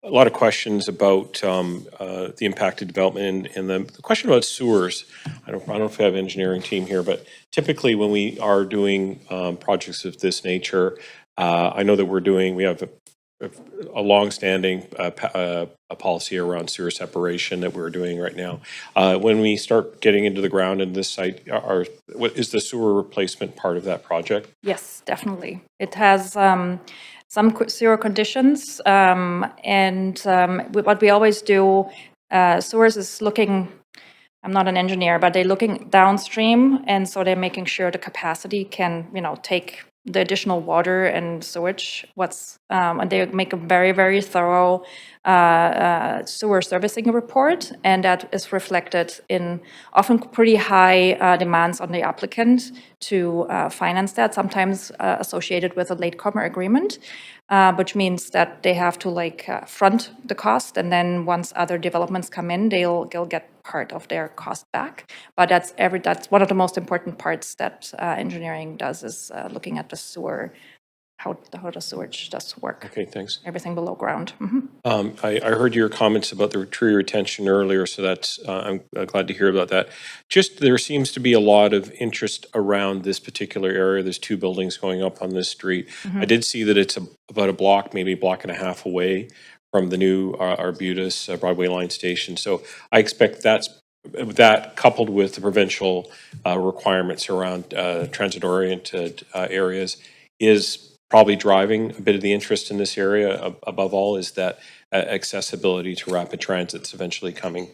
lot of questions about the impacted development and the question about sewers. I don't know if we have an engineering team here, but typically when we are doing projects of this nature, I know that we have a long-standing a policy around sewer separation that we're doing right now. When we start getting into the ground in this site, what is the sewer replacement part of that project? Yes, definitely. It has some sewer conditions, and what we always do, sewers is looking, I'm not an engineer, but they're looking downstream, and so they're making sure the capacity can, take the additional water and sewage, and they make a very, very thorough sewer servicing report, and that is reflected in often pretty high demands on the applicant to finance that, sometimes associated with a latecomer agreement, which means that they have to front the cost, and then once other developments come in, they'll get part of their cost back. But that's one of the most important parts that engineering does, is looking at the sewer, how the sewage does work. Okay, thanks. Everything below ground. I heard your comments about the tree retention earlier, so that's I'm glad to hear about that. Just there seems to be a lot of interest around this particular area. There's 2 buildings going up on this street. I did see that it's about a block, maybe a block and a half away from the new Arbutus Broadway line station. So I expect that coupled with the provincial requirements around transit-oriented areas is probably driving a bit of the interest in this area. Above all is that accessibility to rapid transit's eventually coming.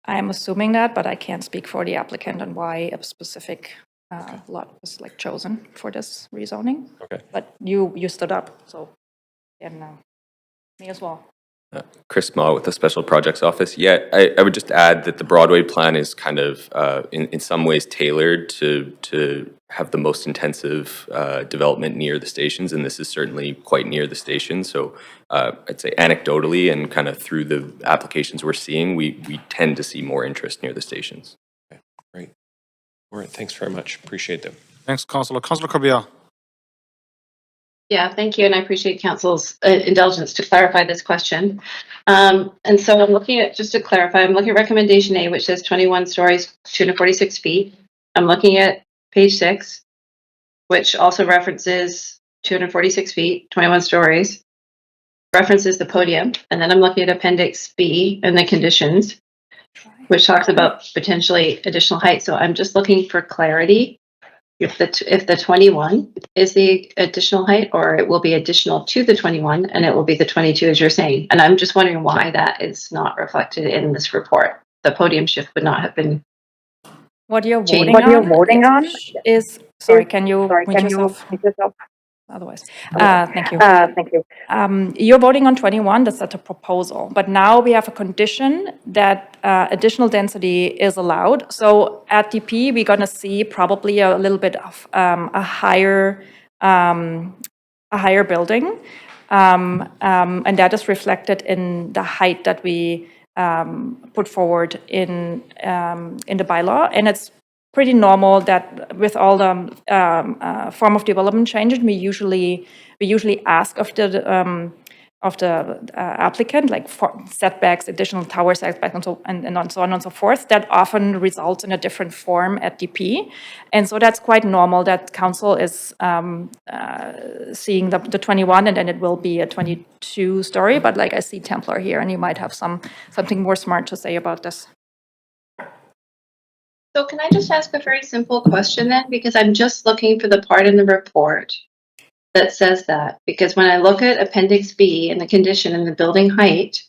I'm assuming that, but I can't speak for the applicant and why a specific lot was like chosen for this rezoning. Okay. But you stood up, so, and me as well. Chris Ma with the Special Projects Office. Yeah, I would just add that the Broadway plan is kind of in some ways tailored to have the most intensive development near the stations, and this is certainly quite near the station. So I'd say anecdotally and kind of through the applications we're seeing, we tend to see more interest near the stations. Okay, great. All right, thanks very much. Appreciate them. Thanks, Councillor. Councillor Corbière. Yeah, thank you, and I appreciate Council's indulgence to clarify this question. And so I'm looking at, just to clarify, I'm looking at recommendation A, which says 21 stories, 246 feet. I'm looking at page 6, which also references 246 feet, 21 stories, references the podium, and then I'm looking at Appendix B and the conditions, which talks about potentially additional height. So I'm just looking for clarity. If the 21 is the additional height, or it will be additional to the 21 and it will be the 22 as you're saying. And I'm just wondering why that is not reflected in this report. The podium shift would not have been What you're changed. voting on is, sorry, can you mute yourself? Otherwise, thank you. You're voting on 21, that's at a proposal, but now we have a condition that additional density is allowed. So at DP, we're gonna see probably a little bit of a higher building, and that is reflected in the height that we put forward in the bylaw, and it's pretty normal that with all the form of development changes, we usually ask of the applicant, like for setbacks, additional tower setbacks, and so on and so forth. That often results in a different form at DP, and so that's quite normal that council is seeing the 21, and then it will be a 22 story. But like I see Templar here, and you might have something more smart to say about this. So can I just ask a very simple question then? Because I'm just looking for the part in the report that says that. Because when I look at Appendix B and the condition and the building height,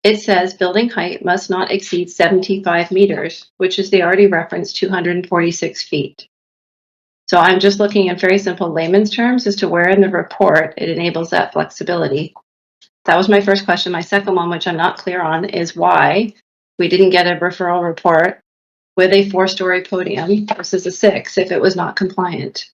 it says building height must not exceed 75 meters, which is the already referenced 246 feet. So I'm just looking in very simple layman's terms as to where in the report it enables that flexibility. That was my first question. My second one, which I'm not clear on, is why we didn't get a referral report with a 4-story podium versus a 6 if it was not compliant.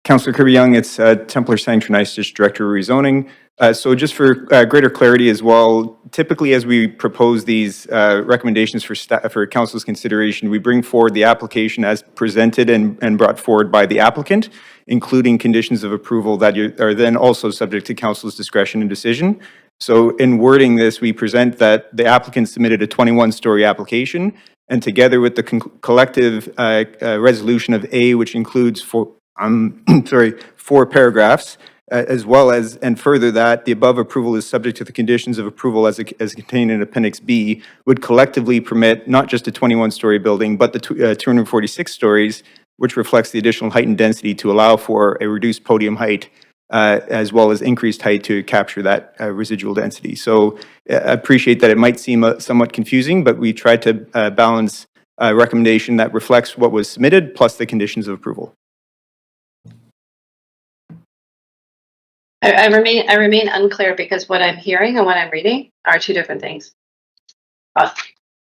Councillor Kirby-Young, it's Templar Sanctuary Director of Rezoning. So just for greater clarity as well, typically as we propose these recommendations for Council's consideration, we bring forward the application as presented and brought forward by the applicant, including conditions of approval that are then also subject to Council's discretion and decision. So in wording this, we present that the applicant submitted a 21-story application, and together with the collective resolution of A, which includes 4 paragraphs, as well as, and further that the above approval is subject to the conditions of approval as contained in Appendix B, would collectively permit not just a 21-story building, but the 246 stories, which reflects the additional height and density to allow for a reduced podium height, as well as increased height to capture that residual density. So I appreciate that it might seem somewhat confusing, but we tried to balance a recommendation that reflects what was submitted plus the conditions of approval. I remain unclear because what I'm hearing and what I'm reading are two different things. But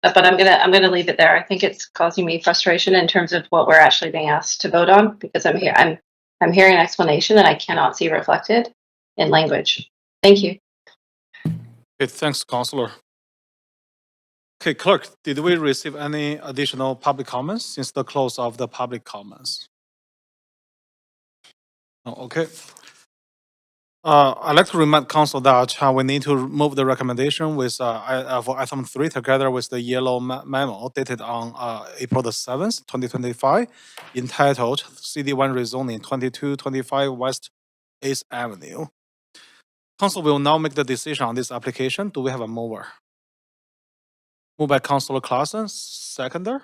I'm gonna leave it there. I think it's causing me frustration in terms of what we're actually being asked to vote on, because I'm hearing an explanation that I cannot see reflected in language. Thank you. Okay, thanks, Councillor. Okay, Clerk, did we receive any additional public comments since the close of the public comments? Oh, okay. I'd like to remind council that we need to move the recommendation with for item 3 together with the yellow memo dated on April the 7th, 2025, entitled CD1 rezoning 2225 West 8th Avenue. Council will now make the decision on this application. Do we have a mover? Moved by Councilor Clausen, seconded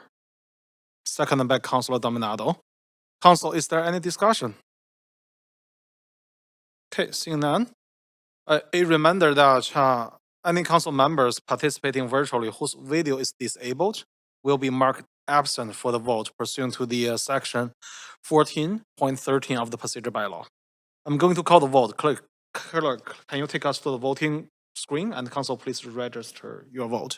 by Councilor Dominado. Council, is there any discussion? Okay, seeing none. A reminder that any council members participating virtually whose video is disabled will be marked absent for the vote pursuant to the section 14.13 of the procedure bylaw. I'm going to call the vote. Clerk, can you take us to the voting screen, and council please register your vote.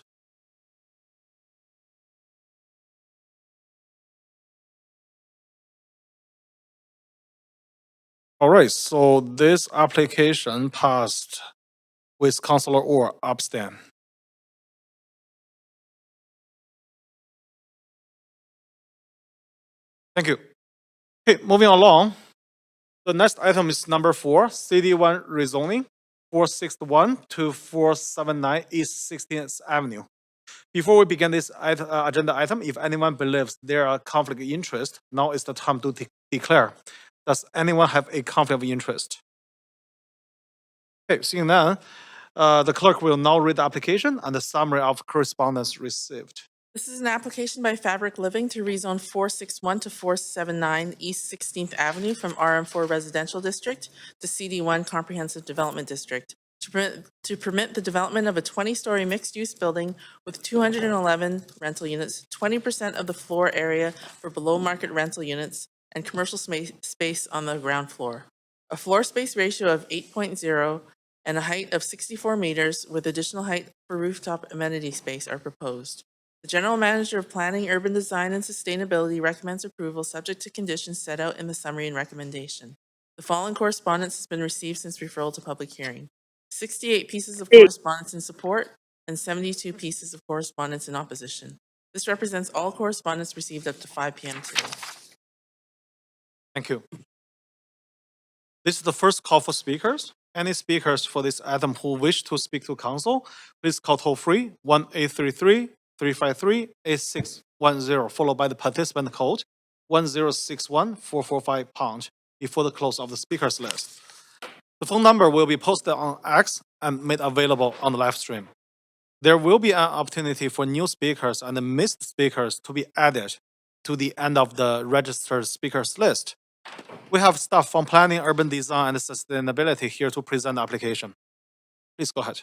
All right, so this application passed with Councilor Orr abstain. Thank you. Okay, moving along. The next item is number 4, CD1 rezoning, 461 to 479 East 16th Avenue. Before we begin this agenda item, if anyone believes there are conflict of interest, now is the time to declare. Does anyone have a conflict of interest? Okay, seeing none, the clerk will now read the application and the summary of correspondence received. This is an application by Fabric Living to rezone 461 to 479 East 16th Avenue from RM4 Residential District to CD1 Comprehensive Development District to permit the development of a 20-story mixed-use building with 211 rental units, 20% of the floor area for below-market rental units, and commercial space on the ground floor. A floor space ratio of 8.0 and a height of 64 meters with additional height for rooftop amenity space are proposed. The General Manager of Planning, Urban Design, and Sustainability recommends approval subject to conditions set out in the summary and recommendation. The following correspondence has been received since referral to public hearing. 68 pieces of correspondence in support and 72 pieces of correspondence in opposition. This represents all correspondence received up to 5 p.m. today. Thank you. This is the first call for speakers. Any speakers for this item who wish to speak to council, please call toll-free 1-833-353-8610, followed by the participant code 1061-445# before the close of the speakers list. The phone number will be posted on X and made available on the live stream. There will be an opportunity for new speakers and missed speakers to be added to the end of the registered speakers list. We have staff from Planning, Urban Design, and Sustainability here to present the application. Please go ahead.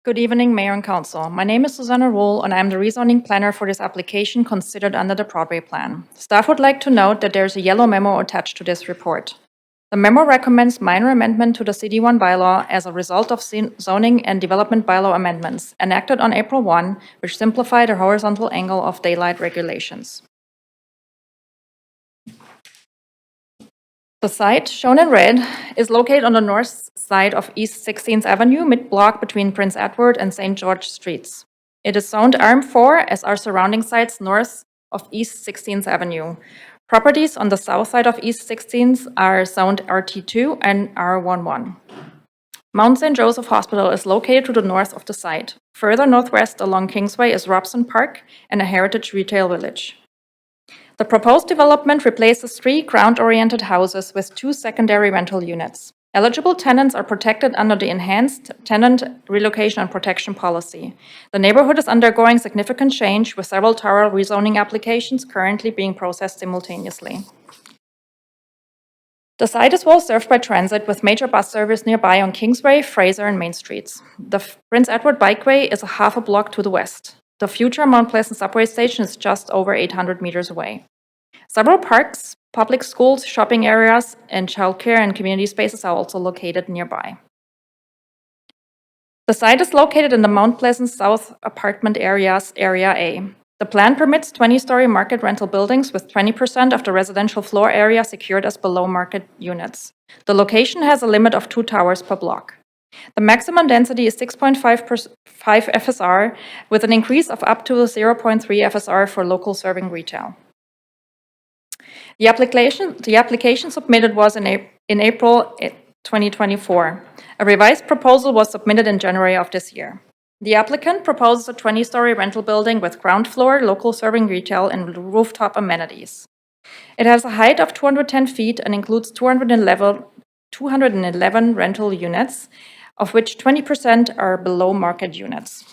Good evening, Mayor and Council. My name is Susanna Wohl, and I'm the rezoning planner for this application considered under the Broadway Plan. Staff would like to note that there's a yellow memo attached to this report. The memo recommends minor amendment to the CD1 bylaw as a result of zoning and development bylaw amendments enacted on April 1, which simplify the horizontal angle of daylight regulations. The site, shown in red, is located on the north side of East 16th Avenue, mid-block between Prince Edward and St. George Streets. It is zoned RM4, as are surrounding sites north of East 16th Avenue. Properties on the south side of East 16th are zoned RT2 and R11. Mount St. Joseph Hospital is located to the north of the site. Further northwest along Kingsway is Robson Park and a heritage retail village. The proposed development replaces 3 ground-oriented houses with 2 secondary rental units. Eligible tenants are protected under the Enhanced Tenant Relocation and Protection Policy. The neighborhood is undergoing significant change, with several thorough rezoning applications currently being processed simultaneously. The site is well served by transit, with major bus service nearby on Kingsway, Fraser, and Main Streets. The Prince Edward Bikeway is a half a block to the west. The future Mount Pleasant subway station is just over 800 meters away. Several parks, public schools, shopping areas, and childcare and community spaces are also located nearby. The site is located in the Mount Pleasant South apartment areas, Area A. The plan permits 20-story market rental buildings with 20% of the residential floor area secured as below-market units. The location has a limit of 2 towers per block. The maximum density is 6.5 FSR, with an increase of up to 0.3 FSR for local serving retail. The application submitted was in April 2024. A revised proposal was submitted in January of this year. The applicant proposes a 20-story rental building with ground floor, local serving retail, and rooftop amenities. It has a height of 210 feet and includes 211 rental units, of which 20% are below market units.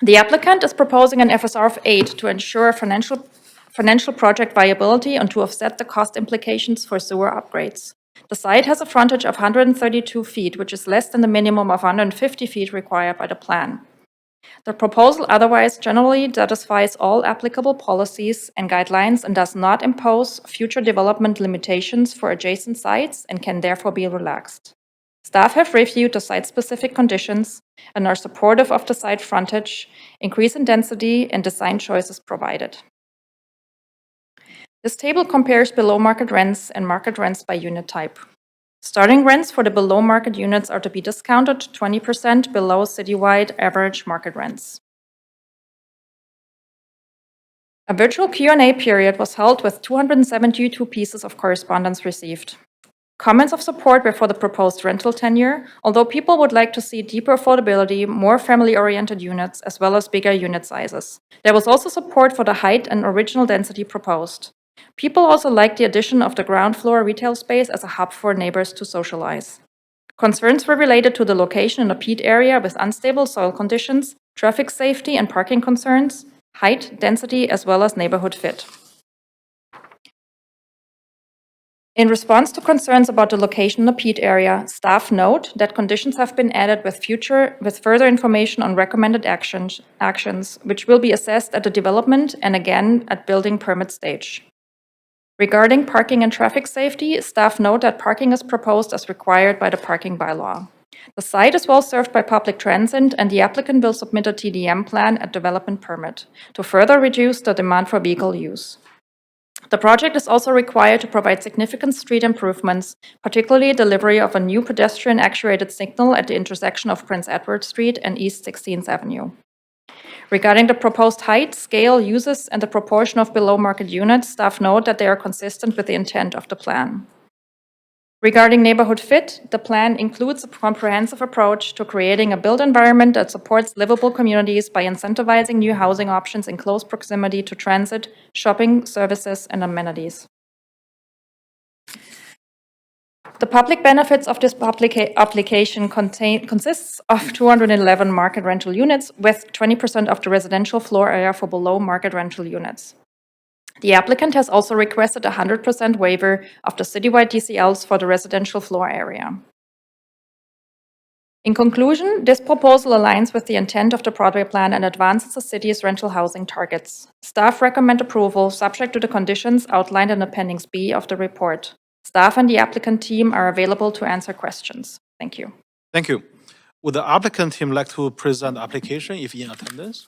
The applicant is proposing an FSR of 8 to ensure financial project viability and to offset the cost implications for sewer upgrades. The site has a frontage of 132 feet, which is less than the minimum of 150 feet required by the plan. The proposal otherwise generally satisfies all applicable policies and guidelines and does not impose future development limitations for adjacent sites and can therefore be relaxed. Staff have reviewed the site-specific conditions and are supportive of the site frontage, increase in density, and design choices provided. This table compares below-market rents and market rents by unit type. Starting rents for the below-market units are to be discounted 20% below citywide average market rents. A virtual Q&A period was held with 272 pieces of correspondence received. Comments of support were for the proposed rental tenure, although people would like to see deeper affordability, more family-oriented units, as well as bigger unit sizes. There was also support for the height and original density proposed. People also liked the addition of the ground floor retail space as a hub for neighbors to socialize. Concerns were related to the location in a peat area with unstable soil conditions, traffic safety and parking concerns, height, density, as well as neighborhood fit. In response to concerns about the location in the peat area, staff note that conditions have been added with further information on recommended actions, which will be assessed at the development and again at building permit stage. Regarding parking and traffic safety, staff note that parking is proposed as required by the parking bylaw. The site is well served by public transit, and the applicant will submit a TDM plan at development permit to further reduce the demand for vehicle use. The project is also required to provide significant street improvements, particularly delivery of a new pedestrian-actuated signal at the intersection of Prince Edward Street and East 16th Avenue. Regarding the proposed height, scale, uses, and the proportion of below-market units, staff note that they are consistent with the intent of the plan. Regarding neighborhood fit, the plan includes a comprehensive approach to creating a built environment that supports livable communities by incentivizing new housing options in close proximity to transit, shopping, services, and amenities. The public benefits of this application consists of 211 market rental units with 20% of the residential floor area for below market rental units. The applicant has also requested a 100% waiver of the citywide DCLs for the residential floor area. In conclusion, this proposal aligns with the intent of the Broadway Plan and advances the city's rental housing targets. Staff recommend approval subject to the conditions outlined in Appendix B of the report. Staff and the applicant team are available to answer questions. Thank you. Thank you. Would the applicant team like to present the application if in attendance?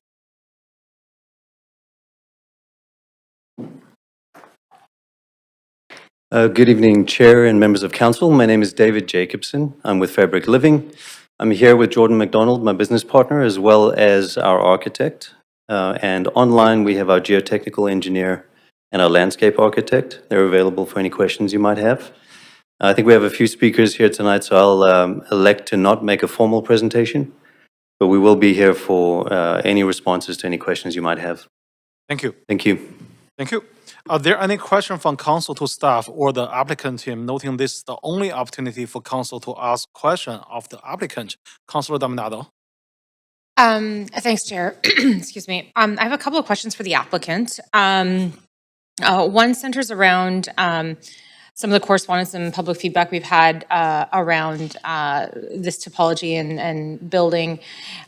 Good evening, Chair and members of Council. My name is David Jacobson. I'm with Fabric Living. I'm here with Jordan Macdonald, my business partner, as well as our architect. And online, we have our geotechnical engineer and our landscape architect. They're available for any questions you might have. I think we have a few speakers here tonight, so I'll elect to not make a formal presentation, but we will be here for any responses to any questions you might have. Thank you. Thank you. Thank you. Are there any questions from council to staff or the applicant team, noting this is the only opportunity for council to ask question of the applicant? Councilor Dominado. Thanks, Chair. Excuse me. I have a couple of questions for the applicant. One centers around some of the correspondence and public feedback we've had around this typology and building.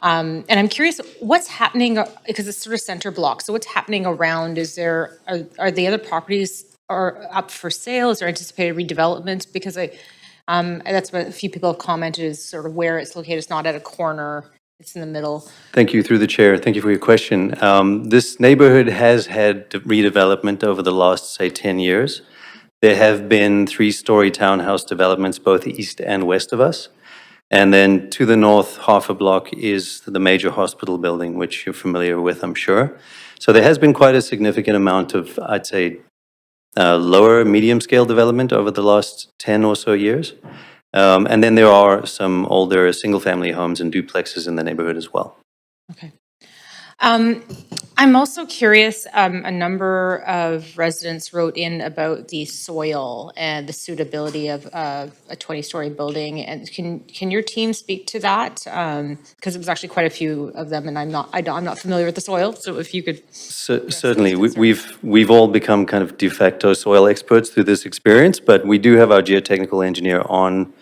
And I'm curious, what's happening, because it's sort of center block, so what's happening around? Are the other properties are up for sale? Is there anticipated redevelopment? Because that's what a few people have commented is sort of where it's located. It's not at a corner, it's in the middle. Thank you, through the chair. Thank you for your question. This neighborhood has had redevelopment over the last, say, 10 years. There have been 3-story townhouse developments both east and west of us. And then to the north, half a block is the major hospital building, which you're familiar with, I'm sure. So there has been quite a significant amount of, I'd say, lower medium scale development over the last 10 or so years. And then there are some older single-family homes and duplexes in the neighborhood as well. I'm also curious, a number of residents wrote in about the soil and the suitability of a 20-story building. And can your team speak to that? Because it was actually quite a few of them, and I'm not familiar with the soil. So if you could. Certainly, we've all become kind of de facto soil experts through this experience, but we do have our geotechnical engineer on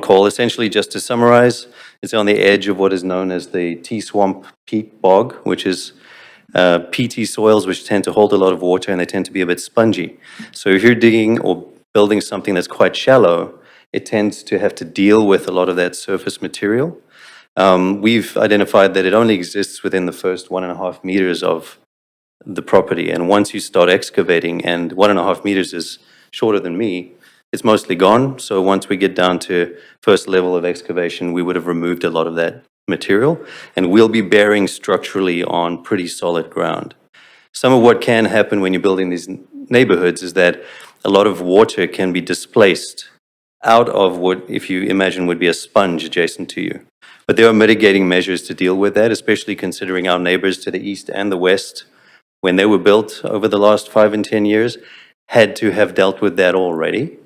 call. Essentially, just to summarize, it's on the edge of what is known as the T-swamp peat bog, which is peaty soils which tend to hold a lot of water and they tend to be a bit spongy. So if you're digging or building something that's quite shallow, it tends to have to deal with a lot of that surface material. We've identified that it only exists within the first 1.5 meters of the property. And once you start excavating, and 1.5 meters is shorter than me, it's mostly gone. So once we get down to first level of excavation, we would have removed a lot of that material, and we'll be bearing structurally on pretty solid ground. Some of what can happen when you're building these neighborhoods is that a lot of water can be displaced out of what, if you imagine, would be a sponge adjacent to you. But there are mitigating measures to deal with that, especially considering our neighbors to the east and the west, when they were built over the last 5 and 10 years, had to have dealt with that already.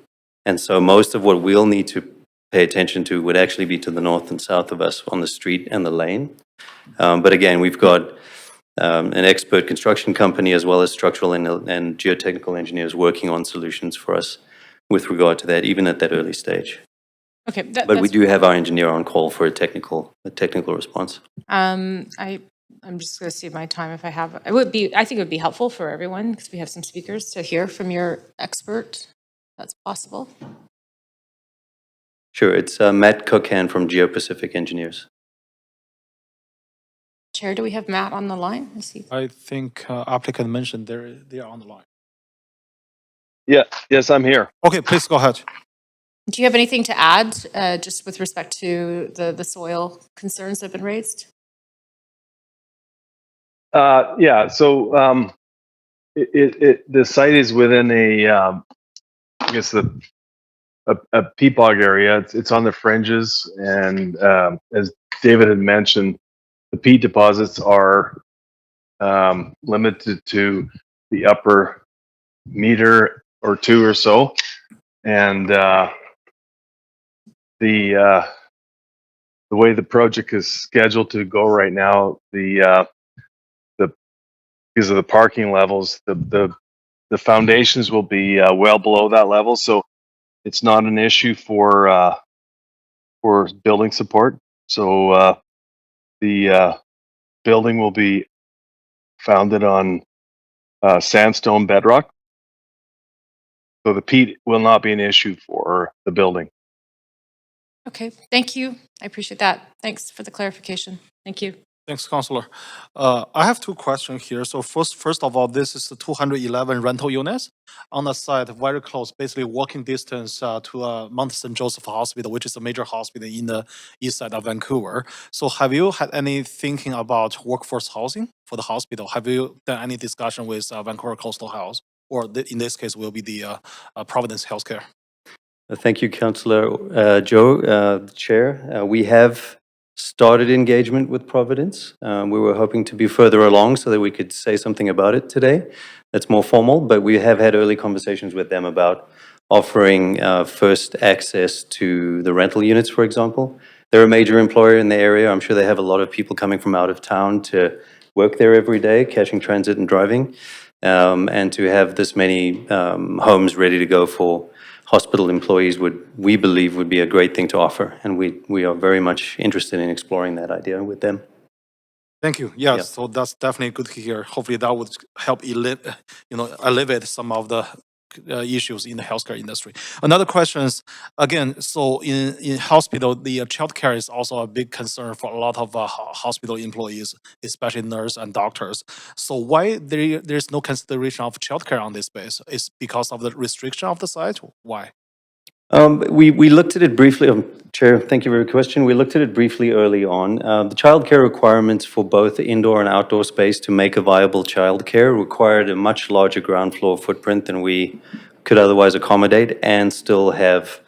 And so most of what we'll need to pay attention to would actually be to the north and south of us on the street and the lane. But again, we've got an expert construction company as well as structural and geotechnical engineers working on solutions for us with regard to that, even at that early stage. Okay, but we do have our engineer on call for a technical response. I'm just going to save my time if I have. I think it would be helpful for everyone because we have some speakers to hear from your expert. That's possible. Sure, it's Matt Cocan from Geo-Pacific Engineers. Chair, do we have Matt on the line? I think applicant mentioned they are on the line. Yeah, yes, I'm here. Okay, please go ahead. Do you have anything to add just with respect to the soil concerns that have been raised? Yeah, so the site is within a peat bog area. It's on the fringes, and as David had mentioned, the peat deposits are limited to the upper meter or two or so, and the way the project is scheduled to go right now, because of the parking levels, the foundations will be well below that level, so it's not an issue for building support. So the building will be founded on sandstone bedrock, so the peat will not be an issue for the building. Okay, thank you. I appreciate that. Thanks for the clarification. Thank you. Thanks, Councillor. I have two questions here. So first of all, this is the 211 rental units on the site, very close, basically walking distance to Mount St. Joseph Hospital, which is a major hospital in the east side of Vancouver. So have you had any thinking about workforce housing for the hospital? Have you done any discussion with Vancouver Coastal Health, or in this case will be the Providence Healthcare? Thank you, Councillor Joe, Chair. We have started engagement with Providence. We were hoping to be further along so that we could say something about it today. That's more formal, but we have had early conversations with them about offering first access to the rental units, for example. They're a major employer in the area. I'm sure they have a lot of people coming from out of town to work there every day, catching transit and driving. And to have this many homes ready to go for hospital employees we believe would be a great thing to offer, and we are very much interested in exploring that idea with them. Thank you. Yes, yeah. So that's definitely good to hear. Hopefully that would help alleviate some of the issues in the healthcare industry. Another question is, again, so in hospital, the childcare is also a big concern for a lot of hospital employees, especially nurses and doctors. So why there's no consideration of childcare on this space? Is because of the restriction of the site? Why? We looked at it briefly, Chair, thank you for your question. We looked at it briefly early on. The childcare requirements for both the indoor and outdoor space to make a viable childcare required a much larger ground floor footprint than we could otherwise accommodate and still have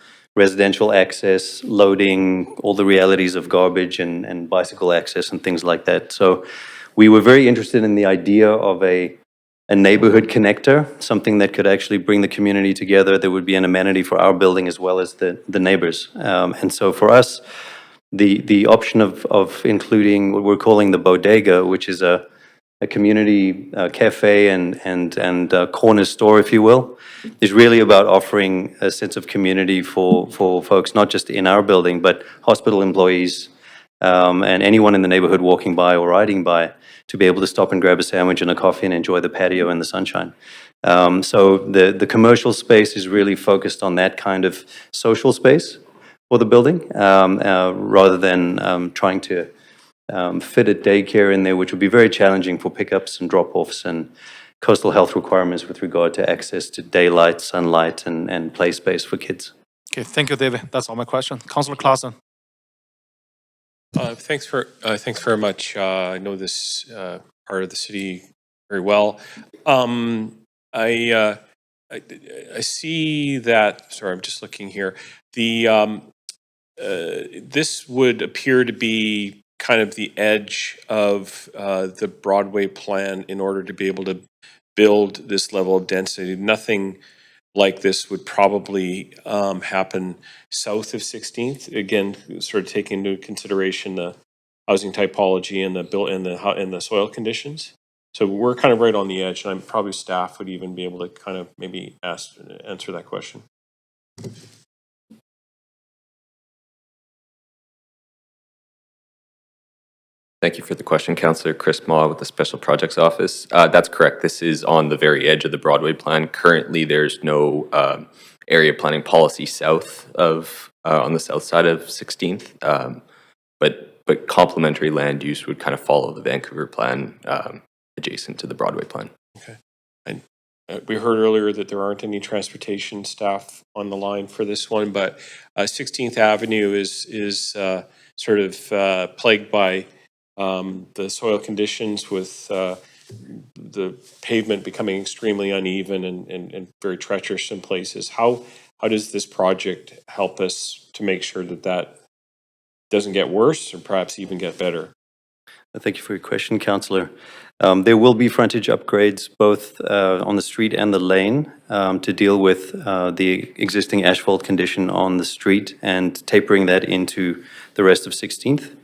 residential access, loading, all the realities of garbage and bicycle access and things like that. So we were very interested in the idea of a neighborhood connector, something that could actually bring the community together. There would be an amenity for our building as well as the neighbors. And so for us, the option of including what we're calling the bodega, which is a community cafe and corner store, if you will, is really about offering a sense of community for folks, not just in our building, but hospital employees and anyone in the neighborhood walking by or riding by, to be able to stop and grab a sandwich and a coffee and enjoy the patio and the sunshine. So the commercial space is really focused on that kind of social space for the building, rather than trying to fit a daycare in there, which would be very challenging for pickups and drop-offs and coastal health requirements with regard to access to daylight, sunlight, and play space for kids. Okay, thank you, David. That's all my question. Councillor Clausen. Thanks very much. I know this part of the city very well. I see that. Sorry, I'm just looking here. This would appear to be kind of the edge of the Broadway plan in order to be able to build this level of density. Nothing like this would probably happen south of 16th. Again, sort of taking into consideration the housing typology and the soil conditions. So we're kind of right on the edge, and probably staff would even be able to kind of maybe answer that question. Thank you for the question, Councillor. Chris Maw with the Special Projects Office. That's correct. This is on the very edge of the Broadway plan. Currently, there's no area planning policy south of, on the south side of 16th, but complementary land use would kind of follow the Vancouver plan adjacent to the Broadway plan. Okay. And we heard earlier that there aren't any transportation staff on the line for this one, but 16th Avenue is sort of plagued by the soil conditions, with the pavement becoming extremely uneven and very treacherous in places. How does this project help us to make sure that doesn't get worse or perhaps even get better? Thank you for your question, Councillor. There will be frontage upgrades both on the street and the lane to deal with the existing asphalt condition on the street and tapering that into the rest of 16th.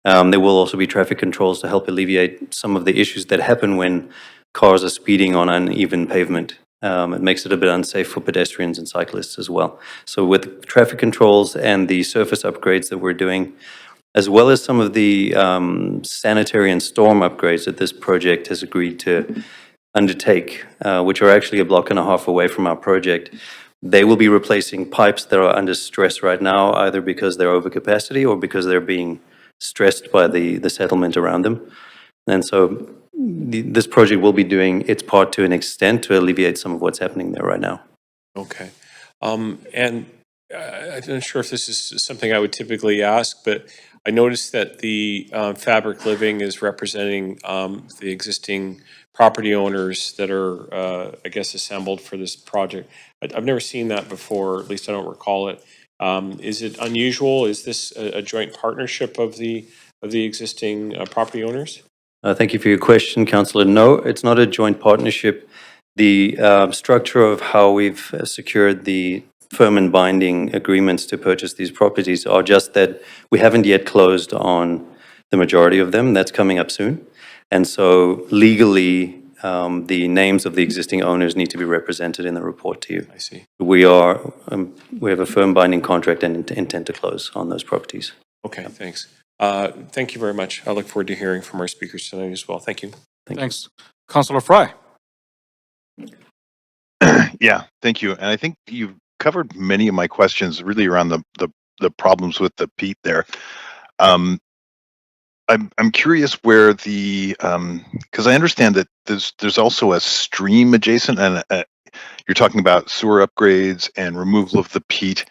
There will also be traffic controls to help alleviate some of the issues that happen when cars are speeding on uneven pavement. It makes it a bit unsafe for pedestrians and cyclists as well. So with traffic controls and the surface upgrades that we're doing, as well as some of the sanitary and storm upgrades that this project has agreed to undertake, which are actually a block and a half away from our project, they will be replacing pipes that are under stress right now, either because they're over capacity or because they're being stressed by the settlement around them. And so this project will be doing its part to an extent to alleviate some of what's happening there right now. Okay. And I'm not sure if this is something I would typically ask, but I noticed that the Fabric Living is representing the existing property owners that are, I guess, assembled for this project. I've never seen that before, at least I don't recall it. Is it unusual? Is this a joint partnership of the existing property owners? Thank you for your question, Councillor. No, it's not a joint partnership. The structure of how we've secured the firm and binding agreements to purchase these properties are just that we haven't yet closed on the majority of them. That's coming up soon. And so legally, the names of the existing owners need to be represented in the report to you. I see. We have a firm binding contract and intend to close on those properties. Okay, thanks. Thank you very much. I look forward to hearing from our speakers tonight as well. Thank you. Thanks. Councillor Fry. Yeah, thank you. And I think you've covered many of my questions really around the problems with the peat there. I'm curious where the because I understand that there's also a stream adjacent, and you're talking about sewer upgrades and removal of the peat.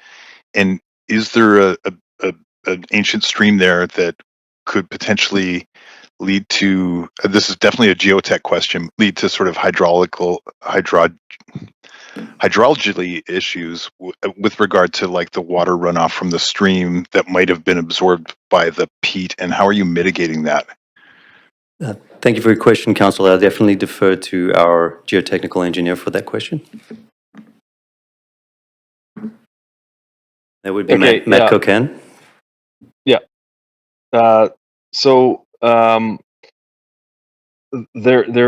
And is there an ancient stream there that could potentially lead to, this is definitely a geotech question, lead to sort of hydrology issues with regard to like the water runoff from the stream that might have been absorbed by the peat, and how are you mitigating that? Thank you for your question, Councillor. I'll definitely defer to our geotechnical engineer for that question. That would be Okay, Matt Cocan. Yeah. There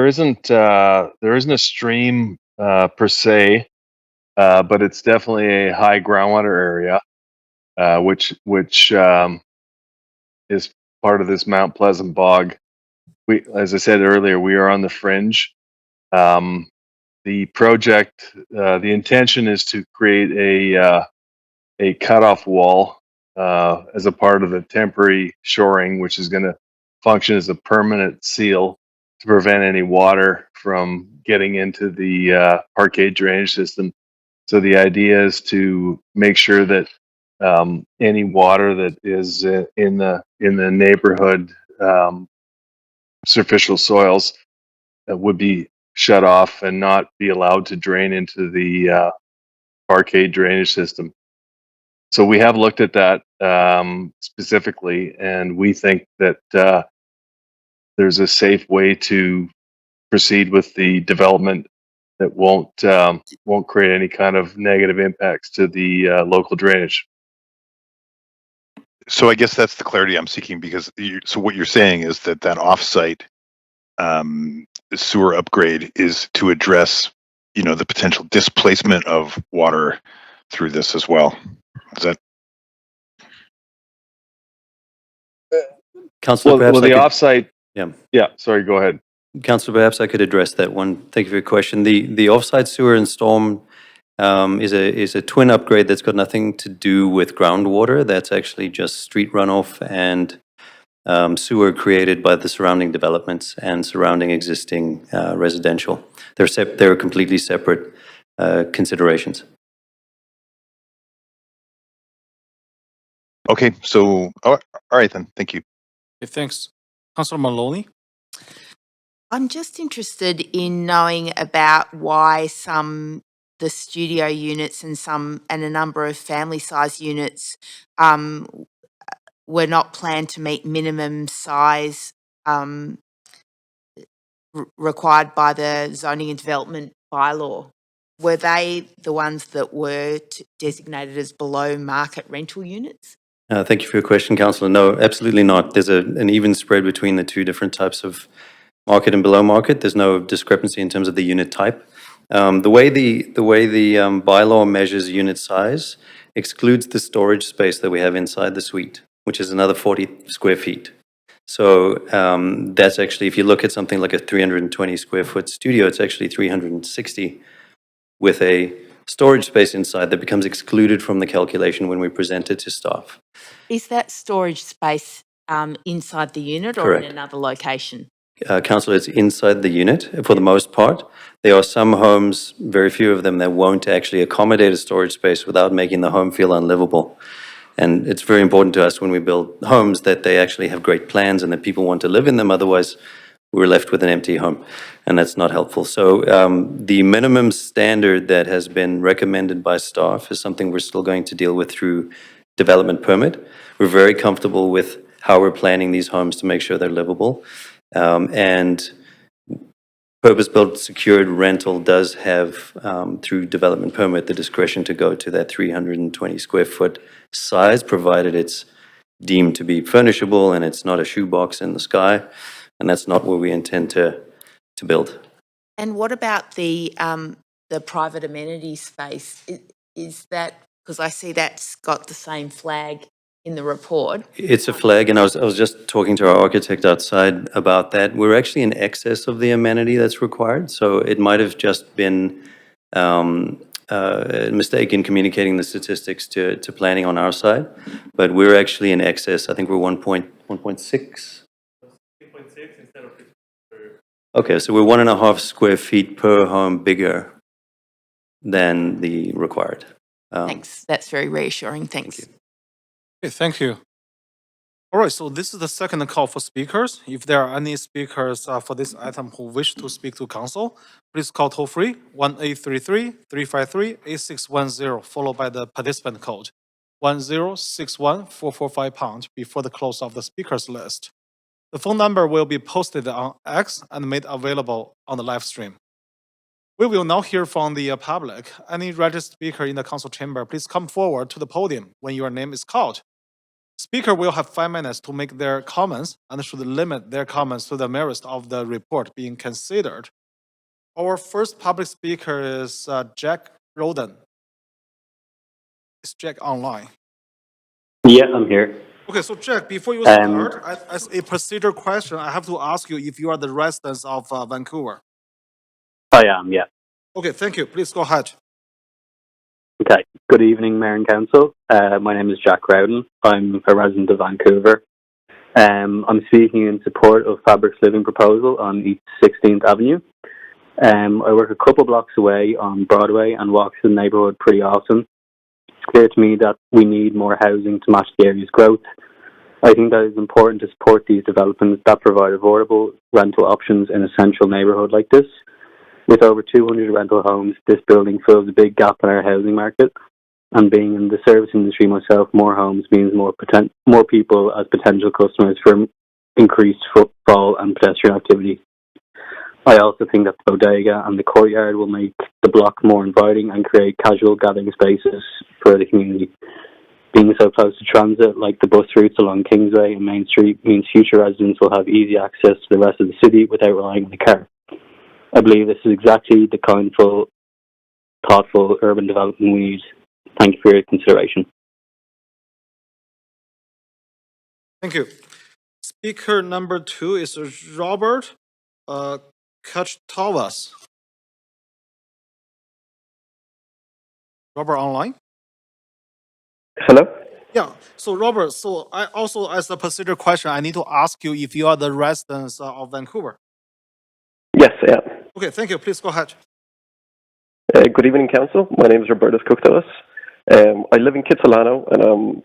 isn't a stream per se, but it's definitely a high groundwater area, which is part of this Mount Pleasant bog. As I said earlier, we are on the fringe. The project, the intention is to create a cutoff wall as a part of the temporary shoring, which is going to function as a permanent seal to prevent any water from getting into the parquet drainage system. So the idea is to make sure that any water that is in the neighborhood superficial soils would be shut off and not be allowed to drain into the parquet drainage system. So we have looked at that specifically, and we think that there's a safe way to proceed with the development that won't create any kind of negative impacts to the local drainage. So I guess that's the clarity I'm seeking, because so what you're saying is that offsite sewer upgrade is to address, the potential displacement of water through this as well. Is that? Councillor, well, the offsite. Yeah. Sorry. Go ahead. Councillor, perhaps I could address that one. Thank you for your question. The offsite sewer and storm is a twin upgrade that's got nothing to do with groundwater. That's actually just street runoff and sewer created by the surrounding developments and surrounding existing residential. They're completely separate considerations. Okay, so all right then. Thank you. Okay, thanks. Councillor Maloney? I'm just interested in knowing about why the studio units and a number of family size units were not planned to meet minimum size required by the zoning and development bylaw. Were they the ones that were designated as below market rental units? Thank you for your question, Councillor. No, absolutely not. There's an even spread between the two different types of market and below market. There's no discrepancy in terms of the unit type. The way the bylaw measures unit size excludes the storage space that we have inside the suite, which is another 40 square feet. So that's actually, if you look at something like a 320 square foot studio, it's actually 360 with a storage space inside that becomes excluded from the calculation when we present it to staff. Is that storage space inside the unit or Correct. in another location? Councillor, it's inside the unit for the most part. There are some homes, very few of them, that won't actually accommodate a storage space without making the home feel unlivable. And it's very important to us when we build homes that they actually have great plans and that people want to live in them. Otherwise, we're left with an empty home, and that's not helpful. So the minimum standard that has been recommended by staff is something we're still going to deal with through development permit. We're very comfortable with how we're planning these homes to make sure they're livable. And purpose-built secured rental does have, through development permit, the discretion to go to that 320 square foot size, provided it's deemed to be furnishable and it's not a shoebox in the sky. And that's not what we intend to build. And what about the private amenity space? Is that, because I see that's got the same flag in the report. It's a flag, and I was just talking to our architect outside about that. We're actually in excess of the amenity that's required, so it might have just been a mistake in communicating the statistics to planning on our side, but we're actually in excess. I think we're 1.6. Okay, so we're 1.5 square feet per home bigger than the required. Thanks. That's very reassuring. Thanks. Okay, thank you. All right, so this is the second call for speakers. If there are any speakers for this item who wish to speak to council, please call toll free 1-833-353-8610, followed by the participant code 1061445# before the close of the speakers list. The phone number will be posted on X and made available on the live stream. We will now hear from the public. Any registered speaker in the council chamber, please come forward to the podium when your name is called. Speaker will have 5 minutes to make their comments and should limit their comments to the merits of the report being considered. Our first public speaker is Jack Roden. Is Jack online? Yeah, I'm here. Okay, so Jack, before you start, as a procedure question, I have to ask you if you are the resident of Vancouver. I am, yeah. Okay, thank you. Please go ahead. Okay. Good evening, Mayor and Council. My name is Jack Rowden. I'm a resident of Vancouver. I'm speaking in support of Fabric's living proposal on East 16th Avenue. I work a couple blocks away on Broadway and walk to the neighbourhood pretty often. It's clear to me that we need more housing to match the area's growth. I think that it's important to support these developments that provide affordable rental options in a central neighbourhood like this. With over 200 rental homes, this building fills a big gap in our housing market. And being in the service industry myself, more homes means more people as potential customers for increased footfall and pedestrian activity. I also think that the bodega and the courtyard will make the block more inviting and create casual gathering spaces for the community. Being so close to transit, like the bus routes along Kingsway and Main Street, means future residents will have easy access to the rest of the city without relying on the car. I believe this is exactly the kind of thoughtful urban development we need. Thank you for your consideration. Thank you. Speaker number 2 is Robert Kachtovas. Robert online? Hello? Yeah, so Robert, so I also, as a procedure question, I need to ask you if you are the resident of Vancouver. Yes, I am. Okay, thank you. Please go ahead. Good evening, Council. My name is Robertus Kuktelis. I live in Kitsilano, and I'm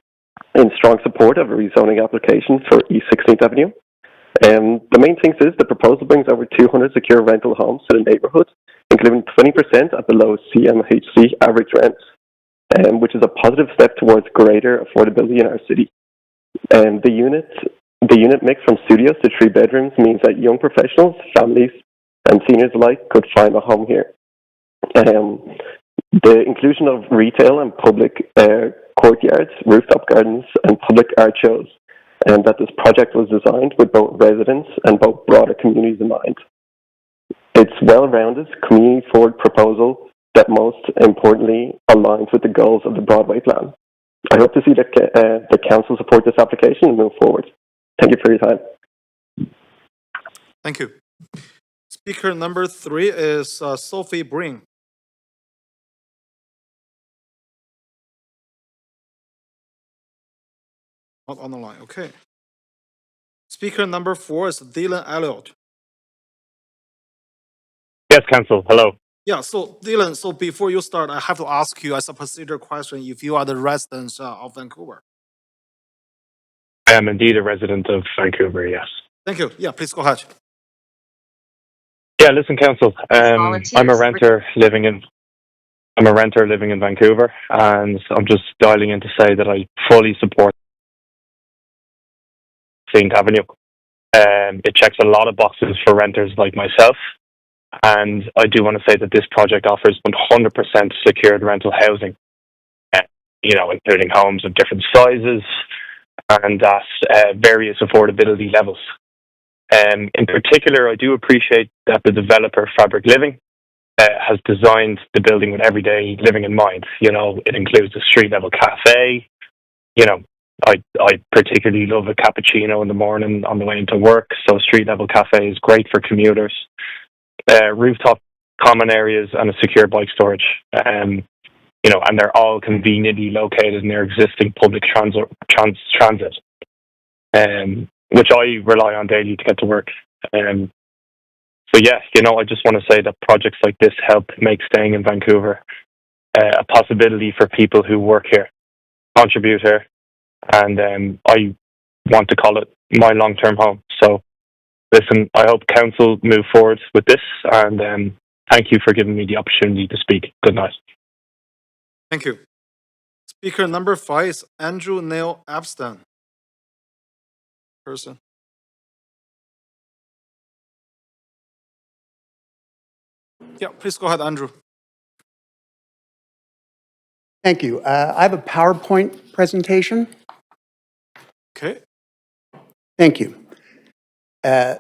in strong support of a rezoning application for East 16th Avenue. The main thing is the proposal brings over 200 secure rental homes to the neighbourhood, including 20% at below CMHC average rents, which is a positive step towards greater affordability in our city. The unit mix from studios to 3 bedrooms means that young professionals, families, and seniors alike could find a home here. The inclusion of retail and public courtyards, rooftop gardens, and public art shows, and that this project was designed with both residents and both broader communities in mind. It's well-rounded, community-forward proposal that most importantly aligns with the goals of the Broadway plan. I hope to see the Council support this application and move forward. Thank you for your time. Thank you. Speaker number 3 is Sophie Bring. Not on the line, okay. Speaker number 4 is Dylan Elliott. Yes, Council. Hello. Yeah, so Dylan, so before you start, I have to ask you as a procedure question if you are the resident of Vancouver. I am indeed a resident of Vancouver, yes. Thank you. Yeah, please go ahead. Yeah, listen, Council. I'm a renter living in Vancouver, and I'm just dialing in to say that I fully support 16th Avenue. It checks a lot of boxes for renters like myself, and I do want to say that this project offers 100% secured rental housing, including homes of different sizes and at various affordability levels. In particular, I do appreciate that the developer, Fabric Living, has designed the building with everyday living in mind. It includes a street-level cafe. I particularly love a cappuccino in the morning on the way into work, so a street-level cafe is great for commuters. Rooftop common areas and a secure bike storage. And they're all conveniently located near existing public transit. Which I rely on daily to get to work. So yeah, I just want to say that projects like this help make staying in Vancouver a possibility for people who work here, contribute here, and I want to call it my long-term home. So listen, I hope council move forward with this, and thank you for giving me the opportunity to speak. Good night. Thank you. Speaker number 5 is Andrew Neil Abston. Person. Yeah, please go ahead, Andrew. Thank you. I have a PowerPoint presentation. Okay. Thank you. You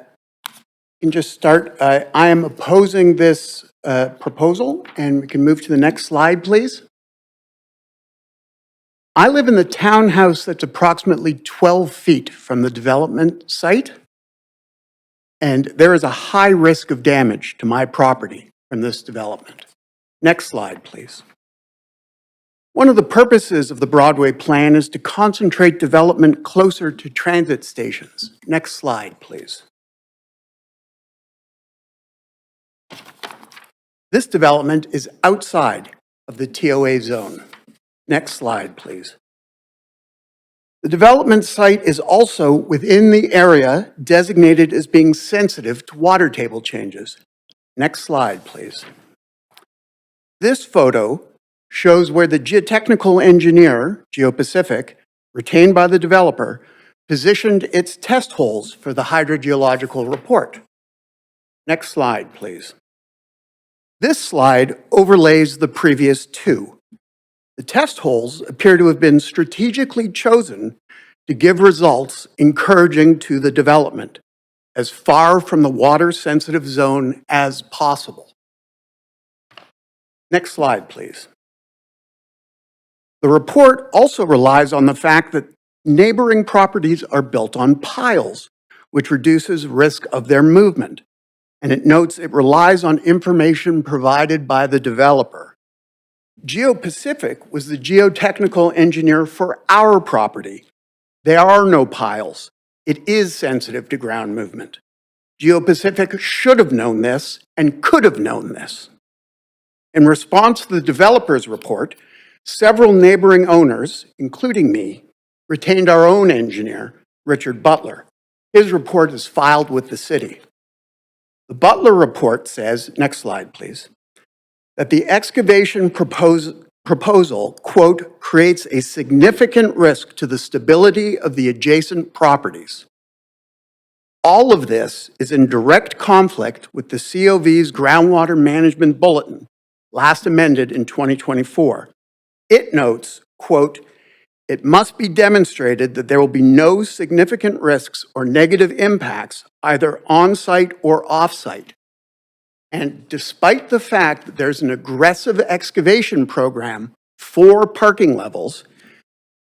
can just start. I am opposing this proposal, and we can move to the next slide, please. I live in the townhouse that's approximately 12 feet from the development site, and there is a high risk of damage to my property from this development. Next slide, please. One of the purposes of the Broadway plan is to concentrate development closer to transit stations. Next slide, please. This development is outside of the TOA zone. Next slide, please. The development site is also within the area designated as being sensitive to water table changes. Next slide, please. This photo shows where the geotechnical engineer, GeoPacific, retained by the developer, positioned its test holes for the hydrogeological report. Next slide, please. This slide overlays the previous two. The test holes appear to have been strategically chosen to give results encouraging to the development, as far from the water-sensitive zone as possible. Next slide, please. The report also relies on the fact that neighboring properties are built on piles, which reduces risk of their movement. And it notes it relies on information provided by the developer. GeoPacific was the geotechnical engineer for our property. There are no piles. It is sensitive to ground movement. GeoPacific should have known this and could have known this. In response to the developer's report, several neighboring owners, including me, retained our own engineer, Richard Butler. His report is filed with the city. The Butler report says, next slide, please, that the excavation proposal, quote, creates a significant risk to the stability of the adjacent properties. All of this is in direct conflict with the COV's Groundwater Management Bulletin, last amended in 2024. It notes, quote, it must be demonstrated that there will be no significant risks or negative impacts either on-site or off-site. And despite the fact that there's an aggressive excavation program for parking levels,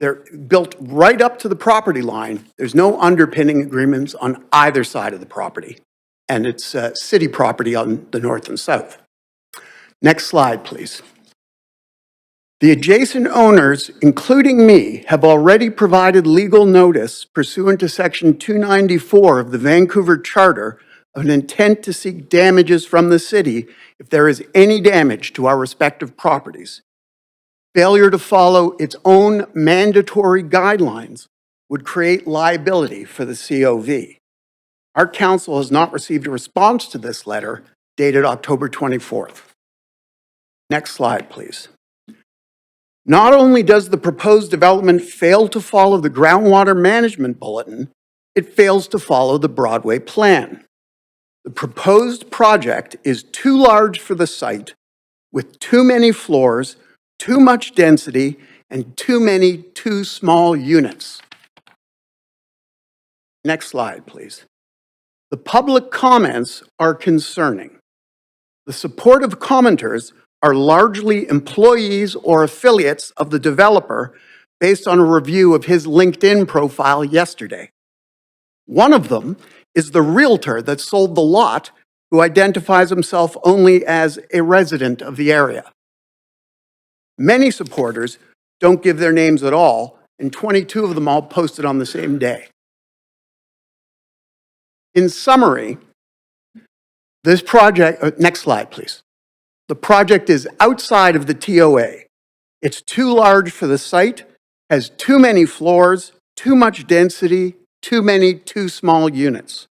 they're built right up to the property line. There's no underpinning agreements on either side of the property. And it's city property on the north and south. Next slide, please. The adjacent owners, including me, have already provided legal notice pursuant to Section 294 of the Vancouver Charter of an intent to seek damages from the city if there is any damage to our respective properties. Failure to follow its own mandatory guidelines would create liability for the COV. Our council has not received a response to this letter dated October 24th. Next slide, please. Not only does the proposed development fail to follow the Groundwater Management Bulletin, it fails to follow the Broadway plan. The proposed project is too large for the site, with too many floors, too much density, and too many too small units. Next slide, please. The public comments are concerning. The supportive commenters are largely employees or affiliates of the developer based on a review of his LinkedIn profile yesterday. One of them is the realtor that sold the lot, who identifies himself only as a resident of the area. Many supporters don't give their names at all, and 22 of them all posted on the same day. In summary, this project, next slide, please. The project is outside of the TOA. It's too large for the site, has too many floors, too much density, too many too small units.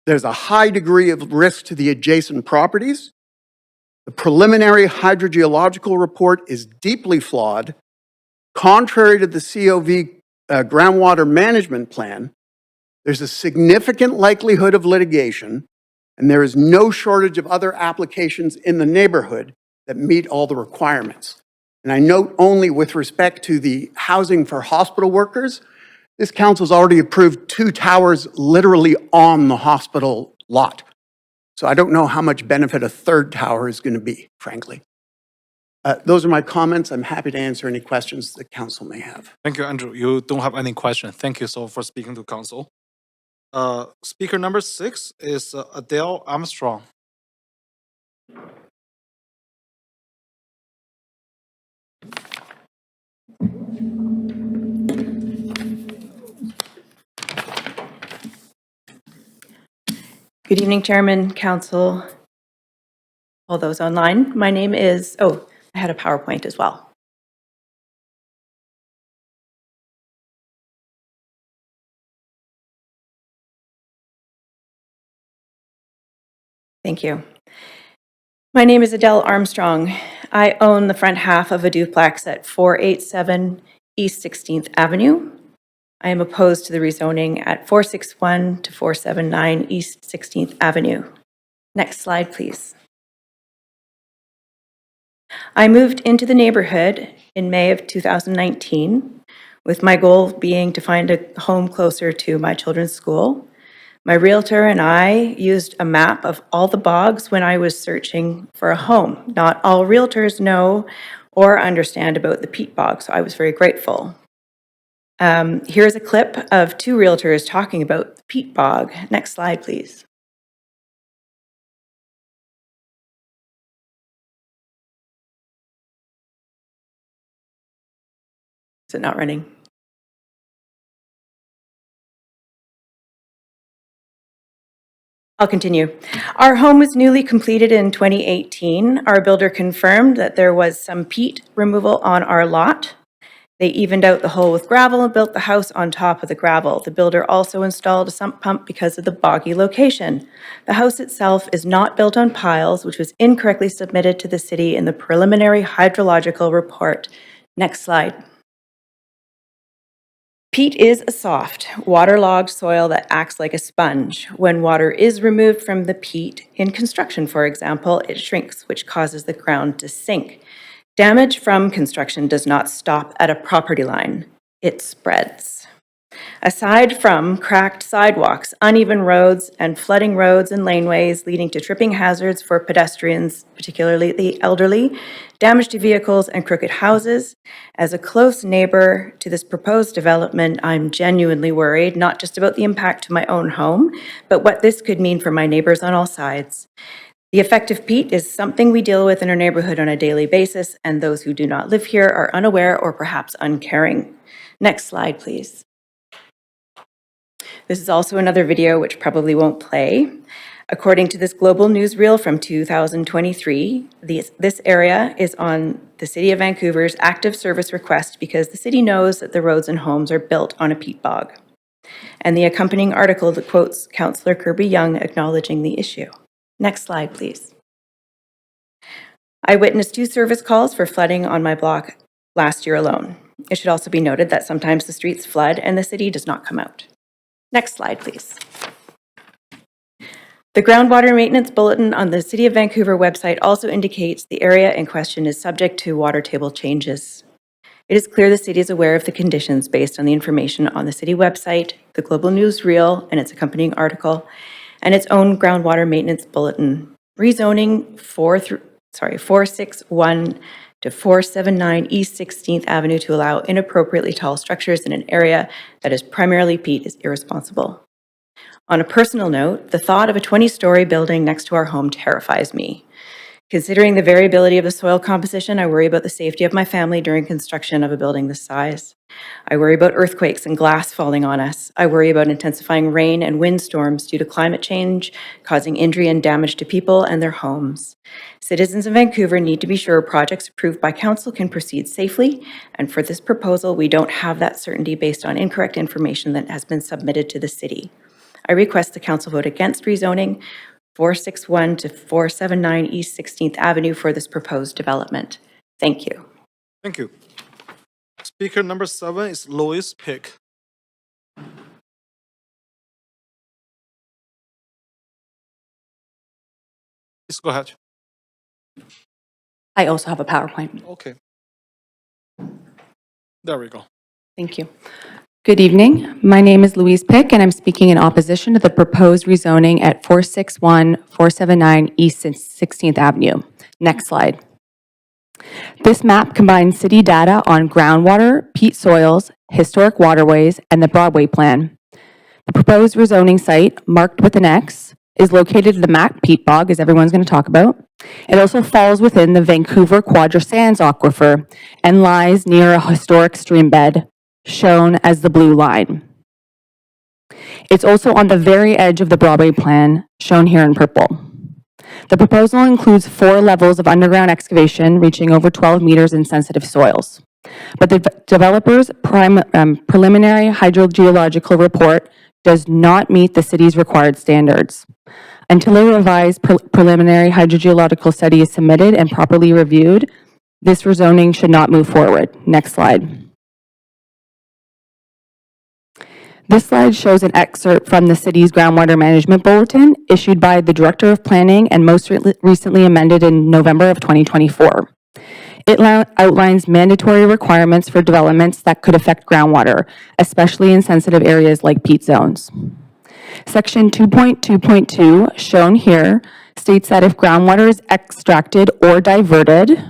There's a high degree of risk to the adjacent properties. The preliminary hydrogeological report is deeply flawed. Contrary to the COV groundwater management plan, there's a significant likelihood of litigation, and there is no shortage of other applications in the neighborhood that meet all the requirements. And I note only with respect to the housing for hospital workers, this council's already approved 2 towers literally on the hospital lot. So I don't know how much benefit a 3rd tower is going to be, frankly. Those are my comments. I'm happy to answer any questions the council may have. Thank you, Andrew. You don't have any question. Thank you so for speaking to council. Speaker number 6 is Adele Armstrong. Good evening, Chairman, Council, all those online. My name is, I had a PowerPoint as well. Thank you. My name is Adele Armstrong. I own the front half of a duplex at 487 East 16th Avenue. I am opposed to the rezoning at 461 to 479 East 16th Avenue. Next slide, please. I moved into the neighborhood in May of 2019, with my goal being to find a home closer to my children's school. My realtor and I used a map of all the bogs when I was searching for a home. Not all realtors know or understand about the peat bog, so I was very grateful. Here's a clip of 2 realtors talking about the peat bog. Next slide, please. Is it not running? I'll continue. Our home was newly completed in 2018. Our builder confirmed that there was some peat removal on our lot. They evened out the hole with gravel and built the house on top of the gravel. The builder also installed a sump pump because of the boggy location. The house itself is not built on piles, which was incorrectly submitted to the city in the preliminary hydrological report. Next slide. Peat is a soft, waterlogged soil that acts like a sponge. When water is removed from the peat, in construction, for example, it shrinks, which causes the ground to sink. Damage from construction does not stop at a property line. It spreads. Aside from cracked sidewalks, uneven roads, and flooding roads and laneways leading to tripping hazards for pedestrians, particularly the elderly, damage to vehicles, and crooked houses, as a close neighbor to this proposed development, I'm genuinely worried, not just about the impact to my own home, but what this could mean for my neighbors on all sides. The effect of peat is something we deal with in our neighborhood on a daily basis, and those who do not live here are unaware or perhaps uncaring. Next slide, please. This is also another video which probably won't play. According to this global newsreel from 2023, this area is on the City of Vancouver's active service request because the city knows that the roads and homes are built on a peat bog. And the accompanying article that quotes Councillor Kirby Young acknowledging the issue. Next slide, please. I witnessed 2 service calls for flooding on my block last year alone. It should also be noted that sometimes the streets flood and the city does not come out. Next slide, please. The groundwater maintenance bulletin on the City of Vancouver website also indicates the area in question is subject to water table changes. It is clear the city is aware of the conditions based on the information on the city website, the global newsreel and its accompanying article, and its own groundwater maintenance bulletin. Rezoning 461 to 479 East 16th Avenue to allow inappropriately tall structures in an area that is primarily peat is irresponsible. On a personal note, the thought of a 20-story building next to our home terrifies me. Considering the variability of the soil composition, I worry about the safety of my family during construction of a building this size. I worry about earthquakes and glass falling on us. I worry about intensifying rain and windstorms due to climate change, causing injury and damage to people and their homes. Citizens of Vancouver need to be sure projects approved by council can proceed safely, and for this proposal, we don't have that certainty based on incorrect information that has been submitted to the city. I request the council vote against rezoning 461 to 479 East 16th Avenue for this proposed development. Thank you. Thank you. Speaker number 7 is Louis Pick. Please go ahead. I also have a PowerPoint. Okay. There we go. Thank you. Good evening. My name is Louise Pick, and I'm speaking in opposition to the proposed rezoning at 461 479 East 16th Avenue. Next slide. This map combines city data on groundwater, peat soils, historic waterways, and the Broadway plan. The proposed rezoning site, marked with an X, is located in the Mac Peat Bog, as everyone's going to talk about. It also falls within the Vancouver Quadra Sands Aquifer and lies near a historic stream bed, shown as the blue line. It's also on the very edge of the Broadway plan, shown here in purple. The proposal includes 4 levels of underground excavation reaching over 12 meters in sensitive soils. But the developer's preliminary hydrogeological report does not meet the city's required standards. Until a revised preliminary hydrogeological study is submitted and properly reviewed, this rezoning should not move forward. Next slide. This slide shows an excerpt from the city's groundwater management bulletin issued by the Director of Planning and most recently amended in November of 2024. It outlines mandatory requirements for developments that could affect groundwater, especially in sensitive areas like peat zones. Section 2.2.2, shown here, states that if groundwater is extracted or diverted,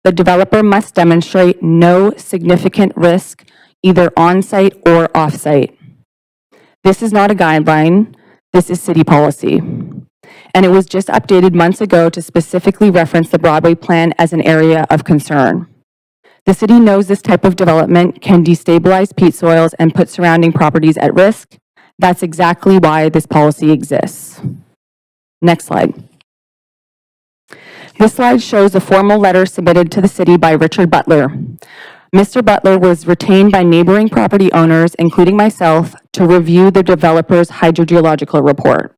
the developer must demonstrate no significant risk either on-site or off-site. This is not a guideline, this is city policy. And it was just updated months ago to specifically reference the Broadway plan as an area of concern. The city knows this type of development can destabilize peat soils and put surrounding properties at risk. That's exactly why this policy exists. Next slide. This slide shows a formal letter submitted to the city by Richard Butler. Mr. Butler was retained by neighboring property owners, including myself, to review the developer's hydrogeological report.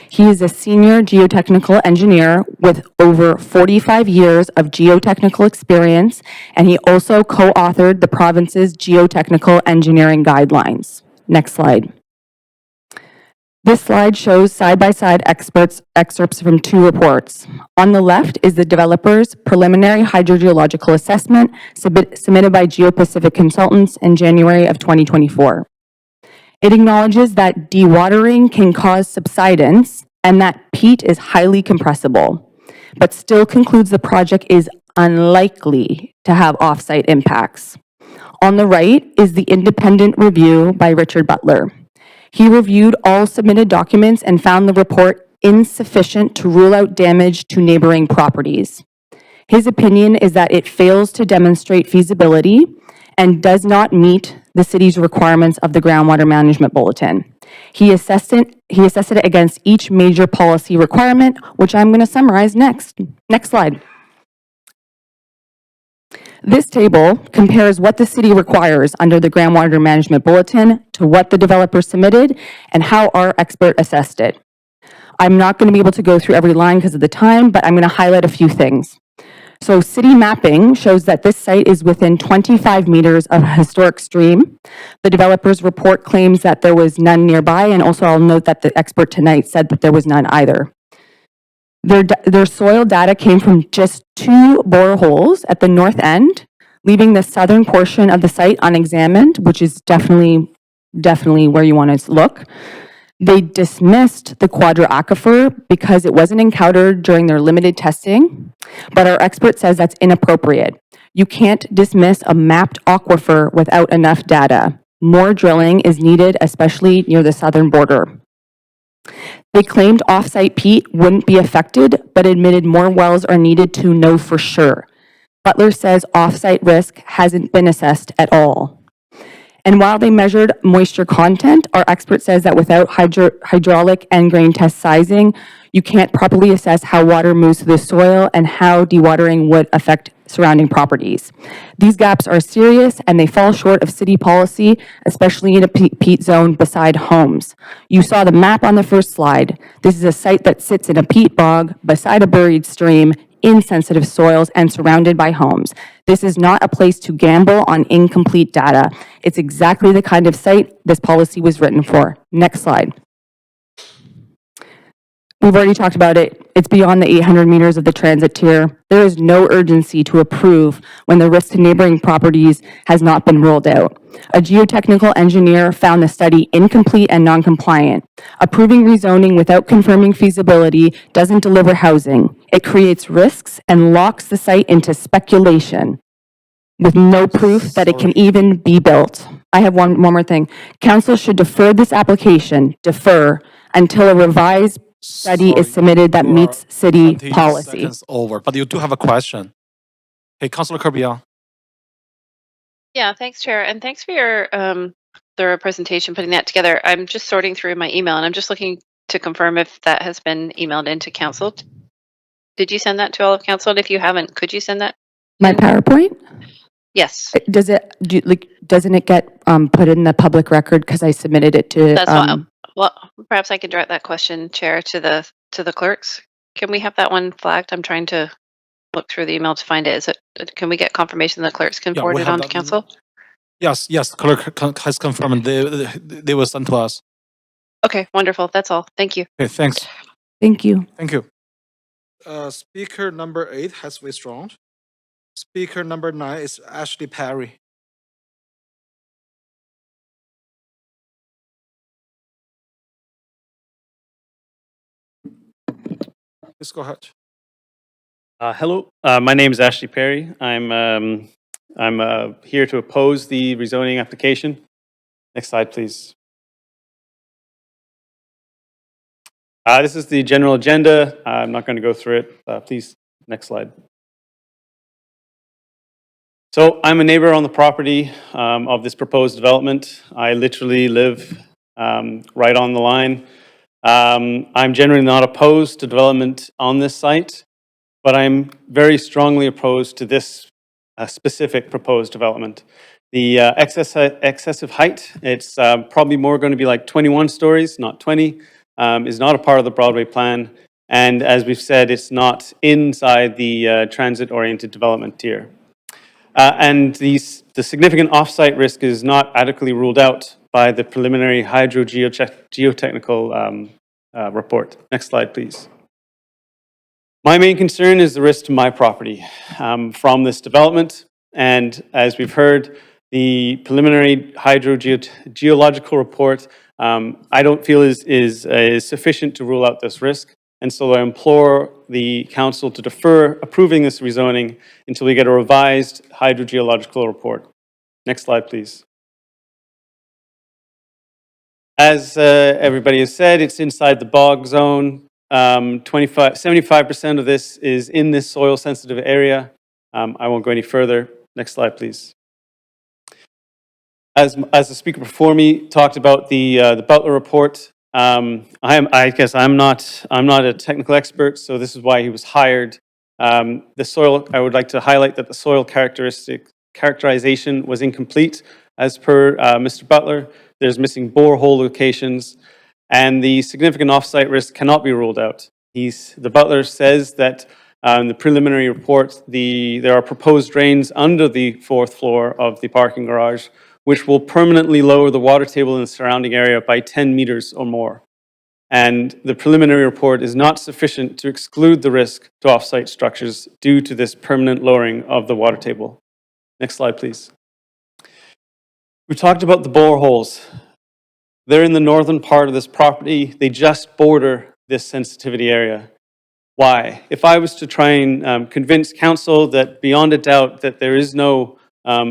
He is a senior geotechnical engineer with over 45 years of geotechnical experience, and he also co-authored the province's geotechnical engineering guidelines. Next slide. This slide shows side-by-side excerpts from 2 reports. On the left is the developer's preliminary hydrogeological assessment submitted by Geopacific Consultants in January of 2024. It acknowledges that dewatering can cause subsidence and that peat is highly compressible, but still concludes the project is unlikely to have off-site impacts. On the right is the independent review by Richard Butler. He reviewed all submitted documents and found the report insufficient to rule out damage to neighboring properties. His opinion is that it fails to demonstrate feasibility and does not meet the city's requirements of the groundwater management bulletin. He assessed it against each major policy requirement, which I'm going to summarize next. Next slide. This table compares what the city requires under the groundwater management bulletin to what the developer submitted and how our expert assessed it. I'm not going to be able to go through every line because of the time, but I'm going to highlight a few things. So city mapping shows that this site is within 25 meters of a historic stream. The developer's report claims that there was none nearby, and also I'll note that the expert tonight said that there was none either. Their soil data came from just 2 boreholes at the north end, leaving the southern portion of the site unexamined, which is definitely where you want to look. They dismissed the Quadra Aquifer because it wasn't encountered during their limited testing, but our expert says that's inappropriate. You can't dismiss a mapped aquifer without enough data. More drilling is needed, especially near the southern border. They claimed off-site peat wouldn't be affected, but admitted more wells are needed to know for sure. Butler says off-site risk hasn't been assessed at all. And while they measured moisture content, our expert says that without hydraulic and grain test sizing, you can't properly assess how water moves through the soil and how dewatering would affect surrounding properties. These gaps are serious and they fall short of city policy, especially in a peat zone beside homes. You saw the map on the first slide. This is a site that sits in a peat bog beside a buried stream in sensitive soils and surrounded by homes. This is not a place to gamble on incomplete data. It's exactly the kind of site this policy was written for. Next slide. We've already talked about it. It's beyond the 800 meters of the transit tier. There is no urgency to approve when the risk to neighboring properties has not been ruled out. A geotechnical engineer found the study incomplete and non-compliant. Approving rezoning without confirming feasibility doesn't deliver housing. It creates risks and locks the site into speculation with no proof that it can even be built. I have one more thing. Council should defer this application, until a revised study is submitted that meets city 20 policy. seconds over, but you do have a question. Hey, Councillor Kirby. Yeah, thanks, Chair, and thanks for your thorough presentation, putting that together. I'm just sorting through my email, and I'm just looking to confirm if that has been emailed into council. Did you send that to all of council? And if you haven't, could you send that? My PowerPoint? Yes. Doesn't it get put in the public record because I submitted it to? That's why. Well, perhaps I could direct that question, Chair, to the clerks. Can we have that one flagged? I'm trying to look through the email to find it. Can we get confirmation the clerks can forward it on to council? Yes, clerk has confirmed they will send to us. Okay, wonderful. That's all. Thank you. Okay, thanks. Thank you. Thank you. Speaker number 8 has withdrawn. Speaker number 9 is Ashley Perry. Please go ahead. Hello, my name is Ashley Perry. I'm here to oppose the rezoning application. Next slide, please. This is the general agenda. I'm not going to go through it. Please, next slide. So I'm a neighbor on the property of this proposed development. I literally live right on the line. I'm generally not opposed to development on this site, but I'm very strongly opposed to this specific proposed development. The excessive height, it's probably more going to be like 21 stories, not 20, is not a part of the Broadway plan. And as we've said, it's not inside the transit-oriented development tier. And the significant off-site risk is not adequately ruled out by the preliminary geotechnical report. Next slide, please. My main concern is the risk to my property from this development. And as we've heard, the preliminary hydrogeological report, I don't feel is sufficient to rule out this risk. And so I implore the council to defer approving this rezoning until we get a revised hydrogeological report. Next slide, please. As everybody has said, it's inside the bog zone. 75% of this is in this soil sensitive area. I won't go any further. Next slide, please. As the speaker before me talked about the Butler report, I guess I'm not a technical expert, so this is why he was hired. The soil, I would like to highlight that the soil characterization was incomplete as per Mr. Butler. There's missing borehole locations, and the significant off-site risk cannot be ruled out. The Butler says that in the preliminary report, there are proposed drains under the 4th floor of the parking garage, which will permanently lower the water table in the surrounding area by 10 meters or more. And the preliminary report is not sufficient to exclude the risk to off-site structures due to this permanent lowering of the water table. Next slide, please. We talked about the boreholes. They're in the northern part of this property. They just border this sensitivity area. Why? If I was to try and convince council that beyond a doubt that there is no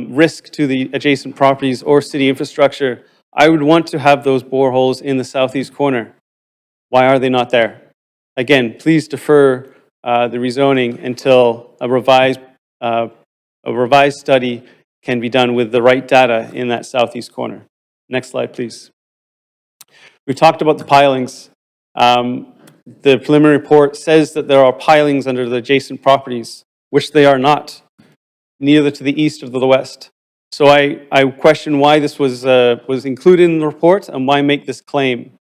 risk to the adjacent properties or city infrastructure, I would want to have those boreholes in the southeast corner. Why are they not there? Again, please defer the rezoning until a revised study can be done with the right data in that southeast corner. Next slide, please. We talked about the pilings. The preliminary report says that there are pilings under the adjacent properties, which they are not, neither to the east or to the west. So I question why this was included in the report and why make this claim.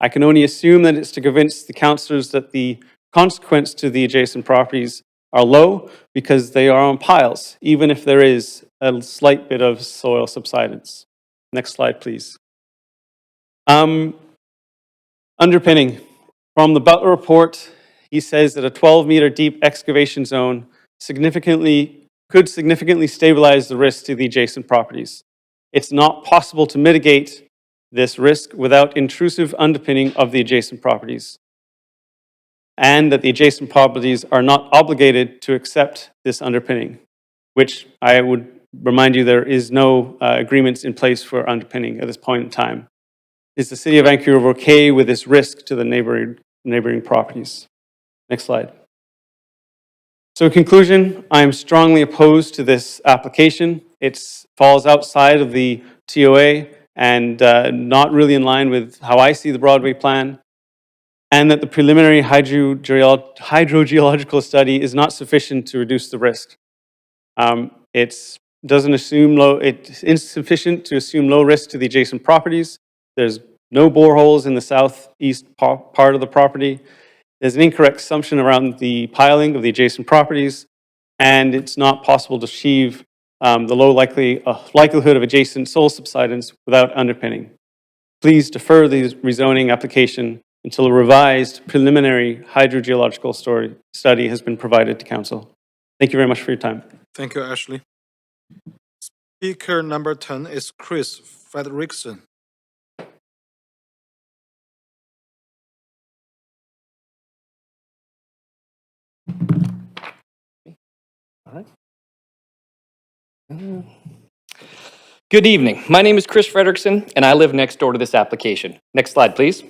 I can only assume that it's to convince the councillors that the consequence to the adjacent properties are low because they are on piles, even if there is a slight bit of soil subsidence. Next slide, please. Underpinning. From the Butler report, he says that a 12-meter deep excavation zone could significantly stabilize the risk to the adjacent properties. It's not possible to mitigate this risk without intrusive underpinning of the adjacent properties, and that the adjacent properties are not obligated to accept this underpinning, which I would remind you there is no agreements in place for underpinning at this point in time. Is the City of Vancouver okay with this risk to the neighboring properties? Next slide. So in conclusion, I am strongly opposed to this application. It falls outside of the TOA and not really in line with how I see the Broadway plan, and that the preliminary hydrogeological study is not sufficient to reduce the risk. It's insufficient to assume low risk to the adjacent properties. There's no boreholes in the southeast part of the property. There's an incorrect assumption around the piling of the adjacent properties, and it's not possible to achieve the low likelihood of adjacent soil subsidence without underpinning. Please defer the rezoning application until a revised preliminary hydrogeological study has been provided to Council. Thank you very much for your time. Thank you, Ashley. Speaker number 10 is Chris Frederickson. All right. Good evening. My name is Chris Frederickson, and I live next door to this application. Next slide, please.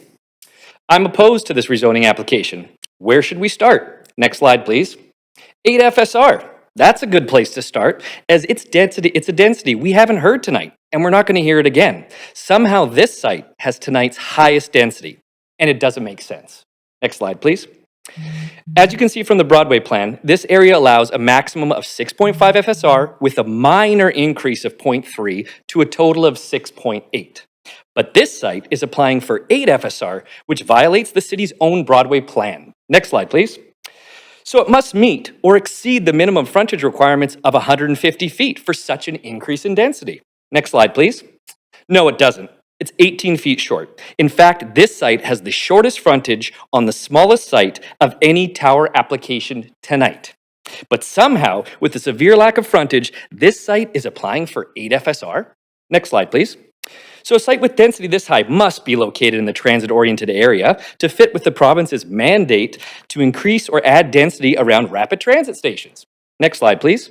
I'm opposed to this rezoning application. Where should we start? Next slide, please. 8 FSR. That's a good place to start, as it's a density we haven't heard tonight, and we're not going to hear it again. Somehow this site has tonight's highest density, and it doesn't make sense. Next slide, please. As you can see from the Broadway plan, this area allows a maximum of 6.5 FSR with a minor increase of 0.3 to a total of 6.8. But this site is applying for 8 FSR, which violates the city's own Broadway plan. Next slide, please. So it must meet or exceed the minimum frontage requirements of 150 feet for such an increase in density. Next slide, please. No, it doesn't. It's 18 feet short. In fact, this site has the shortest frontage on the smallest site of any tower application tonight. But somehow, with the severe lack of frontage, this site is applying for 8 FSR. Next slide, please. So a site with density this high must be located in the transit-oriented area to fit with the province's mandate to increase or add density around rapid transit stations. Next slide, please.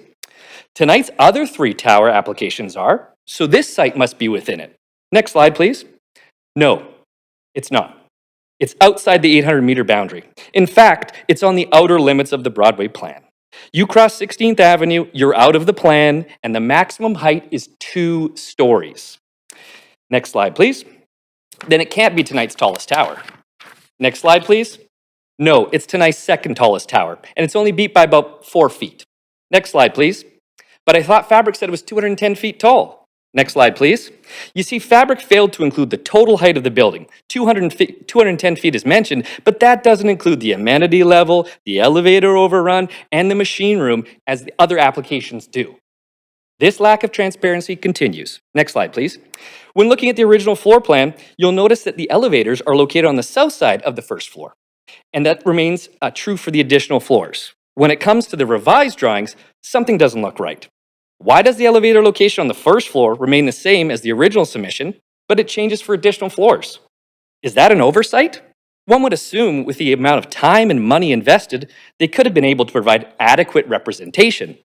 Tonight's other 3 tower applications are, so this site must be within it. Next slide, please. No, it's not. It's outside the 800-meter boundary. In fact, it's on the outer limits of the Broadway plan. You cross 16th Avenue, you're out of the plan, and the maximum height is 2 stories. Next slide, please. Then it can't be tonight's tallest tower. Next slide, please. No, it's tonight's second tallest tower, and it's only beat by about 4 feet. Next slide, please. But I thought Fabric said it was 210 feet tall. Next slide, please. You see, Fabric failed to include the total height of the building. 210 feet is mentioned, but that doesn't include the amenity level, the elevator overrun, and the machine room, as the other applications do. This lack of transparency continues. Next slide, please. When looking at the original floor plan, you'll notice that the elevators are located on the south side of the first floor, and that remains true for the additional floors. When it comes to the revised drawings, something doesn't look right. Why does the elevator location on the first floor remain the same as the original submission, but it changes for additional floors? Is that an oversight? One would assume with the amount of time and money invested, they could have been able to provide adequate representation.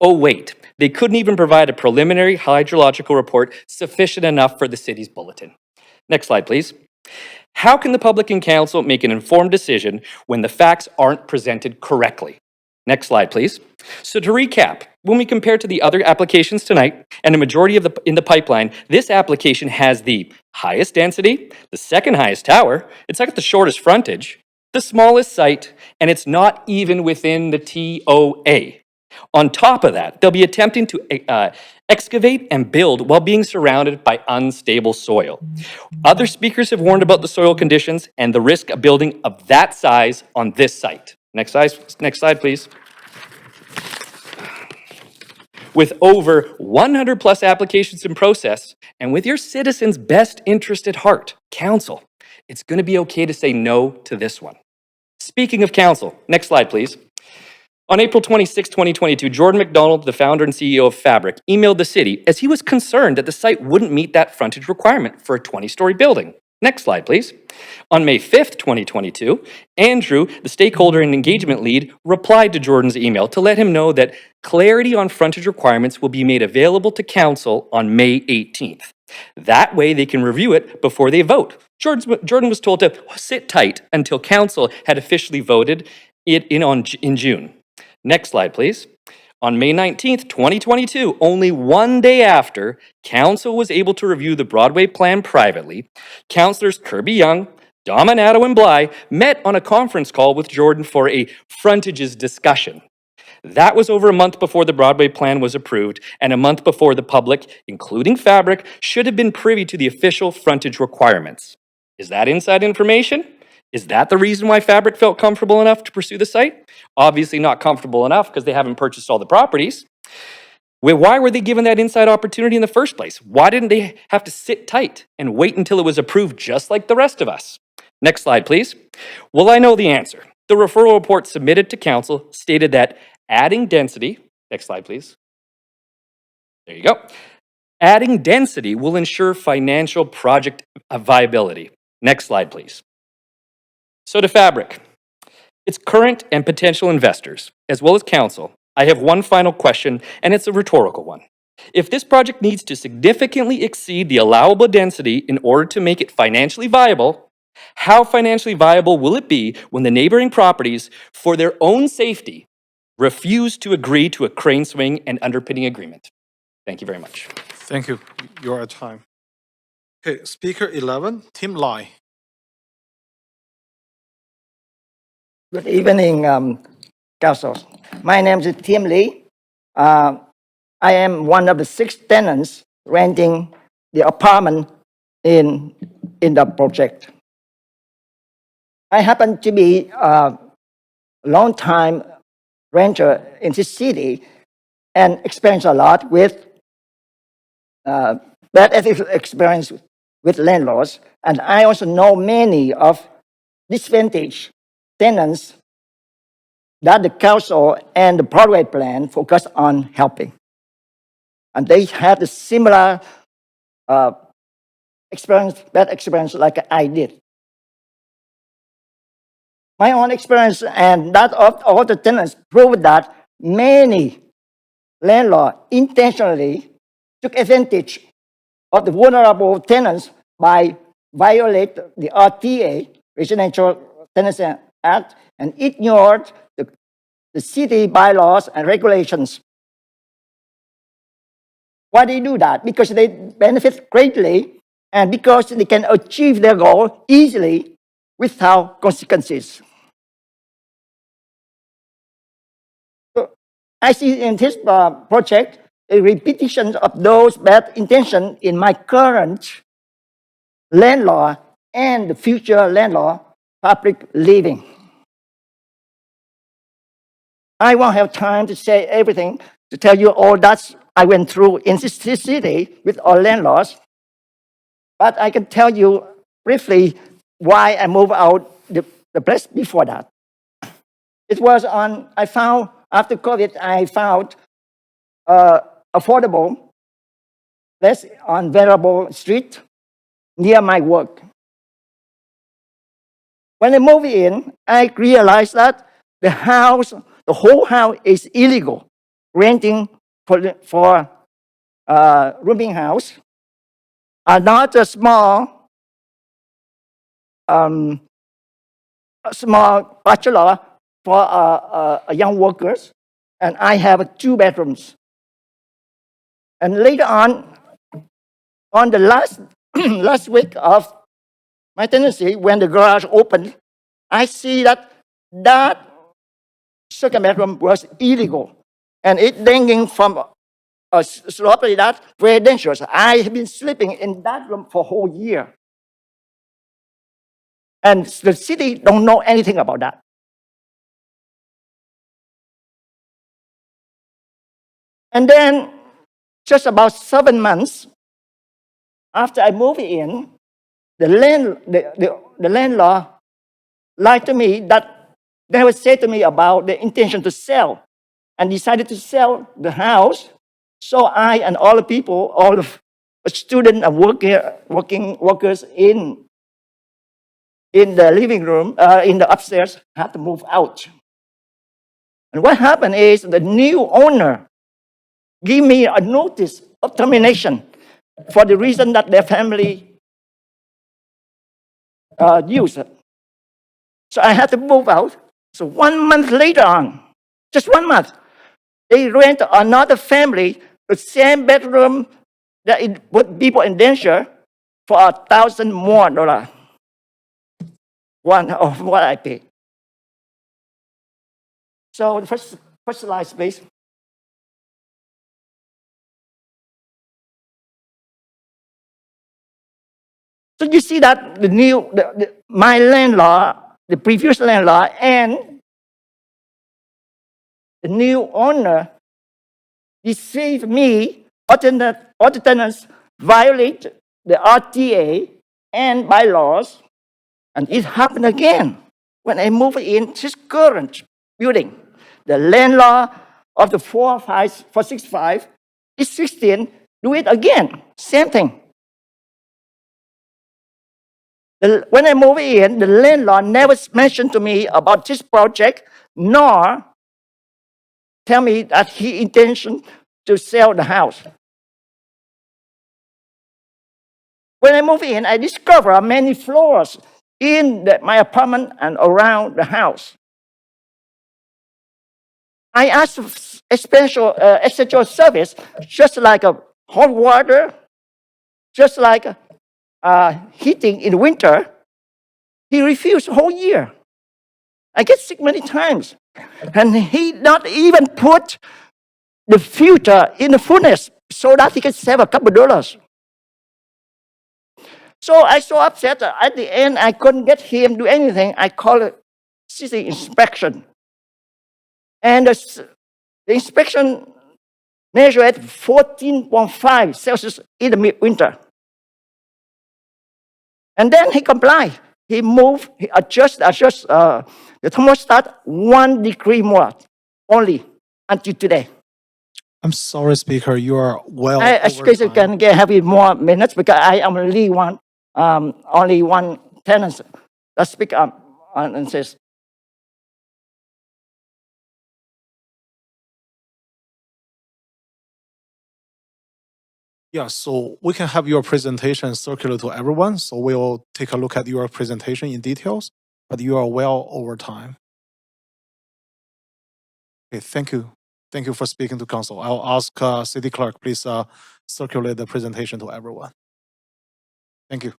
Oh wait, they couldn't even provide a preliminary hydrological report sufficient enough for the city's bulletin. Next slide, please. How can the public and council make an informed decision when the facts aren't presented correctly? Next slide, please. So to recap, when we compare to the other applications tonight and a majority of in the pipeline, this application has the highest density, the second highest tower, it's got the shortest frontage, the smallest site, and it's not even within the TOA. On top of that, they'll be attempting to excavate and build while being surrounded by unstable soil. Other speakers have warned about the soil conditions and the risk of building of that size on this site. Next slide, please. With over 100 plus applications in process, and with your citizens' best interest at heart, council, it's going to be okay to say no to this one. Speaking of council, next slide, please. On April 26, 2022, Jordan Macdonald, the founder and CEO of Fabric, emailed the city as he was concerned that the site wouldn't meet that frontage requirement for a 20-story building. Next slide, please. On May 5th, 2022, Andrew, the stakeholder and engagement lead, replied to Jordan's email to let him know that clarity on frontage requirements will be made available to council on May 18th. That way they can review it before they vote. Jordan was told to sit tight until council had officially voted it in June. Next slide, please. On May 19th, 2022, only one day after, council was able to review the Broadway plan privately. Councillors Kirby Young, Dominato, and Bly met on a conference call with Jordan for a frontages discussion. That was over a month before the Broadway plan was approved and a month before the public, including Fabric, should have been privy to the official frontage requirements. Is that inside information? Is that the reason why Fabric felt comfortable enough to pursue the site? Obviously not comfortable enough because they haven't purchased all the properties. Why were they given that inside opportunity in the first place? Why didn't they have to sit tight and wait until it was approved just like the rest of us? Next slide, please. Well, I know the answer. The referral report submitted to council stated that adding density, next slide, please. There you go. Adding density will ensure financial project viability. Next slide, please. So to Fabric, its current and potential investors, as well as council, I have one final question, and it's a rhetorical one. If this project needs to significantly exceed the allowable density in order to make it financially viable, how financially viable will it be when the neighboring properties, for their own safety, refuse to agree to a crane swing and underpinning agreement? Thank you very much. Thank you. You're at time. Okay, speaker 11, Tim Lai. Good evening, Council. My name is Tim Lee. I am one of the 6 tenants renting the apartment in the project. I happen to be a long-time renter in this city and experience a lot with bad experience with landlords. And I also know many of disadvantaged tenants that the council and the Broadway plan focus on helping. And they had a similar bad experience like I did. My own experience and that of all the tenants proved that many landlords intentionally took advantage of the vulnerable tenants by violating the RTA, Residential Tenancy Act, and ignored the city bylaws and regulations. Why do they do that? Because they benefit greatly and because they can achieve their goal easily without consequences. So I see in this project a repetition of those bad intentions in my current landlord and the future landlord public living. I won't have time to say everything, to tell you all that I went through in this city with our landlords, but I can tell you briefly why I moved out the place before that. It was after COVID, I found affordable place on Venerable Street near my work. When I moved in, I realized that the whole house is illegal, renting for rooming house, are not a small a small bachelor for young workers, and I have 2 bedrooms. And later on the last last week of my tenancy, when the garage opened, I see that second bedroom was illegal, and it hanging from a property that very dangerous. I have been sleeping in that room for a whole year, and the city don't know anything about that. And then, just about 7 months after I moved in, the landlord lied to me that they would say to me about the intention to sell, and decided to sell the house. So I and all the people, all the students and workers in the living room, in the upstairs, had to move out. And what happened is the new owner gave me a notice of termination for the reason that their family used it. So I had to move out. So 1 month later on, just 1 month, they rent another family the same bedroom that it put people in danger for $1,000 more. One of what I paid. So the first slide, please. So you see that my landlord, the previous landlord, and the new owner deceived me. All the tenants violate the RTA and bylaws, and it happened again when I moved in this current building. The landlord of the 465 is 16. Do it again, same thing. When I moved in, the landlord never mentioned to me about this project, nor tell me that he intention to sell the house. When I moved in, I discovered many flaws in my apartment and around the house. I asked for essential service, just like a hot water, just like heating in winter. He refused the whole year. I get sick many times. And he not even put the filter in the furnace so that he can save a couple dollars. So I so upset that at the end I couldn't get him to do anything. I called it city inspection. And the inspection measured 14.5 Celsius in the winter. And then he complied. He moved, he adjust the thermostat 1 degree more only until today. I'm sorry, Speaker, you are well I suppose you can have more minutes because I am only one tenant that speak up and says. Yeah, so we can have your presentation circulate to everyone. So we'll take a look at your presentation in details, but you are well over time. Okay, thank you. Thank you for speaking to council. I'll ask City Clerk, please circulate the presentation to everyone. Thank you.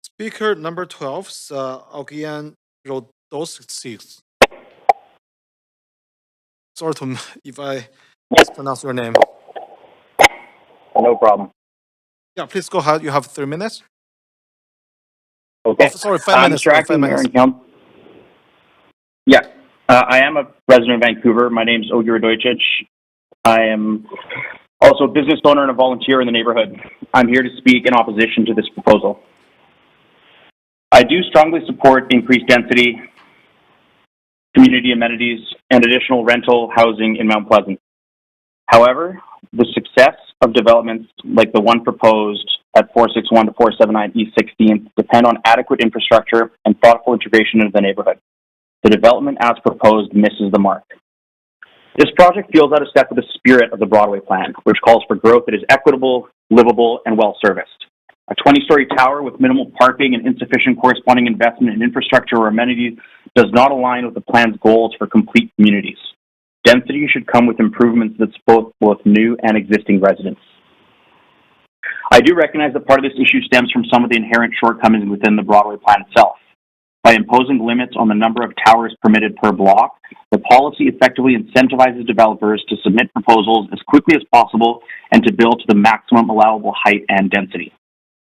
Speaker number 12 is Augian Rodosik. Sorry if I mispronounce your name. No problem. Yeah, please go ahead. You have 3 minutes. Okay. Oh, sorry, 5 minutes. Mr. Sorry, 5 Acting Mayor minutes. and Council. Yeah, I am a resident of Vancouver. My name is Ogi Radojcic. I am also a business owner and a volunteer in the neighborhood. I'm here to speak in opposition to this proposal. I do strongly support increased density, community amenities, and additional rental housing in Mount Pleasant. However, the success of developments like the one proposed at 461 to 479 East 16th depend on adequate infrastructure and thoughtful integration into the neighborhood. The development as proposed misses the mark. This project feels out of step with the spirit of the Broadway plan, which calls for growth that is equitable, livable, and well-serviced. A 20-story tower with minimal parking and insufficient corresponding investment in infrastructure or amenities does not align with the plan's goals for complete communities. Density should come with improvements that support both new and existing residents. I do recognize that part of this issue stems from some of the inherent shortcomings within the Broadway plan itself. By imposing limits on the number of towers permitted per block, the policy effectively incentivizes developers to submit proposals as quickly as possible and to build to the maximum allowable height and density.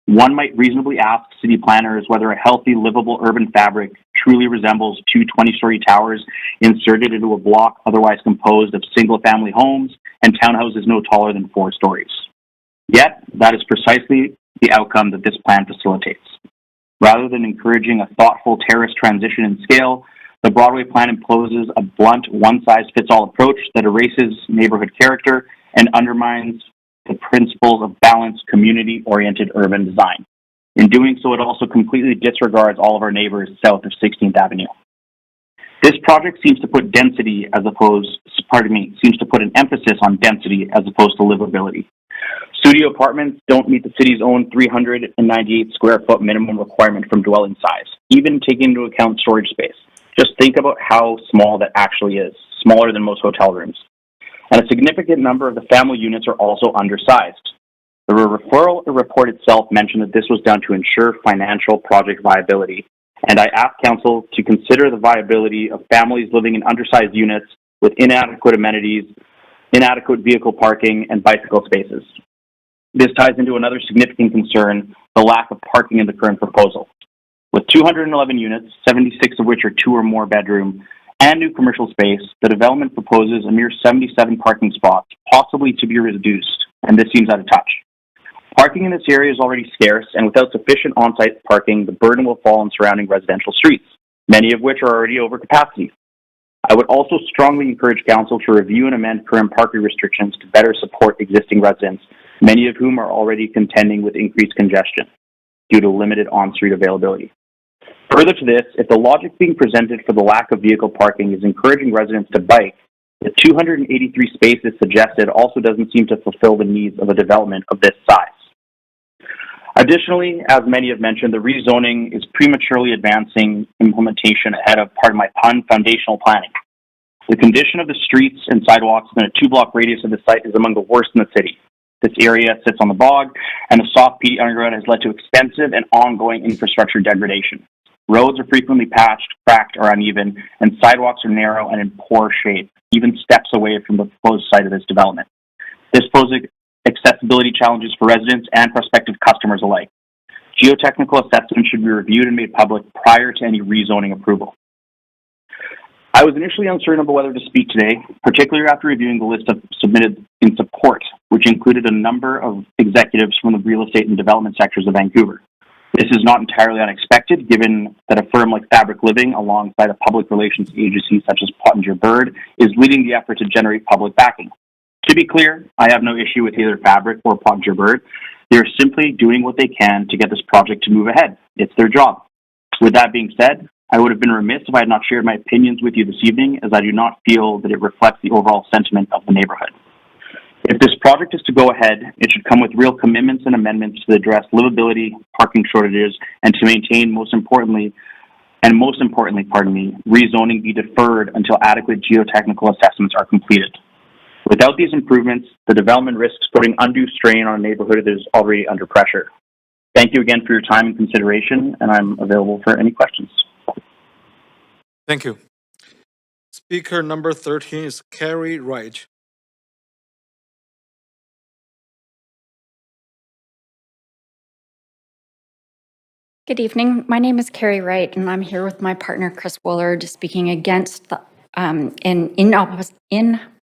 One might reasonably ask city planners whether a healthy, livable urban fabric truly resembles two 20-story towers inserted into a block otherwise composed of single-family homes and townhouses no taller than 4 stories. Yet, that is precisely the outcome that this plan facilitates. Rather than encouraging a thoughtful terrace transition in scale, the Broadway plan imposes a blunt, one-size-fits-all approach that erases neighborhood character and undermines the principles of balanced, community-oriented urban design. In doing so, it also completely disregards all of our neighbors south of 16th Avenue. This project seems to put an emphasis on density as opposed to livability. Studio apartments don't meet the city's own 398 square foot minimum requirement from dwelling size, even taking into account storage space. Just think about how small that actually is, smaller than most hotel rooms. And a significant number of the family units are also undersized. The referral report itself mentioned that this was done to ensure financial project viability, and I asked Council to consider the viability of families living in undersized units with inadequate amenities, inadequate vehicle parking, and bicycle spaces. This ties into another significant concern, the lack of parking in the current proposal. With 211 units, 76 of which are 2 or more bedroom, and new commercial space, the development proposes a mere 77 parking spots, possibly to be reduced, and this seems out of touch. Parking in this area is already scarce, and without sufficient on-site parking, the burden will fall on surrounding residential streets, many of which are already over capacity. I would also strongly encourage Council to review and amend current parking restrictions to better support existing residents, many of whom are already contending with increased congestion due to limited on-street availability. Further to this, if the logic being presented for the lack of vehicle parking is encouraging residents to bike, the 283 spaces suggested also doesn't seem to fulfill the needs of a development of this size. Additionally, as many have mentioned, the rezoning is prematurely advancing implementation ahead of, pardon my pun, foundational planning. The condition of the streets and sidewalks within a 2-block radius of the site is among the worst in the city. This area sits on the bog, and the soft peaty underground has led to extensive and ongoing infrastructure degradation. Roads are frequently patched, cracked, or uneven, and sidewalks are narrow and in poor shape, even steps away from the proposed site of this development. This poses accessibility challenges for residents and prospective customers alike. Geotechnical assessments should be reviewed and made public prior to any rezoning approval. I was initially uncertain about whether to speak today, particularly after reviewing the list of submitted in support, which included a number of executives from the real estate and development sectors of Vancouver. This is not entirely unexpected, given that a firm like Fabric Living, alongside a public relations agency such as Pottinger Bird, is leading the effort to generate public backing. To be clear, I have no issue with either Fabric or Pottinger Bird. They are simply doing what they can to get this project to move ahead. It's their job. With that being said, I would have been remiss if I had not shared my opinions with you this evening, as I do not feel that it reflects the overall sentiment of the neighborhood. If this project is to go ahead, it should come with real commitments and amendments to address livability, parking shortages, and to maintain, most importantly, rezoning be deferred until adequate geotechnical assessments are completed. Without these improvements, the development risks putting undue strain on a neighborhood that is already under pressure. Thank you again for your time and consideration, and I'm available for any questions. Thank you. Speaker number 13 is Carrie Wright. Good evening. My name is Carrie Wright, and I'm here with my partner Chris Woolard, speaking against the in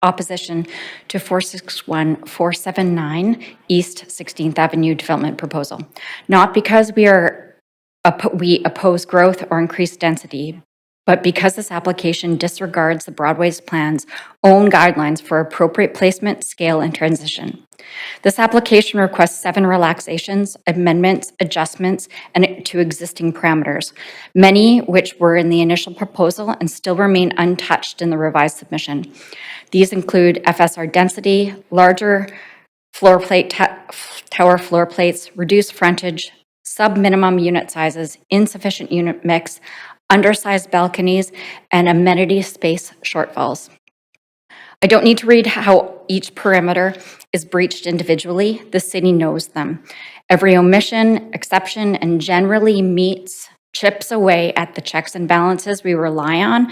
opposition to 461-479 East 16th Avenue development proposal. Not because we oppose growth or increased density, but because this application disregards the Broadway's plan's own guidelines for appropriate placement, scale, and transition. This application requests 7 relaxations, amendments, adjustments, and to existing parameters, many which were in the initial proposal and still remain untouched in the revised submission. These include FSR density, larger tower floor plates, reduced frontage, sub-minimum unit sizes, insufficient unit mix, undersized balconies, and amenity space shortfalls. I don't need to read how each perimeter is breached individually. The city knows them. Every omission, exception, and generally chips away at the checks and balances we rely on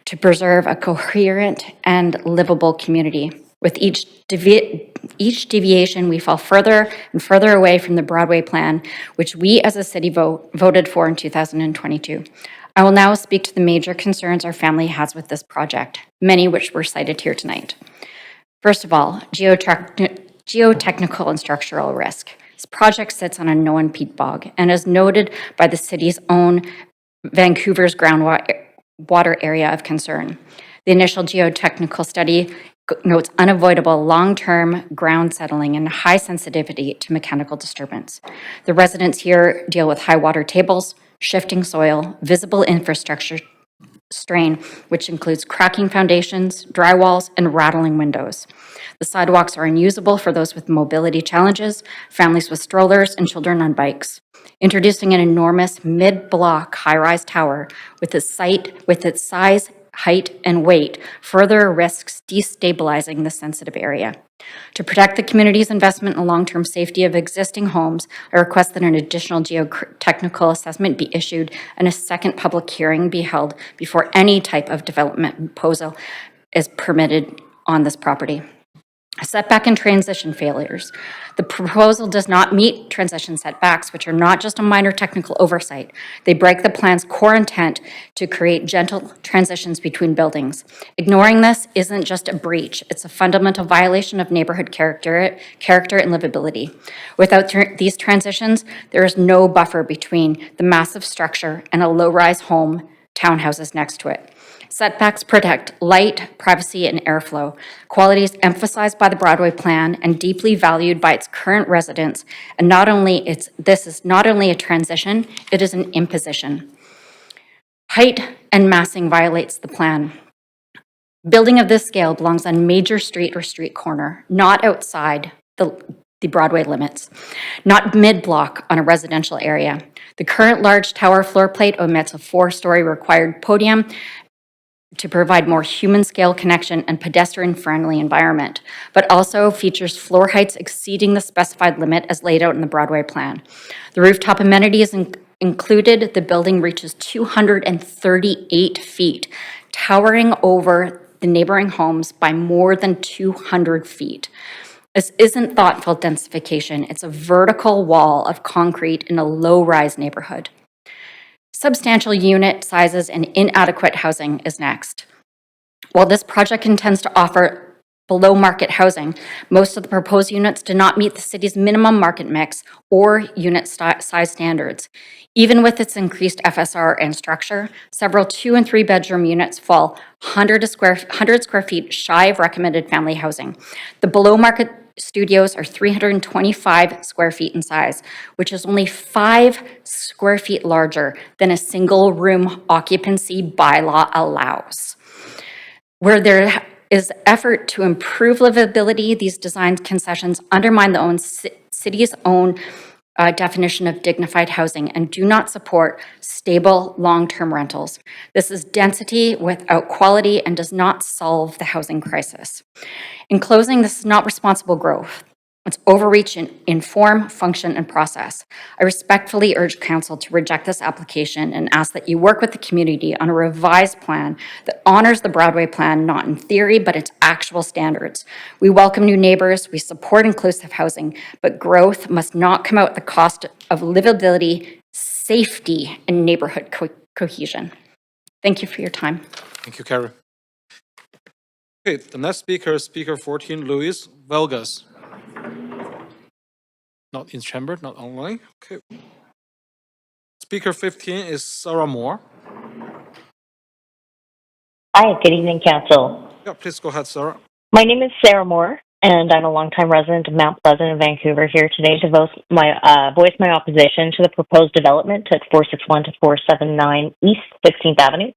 to preserve a coherent and livable community. With each deviation, we fall further and further away from the Broadway plan, which we as a city voted for in 2022. I will now speak to the major concerns our family has with this project, many which were cited here tonight. First of all, geotechnical and structural risk. This project sits on a known peat bog and is noted by the city's own Vancouver's groundwater area of concern. The initial geotechnical study notes unavoidable long-term ground settling and high sensitivity to mechanical disturbance. The residents here deal with high water tables, shifting soil, visible infrastructure strain, which includes cracking foundations, dry walls, and rattling windows. The sidewalks are unusable for those with mobility challenges, families with strollers, and children on bikes. Introducing an enormous mid-block high-rise tower with its size, height, and weight further risks destabilizing the sensitive area. To protect the community's investment in the long-term safety of existing homes, I request that an additional geotechnical assessment be issued and a second public hearing be held before any type of development proposal is permitted on this property. Setback and transition failures. The proposal does not meet transition setbacks, which are not just a minor technical oversight. They break the plan's core intent to create gentle transitions between buildings. Ignoring this isn't just a breach, it's a fundamental violation of neighborhood character and livability. Without these transitions, there is no buffer between the massive structure and a low-rise home, townhouses next to it. Setbacks protect light, privacy, and airflow, qualities emphasized by the Broadway plan and deeply valued by its current residents. And this is not only a transition, it is an imposition. Height and massing violates the plan. Building of this scale belongs on major street or street corner, not outside the Broadway limits, not mid-block on a residential area. The current large tower floor plate omits a 4-story required podium to provide more human scale connection and pedestrian-friendly environment, but also features floor heights exceeding the specified limit as laid out in the Broadway plan. The rooftop amenities included, the building reaches 238 feet, towering over the neighboring homes by more than 200 feet. This isn't thoughtful densification, it's a vertical wall of concrete in a low-rise neighborhood. Substantial unit sizes and inadequate housing is next. While this project intends to offer below-market housing, most of the proposed units do not meet the city's minimum market mix or unit size standards. Even with its increased FSR and structure, several 2- and 3-bedroom units fall 100 square feet shy of recommended family housing. The below-market studios are 325 square feet in size, which is only 5 square feet larger than a single room occupancy bylaw allows. Where there is effort to improve livability, these design concessions undermine the city's own definition of dignified housing and do not support stable long-term rentals. This is density without quality and does not solve the housing crisis. In closing, this is not responsible growth. It's overreach in form, function, and process. I respectfully urge Council to reject this application and ask that you work with the community on a revised plan that honors the Broadway plan, not in theory, but its actual standards. We welcome new neighbors, we support inclusive housing, but growth must not come at the cost of livability, safety, and neighborhood cohesion. Thank you for your time. Thank you, Carrie. Okay, the next speaker is Speaker 14, Luis Velgas. Not in chamber, not online. Okay. Speaker 15 is Sarah Moore. Hi, good evening, Council. Yeah, please go ahead, Sarah. My name is Sarah Moore, and I'm a longtime resident of Mount Pleasant in Vancouver, here today to voice my opposition to the proposed development at 461 to 479 East 16th Avenue.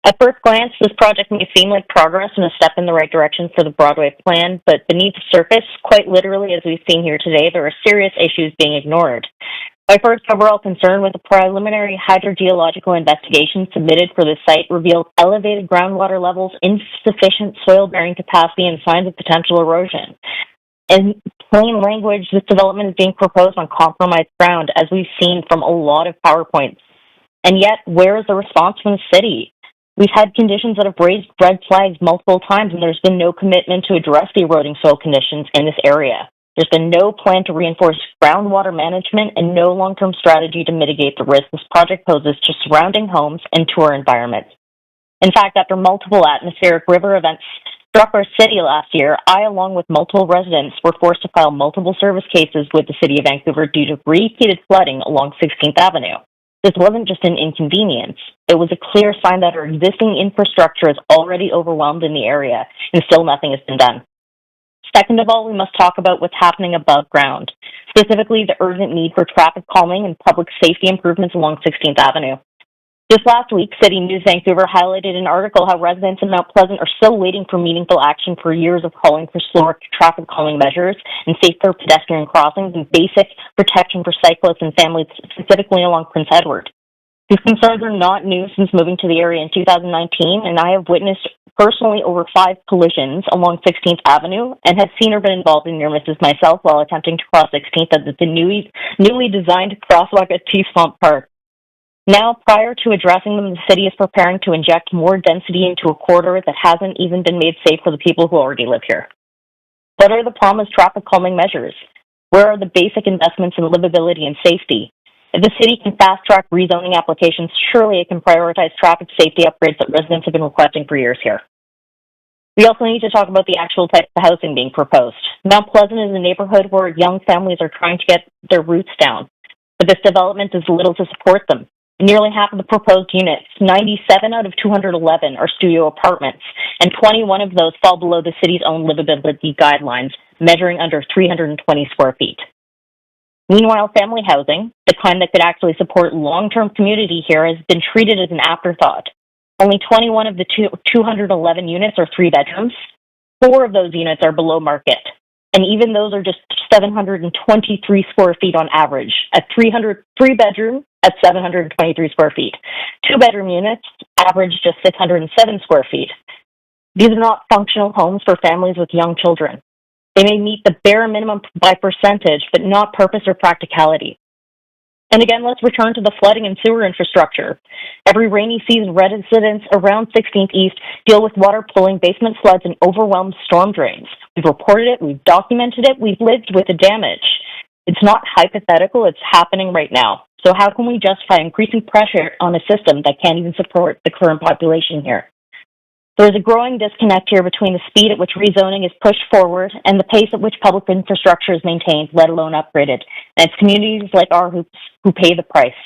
At first glance, this project may seem like progress and a step in the right direction for the Broadway plan, but beneath the surface, quite literally as we've seen here today, there are serious issues being ignored. My first overall concern with the preliminary hydrogeological investigation submitted for this site revealed elevated groundwater levels, insufficient soil-bearing capacity, and signs of potential erosion. In plain language, this development is being proposed on compromised ground, as we've seen from a lot of PowerPoints. And yet, where is the response from the city? We've had conditions that have raised red flags multiple times, and there's been no commitment to address the eroding soil conditions in this area. There's been no plan to reinforce groundwater management and no long-term strategy to mitigate the risk this project poses to surrounding homes and to our environment. In fact, after multiple atmospheric river events struck our city last year, I, along with multiple residents, were forced to file multiple service cases with the City of Vancouver due to repeated flooding along 16th Avenue. This wasn't just an inconvenience. It was a clear sign that our existing infrastructure is already overwhelmed in the area, and still nothing has been done. Second of all, we must talk about what's happening above ground, specifically the urgent need for traffic calming and public safety improvements along 16th Avenue. Just last week, City News Vancouver highlighted an article how residents in Mount Pleasant are still waiting for meaningful action for years of calling for slower traffic calming measures and safer pedestrian crossings and basic protection for cyclists and families, specifically along Prince Edward. These concerns are not new since moving to the area in 2019, and I have witnessed personally over 5 collisions along 16th Avenue and have seen or been involved in near misses myself while attempting to cross 16th at the newly designed crosswalk at T-Swamp Park. Now, prior to addressing them, the city is preparing to inject more density into a corridor that hasn't even been made safe for the people who already live here. What are the promised traffic calming measures? Where are the basic investments in livability and safety? If the city can fast-track rezoning applications, surely it can prioritize traffic safety upgrades that residents have been requesting for years here. We also need to talk about the actual types of housing being proposed. Mount Pleasant is a neighborhood where young families are trying to get their roots down, but this development does little to support them. Nearly half of the proposed units, 97 out of 211, are studio apartments, and 21 of those fall below the city's own livability guidelines, measuring under 320 square feet. Meanwhile, family housing, the kind that could actually support long-term community here, has been treated as an afterthought. Only 21 of the 211 units are 3 bedrooms. 4 of those units are below market, and even those are just 723 square feet on average. A 3-bedroom at 723 square feet. 2-bedroom units average just 607 square feet. These are not functional homes for families with young children. They may meet the bare minimum by percentage, but not purpose or practicality. And again, let's return to the flooding and sewer infrastructure. Every rainy season, residents around 16th East deal with water pooling, basement floods, and overwhelmed storm drains. We've reported it, we've documented it, we've lived with the damage. It's not hypothetical, it's happening right now. So how can we justify increasing pressure on a system that can't even support the current population here? There is a growing disconnect here between the speed at which rezoning is pushed forward and the pace at which public infrastructure is maintained, let alone upgraded. And it's communities like ours who pay the price.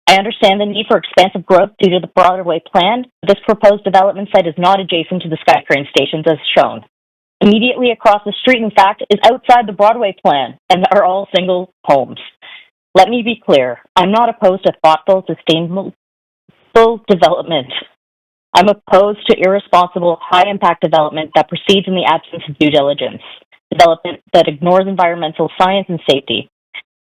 I understand the need for expansive growth due to the Broadway plan, but this proposed development site is not adjacent to the SkyTrain stations as shown. Immediately across the street, in fact, is outside the Broadway plan and are all single homes. Let me be clear, I'm not opposed to thoughtful, sustainable development. I'm opposed to irresponsible, high-impact development that proceeds in the absence of due diligence, development that ignores environmental science and safety.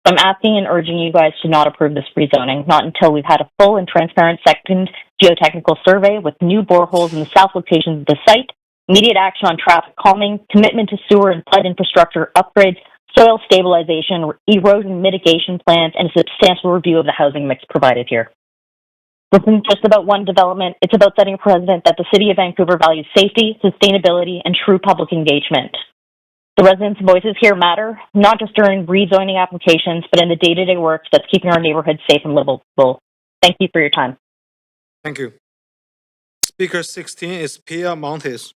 I'm asking and urging you guys to not approve this rezoning, not until we've had a full and transparent second geotechnical survey with new boreholes in the south locations of the site, immediate action on traffic calming, commitment to sewer and flood infrastructure upgrades, soil stabilization, erosion mitigation plans, and a substantial review of the housing mix provided here. This isn't just about one development, it's about setting a precedent that the City of Vancouver values safety, sustainability, and true public engagement. The residents' voices here matter, not just during rezoning applications, but in the day-to-day work that's keeping our neighborhood safe and livable. Thank you for your time. Thank you. Speaker 16 is Pia Montes.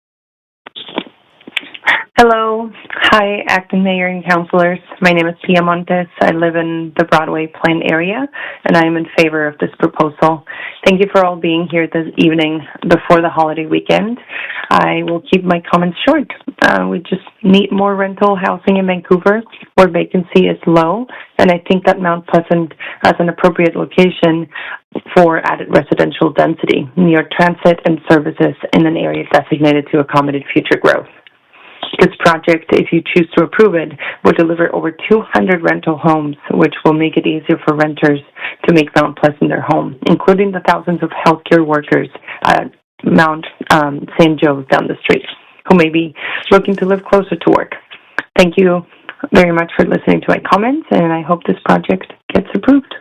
Hello. Hi, acting mayor and councilors. My name is Pia Montes. I live in the Broadway Plain area, and I am in favor of this proposal. Thank you for all being here this evening before the holiday weekend. I will keep my comments short. We just need more rental housing in Vancouver where vacancy is low, and I think that Mount Pleasant as an appropriate location for added residential density near transit and services in an area designated to accommodate future growth. This project, if you choose to approve it, will deliver over 200 rental homes, which will make it easier for renters to make Mount Pleasant their home, including the thousands of healthcare workers at Mount St. Joe's down the street, who may be looking to live closer to work. Thank you very much for listening to my comments, and I hope this project gets approved.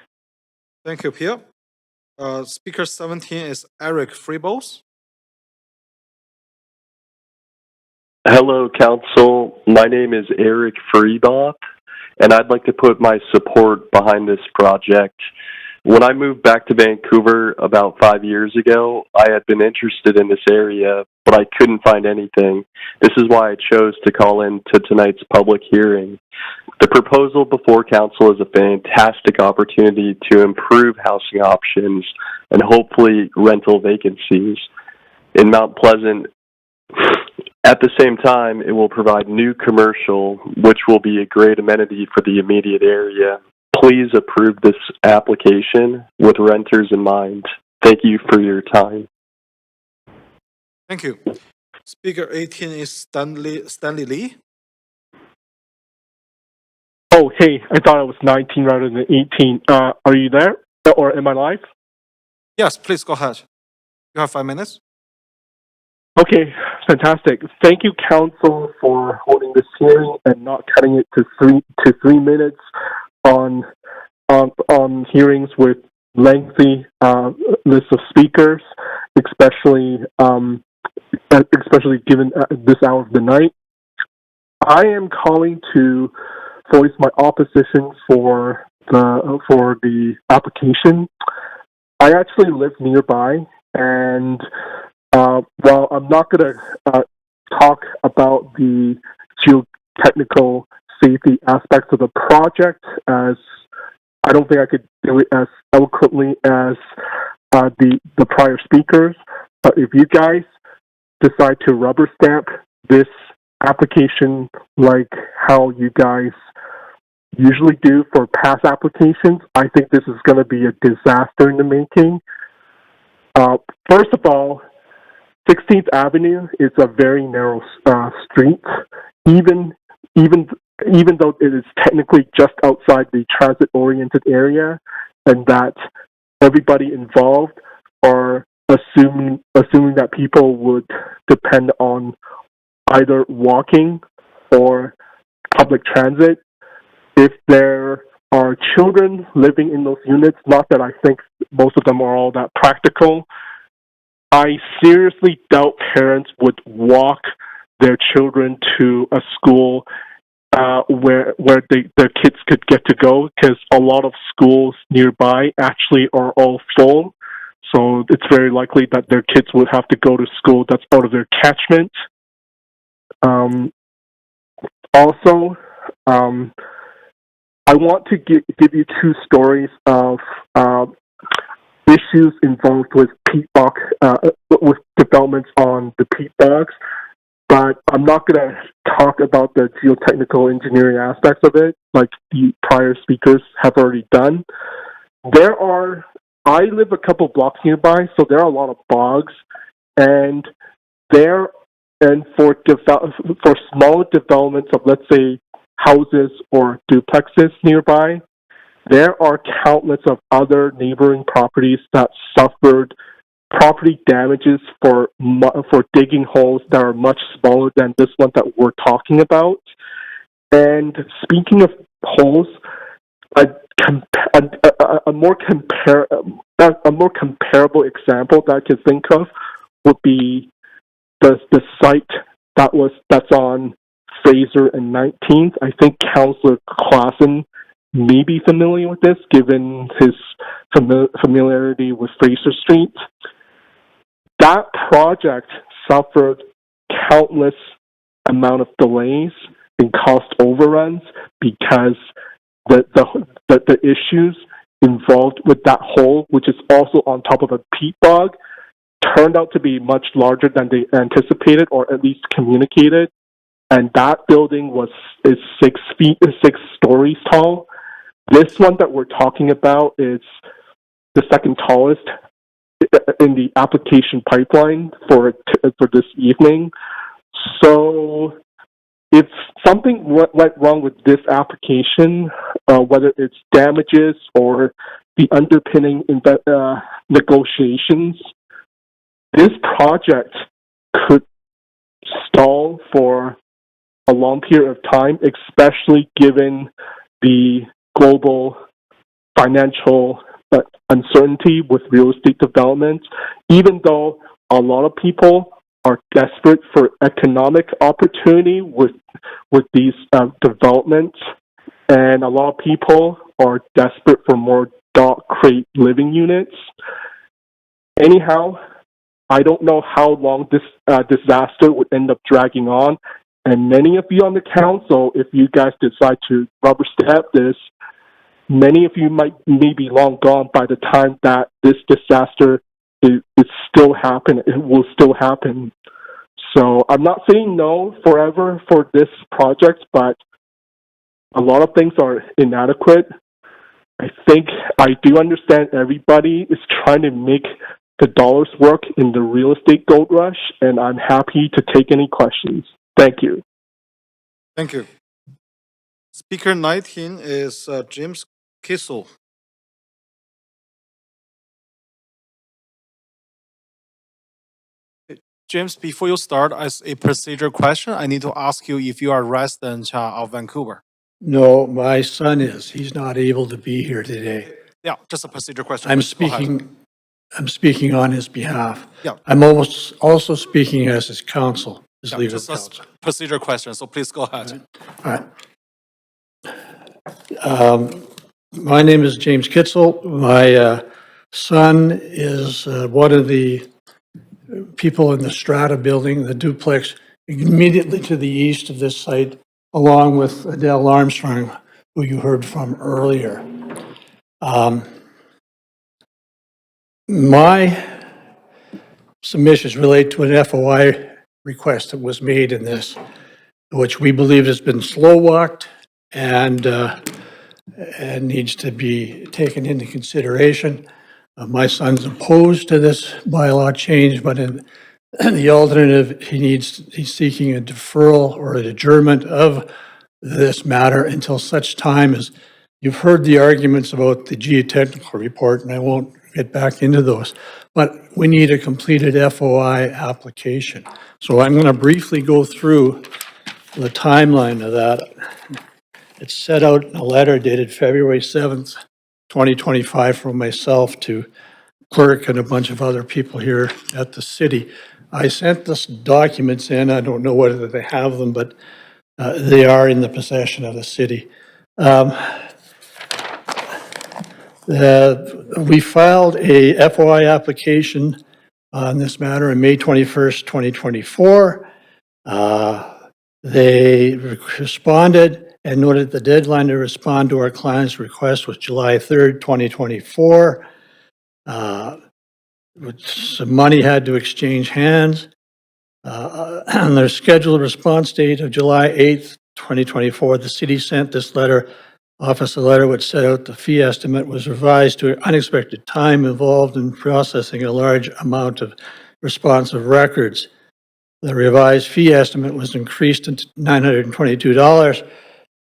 Thank you, Pia. Speaker 17 is Eric Freebos. Hello, Council. My name is Eric Freebop, and I'd like to put my support behind this project. When I moved back to Vancouver about 5 years ago, I had been interested in this area, but I couldn't find anything. This is why I chose to call in to tonight's public hearing. The proposal before Council is a fantastic opportunity to improve housing options and hopefully rental vacancies in Mount Pleasant. At the same time, it will provide new commercial, which will be a great amenity for the immediate area. Please approve this application with renters in mind. Thank you for your time. Thank you. Speaker 18 is Stanley Lee. Oh, hey, I thought it was 19 rather than 18. Are you there? Or am I live? Yes, please go ahead. You have 5 minutes. Okay, fantastic. Thank you, Council, for holding this hearing and not cutting it to three minutes on hearings with lengthy lists of speakers, especially given this hour of the night. I am calling to voice my opposition for the application. I actually live nearby, and while I'm not going to talk about the geotechnical safety aspects of the project, as I don't think I could do it as eloquently as the prior speakers, but if you guys decide to rubber stamp this application like how you guys usually do for past applications, I think this is going to be a disaster in the making. First of all, 16th Avenue is a very narrow street, even though it is technically just outside the transit-oriented area, and that everybody involved are assuming that people would depend on either walking or public transit. If there are children living in those units, not that I think most of them are all that practical, I seriously doubt parents would walk their children to a school where their kids could get to go, because a lot of schools nearby actually are all full. So it's very likely that their kids would have to go to school that's out of their catchment. Also, I want to give you two stories of issues involved with peat bog, with developments on the peat bogs, but I'm not going to talk about the geotechnical engineering aspects of it, like the prior speakers have already done. I live a couple blocks nearby, so there are a lot of bogs, and for smaller developments of, let's say, houses or duplexes nearby, there are countless of other neighboring properties that suffered property damages for digging holes that are much smaller than this one that we're talking about. And speaking of holes, a more comparable example that I can think of would be the site that's on Fraser and 19th. I think Councillor Claassen may be familiar with this, given his familiarity with Fraser Street. That project suffered countless amount of delays and cost overruns because the issues involved with that hole, which is also on top of a peat bog, turned out to be much larger than they anticipated or at least communicated. And that building is 6 stories tall. This one that we're talking about is the second tallest in the application pipeline for this evening. So if something went wrong with this application, whether it's damages or the underpinning negotiations, this project could stall for a long period of time, especially given the global financial uncertainty with real estate development. Even though a lot of people are desperate for economic opportunity with these developments, and a lot of people are desperate for more dog crate living units. Anyhow, I don't know how long this disaster would end up dragging on, and many of you on the council, if you guys decide to rubber stamp this, many of you may be long gone by the time that this disaster is still happening. It will still happen. So I'm not saying no forever for this project, but a lot of things are inadequate. I think I do understand everybody is trying to make the dollars work in the real estate gold rush, and I'm happy to take any questions. Thank you. Thank you. Speaker 19 is James Kissel. James, before you start, as a procedure question, I need to ask you if you are a resident of Vancouver. No, my son is. He's not able to be here today. Yeah, just a procedure question. I'm Please go ahead. speaking on his behalf. Yeah. I'm also speaking as his counsel, his Yeah, legal just a counsel. procedure question, so please go ahead. All right. My name is James Kitzel. My son is one of the people in the Strata building, the duplex immediately to the east of this site, along with Adele Armstrong, who you heard from earlier. My submissions relate to an FOI request that was made in this, which we believe has been slow-walked and needs to be taken into consideration. My son's opposed to this bylaw change, but in the alternative, he's seeking a deferral or an adjournment of this matter until such time as you've heard the arguments about the geotechnical report, and I won't get back into those, but we need a completed FOI application. So I'm going to briefly go through the timeline of that. It's set out in a letter dated February 7th, 2025 from myself to Clerk and a bunch of other people here at the city. I sent this documents in. I don't know whether they have them, but they are in the possession of the city. We filed a FOI application on this matter on May 21st, 2024. They responded and noted the deadline to respond to our client's request was July 3rd, 2024. Some money had to exchange hands. On their scheduled response date of July 8th, 2024, the city sent this office a letter which set out the fee estimate was revised to unexpected time involved in processing a large amount of responsive records. The revised fee estimate was increased to $922,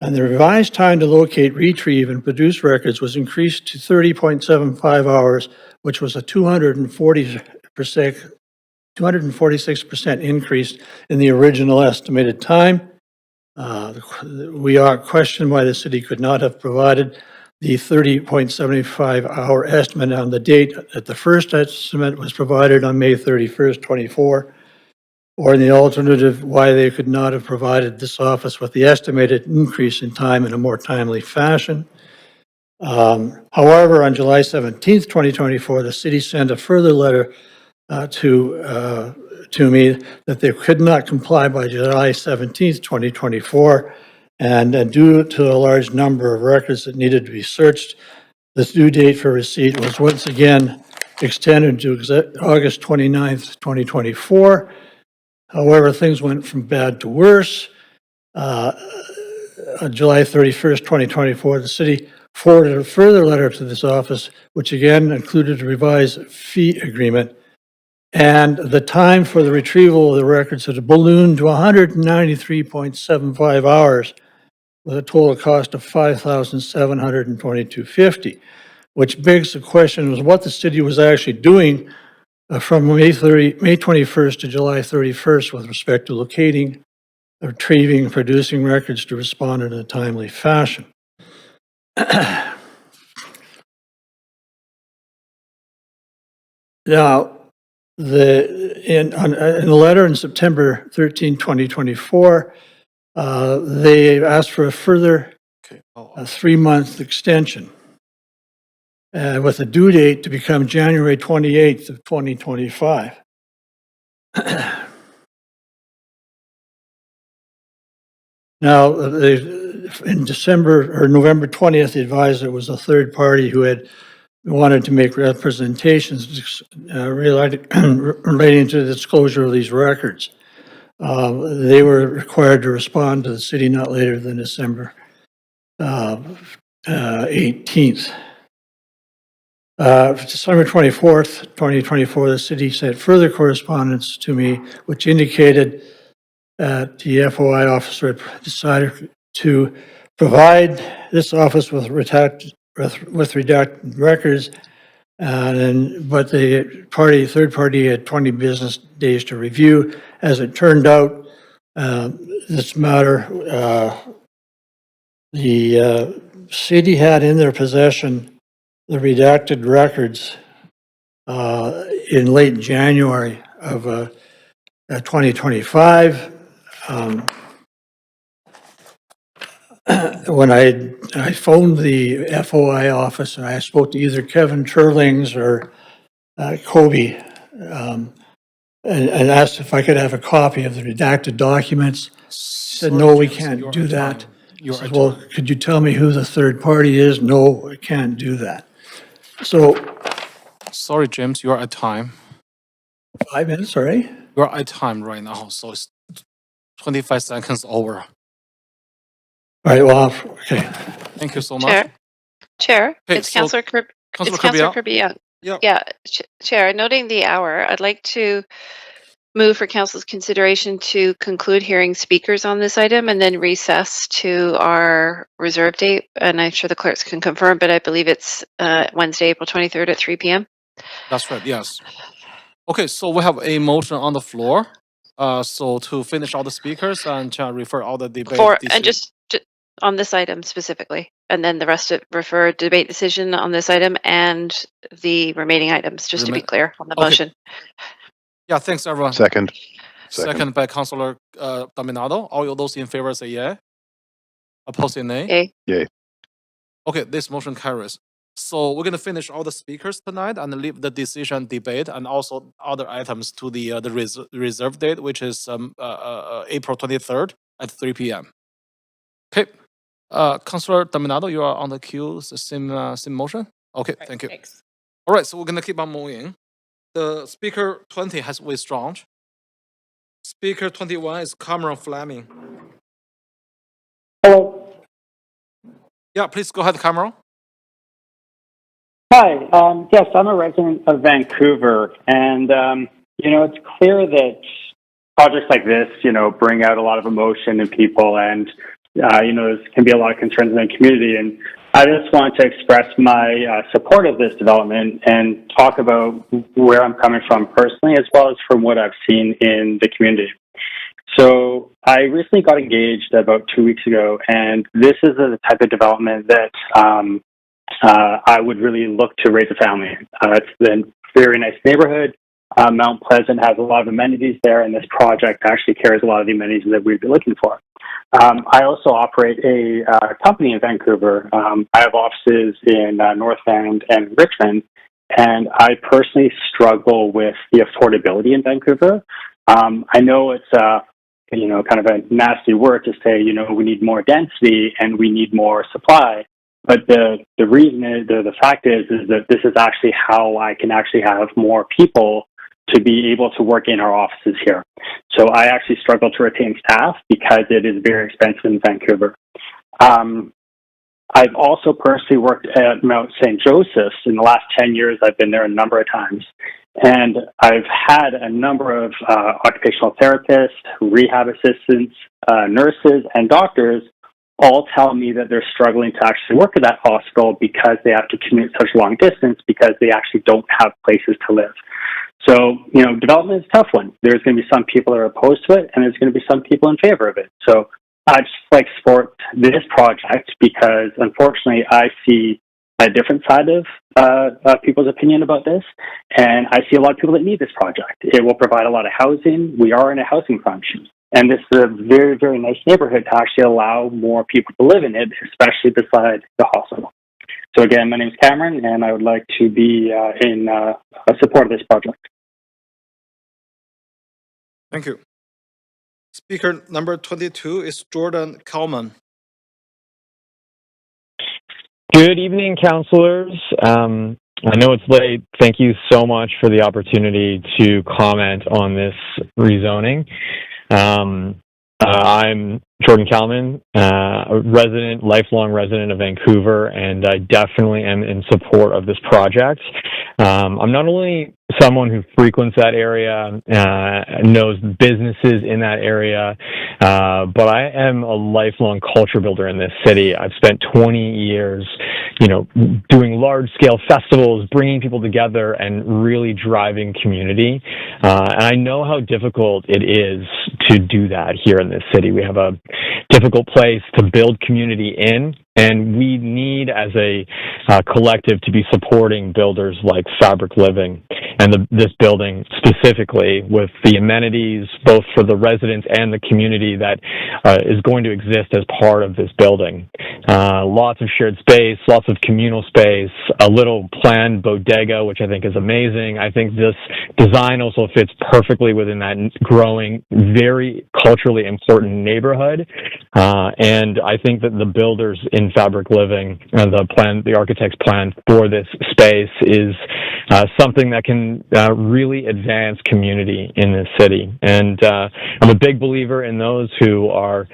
and the revised time to locate, retrieve, and produce records was increased to 30.75 hours, which was a 246% increase in the original estimated time. We are questioned why the city could not have provided the 30.75 hour estimate on the date that the first estimate was provided on May 31st, 24, or in the alternative, why they could not have provided this office with the estimated increase in time in a more timely fashion. However, on July 17th, 2024, the city sent a further letter to to me that they could not comply by July 17th, 2024, and due to a large number of records that needed to be searched, the due date for receipt was once again extended to August 29th, 2024. However, things went from bad to worse. On July 31st, 2024, the city forwarded a further letter to this office, which again included a revised fee agreement. And the time for the retrieval of the records had ballooned to 193.75 hours with a total cost of $5,722.50, which begs the question was what the city was actually doing from May 21st to July 31st with respect to locating, retrieving, producing records to respond in a timely fashion. Now, in the letter in September 13, 2024, they asked for a further 3-month extension with a due date to become January 28th of 2025. Now, in December or November 20th, they advised it was a third party who had wanted to make representations relating to the disclosure of these records. They were required to respond to the city not later than December 18th. December 24th, 2024, the city sent further correspondence to me, which indicated that the FOI officer had decided to provide this office with redacted records, but the third party had 20 business days to review. As it turned out, this matter, the city had in their possession the redacted records in late January of 2025. When I phoned the FOI office and I spoke to either Kevin Turlings or Kobe and asked if I could have a copy of the redacted documents, said, no, we can't do that. I said, well, could you tell me who the third party is? No, I can't do that. So. Sorry, James, you are at time. 5 minutes, sorry? You are at time right now, so it's 25 seconds over. All right, well, okay. Thank you so much. Chair, Okay, it's so Councillor Kirby. Councillor It's Councillor Kirby, Kirby. yeah. Yeah, Chair, noting the hour, I'd like to move for Council's consideration to conclude hearing speakers on this item and then recess to our reserve date. And I'm sure the clerks can confirm, but I believe it's Wednesday, April 23rd at 3 p.m. That's right, yes. Okay, so we have a motion on the floor. So to finish all the speakers and to refer all the debate. And just on this item specifically, and then the rest of refer debate decision on this item and the remaining items, just to be clear on the motion. Yeah, thanks everyone. Second by Councillor Dominado. All those in favor say yay. Opposed say nay. Yay. Yay. Okay, this motion carries. So we're going to finish all the speakers tonight and leave the decision debate and also other items to the reserve date, which is April 23rd at 3 p.m. Okay, Councillor Dominado, you are on the queue. Same motion. Okay, thank you. Thanks. All right, so we're going to keep on moving. The speaker 20 has withdrawn. Speaker 21 is Cameron Fleming. Hello. Yeah, please go ahead, Cameron. Hi. Yes, I'm a resident of Vancouver, and it's clear that projects like this, bring out a lot of emotion in people, and there can be a lot of concerns in the community. And I just want to express my support of this development and talk about where I'm coming from personally, as well as from what I've seen in the community. So I recently got engaged about 2 weeks ago, and this is the type of development that I would really look to raise a family. It's a very nice neighborhood. Mount Pleasant has a lot of amenities there, and this project actually carries a lot of the amenities that we'd be looking for. I also operate a company in Vancouver. I have offices in North End and Richmond, and I personally struggle with the affordability in Vancouver. I know it's kind of a nasty word to say, we need more density and we need more supply. But the reason is, the fact is that this is actually how I can actually have more people to be able to work in our offices here. So I actually struggle to retain staff because it is very expensive in Vancouver. I've also personally worked at Mount St. Joseph's. In the last 10 years, I've been there a number of times. And I've had a number of occupational therapists, rehab assistants, nurses, and doctors all tell me that they're struggling to actually work at that hospital because they have to commute such long distance because they actually don't have places to live. So, development is a tough one. There's going to be some people that are opposed to it, and there's going to be some people in favor of it. So I just like to support this project because, unfortunately, I see a different side of people's opinion about this, and I see a lot of people that need this project. It will provide a lot of housing. We are in a housing crunch, and this is a very, very nice neighborhood to actually allow more people to live in it, especially beside the hospital. So again, my name is Cameron, and I would like to be in support of this project. Thank you. Speaker number 22 is Jordan Kalman. Good evening, councilors. I know it's late. Thank you so much for the opportunity to comment on this rezoning. I'm Jordan Kalman, a lifelong resident of Vancouver, and I definitely am in support of this project. I'm not only someone who frequents that area, knows businesses in that area, but I am a lifelong culture builder in this city. I've spent 20 years, doing large-scale festivals, bringing people together, and really driving community. And I know how difficult it is to do that here in this city. We have a difficult place to build community in, and we need, as a collective, to be supporting builders like Fabric Living and this building specifically with the amenities, both for the residents and the community that is going to exist as part of this building. Lots of shared space, lots of communal space, a little planned bodega, which I think is amazing. I think this design also fits perfectly within that growing, very culturally important neighborhood. And I think that the builders in Fabric Living, the architect's plan for this space is something that can really advance community in this city. And I'm a big believer in those who are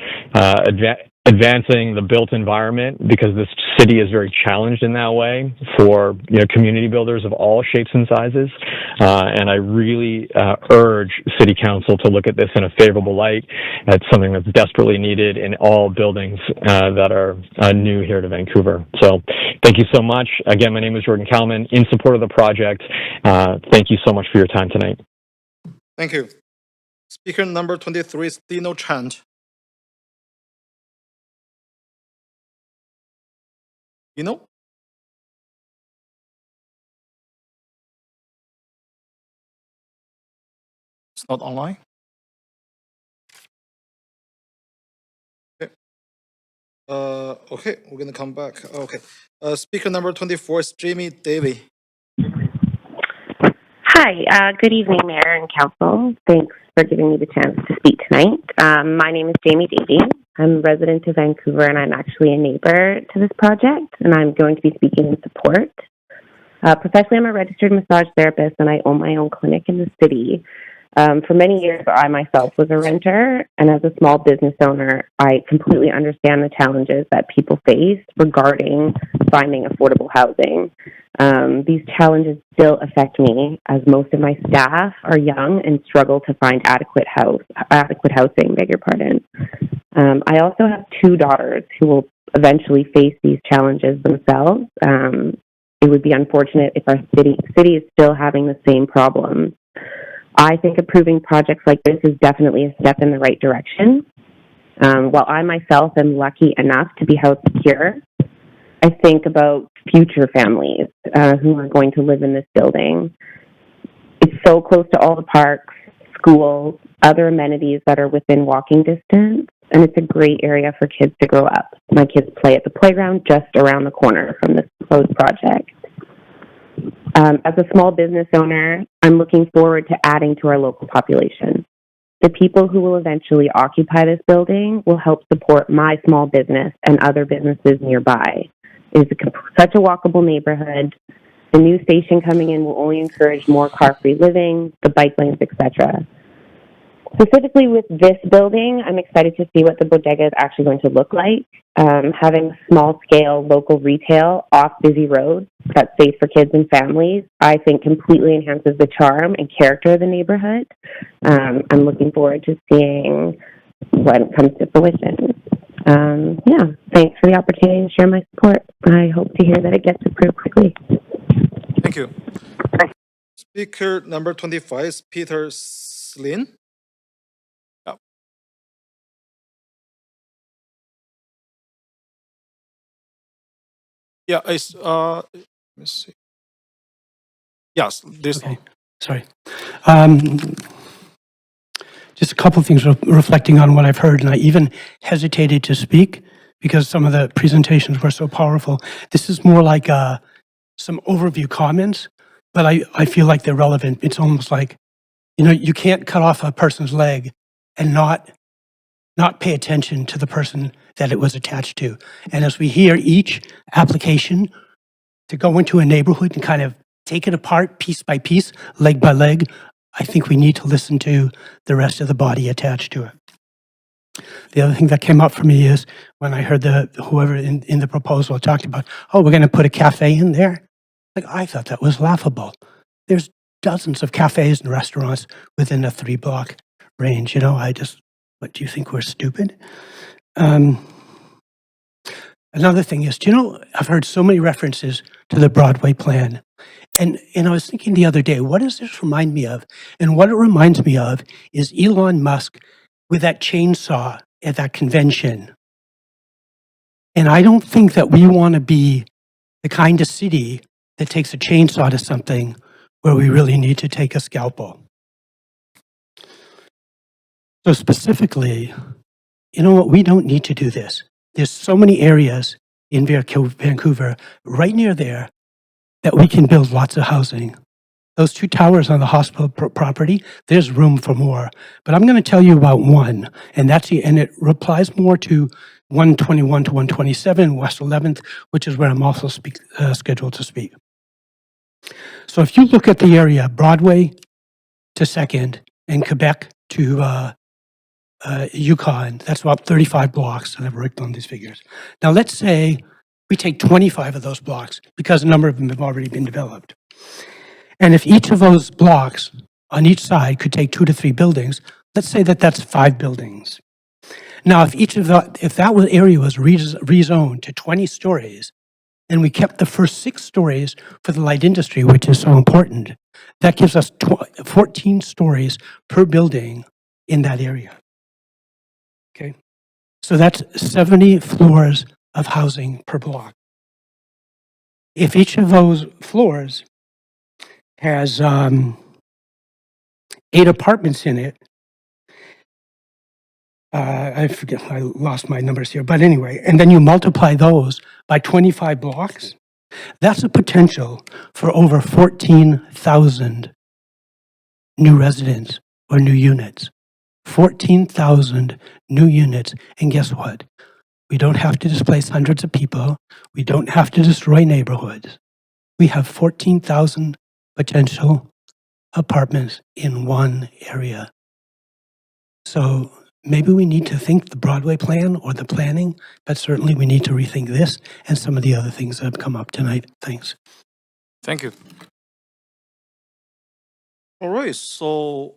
advancing the built environment, because this city is very challenged in that way for community builders of all shapes and sizes. And I really urge City Council to look at this in a favorable light. It's something that's desperately needed in all buildings that are new here to Vancouver. So thank you so much. Again, my name is Jordan Kalman, in support of the project. Thank you so much for your time tonight. Thank you. Speaker number 23 is Dino Chant. Dino? It's not online. Okay. Okay, we're gonna come back. Okay. Speaker number 24 is Jamie Davey. Hi, good evening, Mayor and Council. Thanks for giving me the chance to speak tonight. My name is Jamie Davey. I'm a resident of Vancouver, and I'm actually a neighbor to this project, and I'm going to be speaking in support. Professionally, I'm a registered massage therapist, and I own my own clinic in the city. For many years, I myself was a renter, and as a small business owner, I completely understand the challenges that people face regarding finding affordable housing. These challenges still affect me, as most of my staff are young and struggle to find adequate housing. Beg your pardon. I also have 2 daughters who will eventually face these challenges themselves. It would be unfortunate if our city is still having the same problems. I think approving projects like this is definitely a step in the right direction. While I myself am lucky enough to be house secure, I think about future families who are going to live in this building. It's so close to all the parks, schools, other amenities that are within walking distance, and it's a great area for kids to grow up. My kids play at the playground just around the corner from this proposed project. As a small business owner, I'm looking forward to adding to our local population. The people who will eventually occupy this building will help support my small business and other businesses nearby. It is such a walkable neighborhood. The new station coming in will only encourage more car-free living, the bike lanes, etc. Specifically with this building, I'm excited to see what the bodega is actually going to look like. Having small-scale local retail off busy roads that's safe for kids and families, I think completely enhances the charm and character of the neighborhood. I'm looking forward to seeing what comes to fruition. Thanks for the opportunity to share my support. I hope to hear that it gets approved quickly. Thank you. Speaker number 25 is Peter Slin. Yeah, it's let me see. Yes, this. Okay. Sorry. Just a couple of things reflecting on what I've heard, and I even hesitated to speak because some of the presentations were so powerful. This is more like some overview comments, but I feel like they're relevant. It's almost like, you can't cut off a person's leg and not pay attention to the person that it was attached to. And as we hear each application to go into a neighborhood and kind of take it apart piece by piece, leg by leg, I think we need to listen to the rest of the body attached to it. The other thing that came up for me is when I heard whoever in the proposal talked about, we're going to put a cafe in there. Like, I thought that was laughable. There's dozens of cafes and restaurants within a 3-block range. What, do you think we're stupid? Another thing is, I've heard so many references to the Broadway plan. And I was thinking the other day, what does this remind me of? And what it reminds me of is Elon Musk with that chainsaw at that convention. And I don't think that we want to be the kind of city that takes a chainsaw to something where we really need to take a scalpel. So specifically, we don't need to do this. There's so many areas in Vancouver, right near there, that we can build lots of housing. Those 2 towers on the hospital property, there's room for more. But I'm going to tell you about one, and it replies more to 121 to 127, West 11th, which is where I'm also scheduled to speak. So if you look at the area, Broadway to 2nd and Quebec to Yukon, that's about 35 blocks, and I've worked on these figures. Now let's say we take 25 of those blocks because a number of them have already been developed. And if each of those blocks on each side could take 2 to 3 buildings, let's say that that's 5 buildings. Now, if that area was rezoned to 20 stories, and we kept the first 6 stories for the light industry, which is so important, that gives us 14 stories per building in that area. Okay, so that's 70 floors of housing per block. If each of those floors has 8 apartments in it, I forget, I lost my numbers here, but anyway, and then you multiply those by 25 blocks, that's a potential for over 14,000 new residents or new units. 14,000 new units, and guess what? We don't have to displace hundreds of people. We don't have to destroy neighborhoods. We have 14,000 potential apartments in one area. So maybe we need to think the Broadway plan or the planning, but certainly we need to rethink this and some of the other things that have come up tonight. Thanks. Thank you. All right, so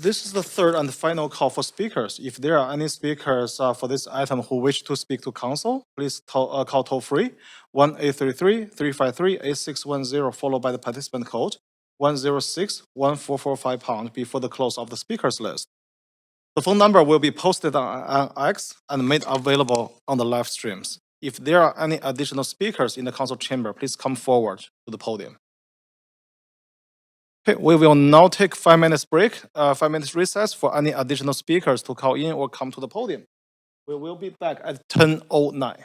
this is the third and final call for speakers. If there are any speakers for this item who wish to speak to council, please call toll-free 1-833-353-8610, followed by the participant code 106-1445# before the close of the speakers list. The phone number will be posted on X and made available on the live streams. If there are any additional speakers in the council chamber, please come forward to the podium. Okay, we will now take 5 minutes break, 5 minutes recess for any additional speakers to call in or come to the podium. We will be back at 10:09.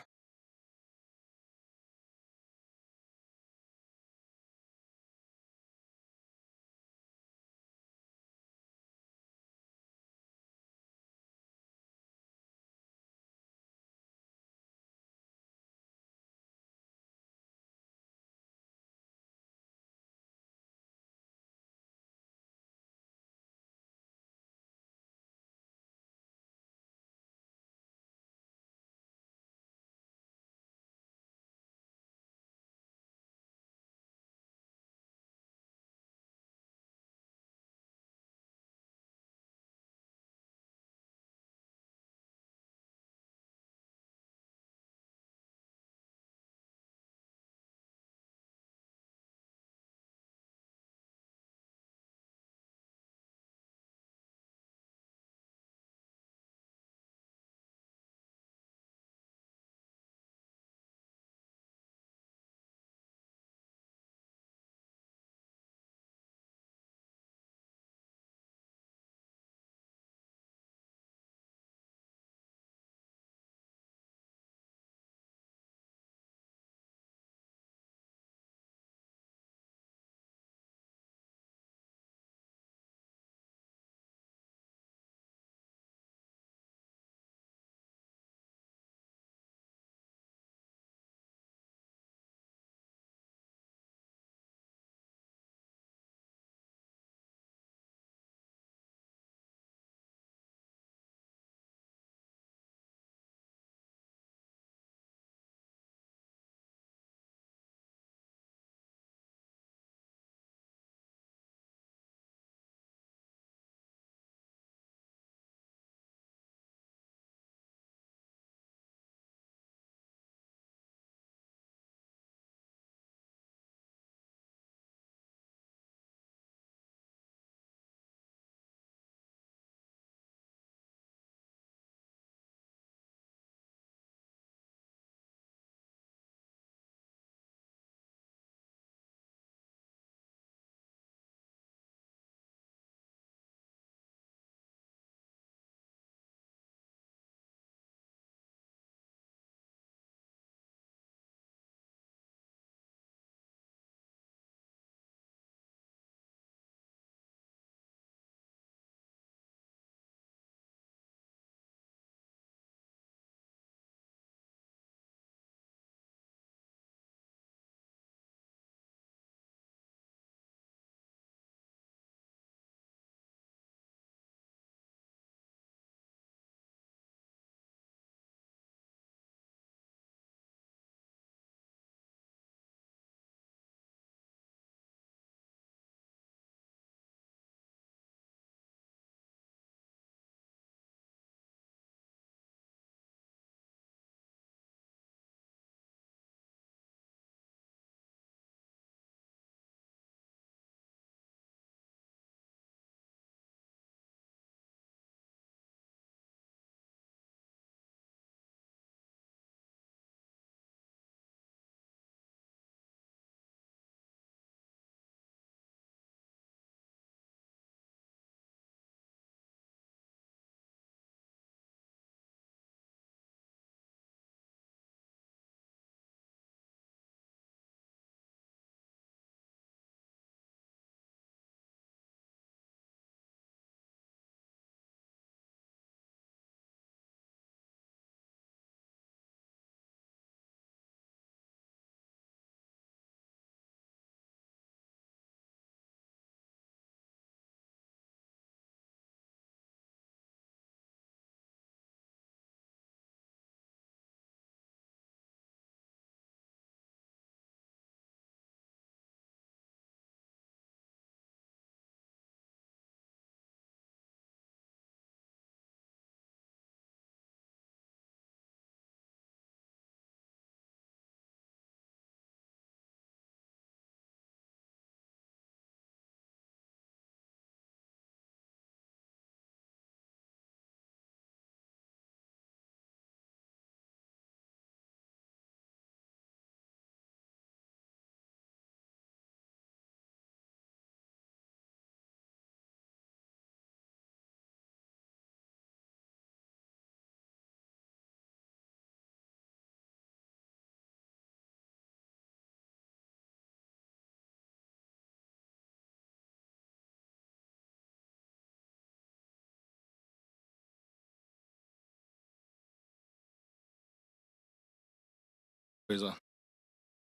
Hey,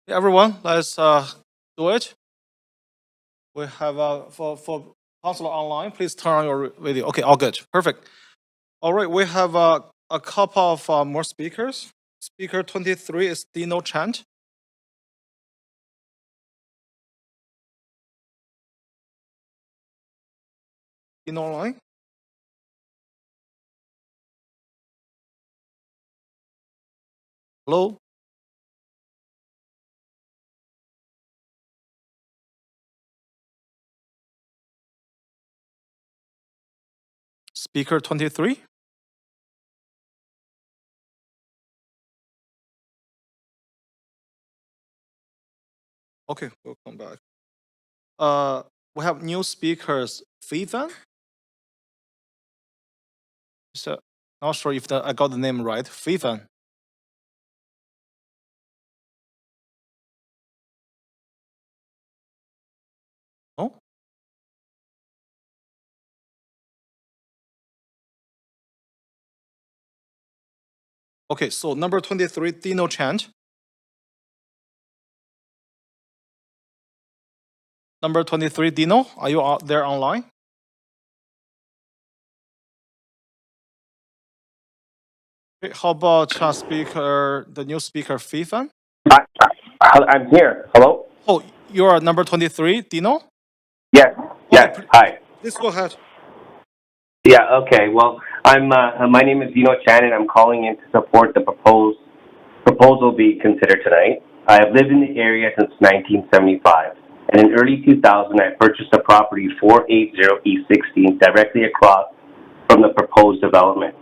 everyone, let's do it. We have for Counselor online, please turn on your video. Okay, all good, perfect. All right, we have a couple of more speakers. Speaker 23 is Dino Chant. Dino online. Hello. Speaker 23. Okay, we'll come back. We have new speakers, Fivan. So, not sure if I got the name right. Fivan. Oh. Okay, so number 23, Dino Chant. Number 23, Dino, are you out there online? Okay, how about the new speaker, Fivan? I'm here. Hello? Oh, you are number 23, Dino? Yes. Yes. Hi. Please go ahead. Yeah. Okay. Well, my name is Dino Chan, and I'm calling in to support the proposal being considered tonight. I have lived in the area since 1975, and in early 2000, I purchased a property 480 East 16th directly across from the proposed development.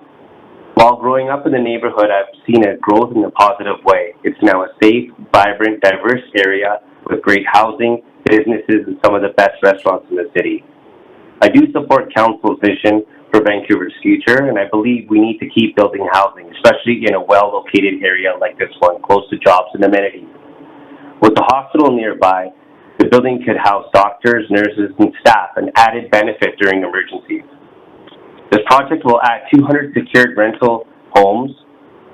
While growing up in the neighborhood, I've seen a growth in a positive way. It's now a safe, vibrant, diverse area with great housing, businesses, and some of the best restaurants in the city. I do support Council's vision for Vancouver's future, and I believe we need to keep building housing, especially in a well-located area like this one, close to jobs and amenities. With the hospital nearby, the building could house doctors, nurses, and staff, an added benefit during emergencies. This project will add 200 secured rental homes,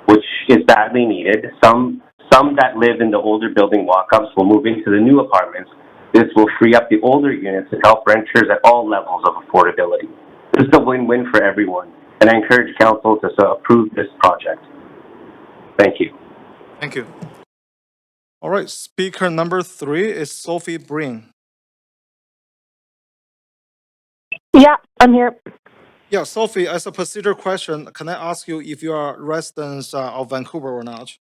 which is badly needed. Some that live in the older building walk-ups will move into the new apartments. This will free up the older units and help renters at all levels of affordability. This is a win-win for everyone, and I encourage Council to approve this project. Thank you. Thank you. All right, speaker number 3 is Sophie Breen. Yeah, I'm here. Yeah, Sophie, as a procedure question, can I ask you if you are residents of Vancouver or not?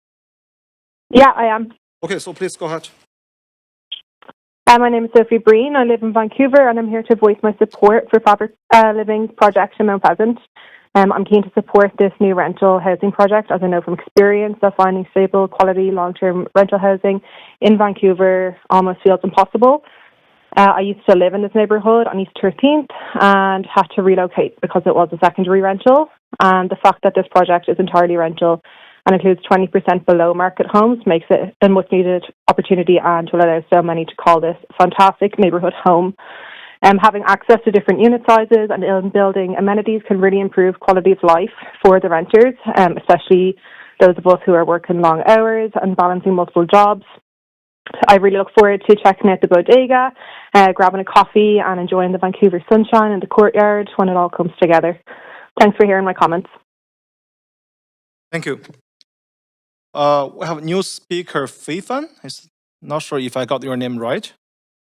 Yeah, I am. Okay, so please go ahead. My name is Sophie Breen. I live in Vancouver, and I'm here to voice my support for Fabric Living's project in Mount Pleasant. I'm keen to support this new rental housing project, as I know from experience that finding stable, quality, long-term rental housing in Vancouver almost feels impossible. I used to live in this neighbourhood on East 13th and had to relocate because it was a secondary rental. And the fact that this project is entirely rental and includes 20% below market homes makes it a much needed opportunity and will allow so many to call this a fantastic neighbourhood home. Having access to different unit sizes and in-building amenities can really improve quality of life for the renters, especially those of us who are working long hours and balancing multiple jobs. I really look forward to checking out the bodega, grabbing a coffee and enjoying the Vancouver sunshine in the courtyard when it all comes together. Thanks for hearing my comments. Thank you. We have a new speaker, Fifan. I'm not sure if I got your name right.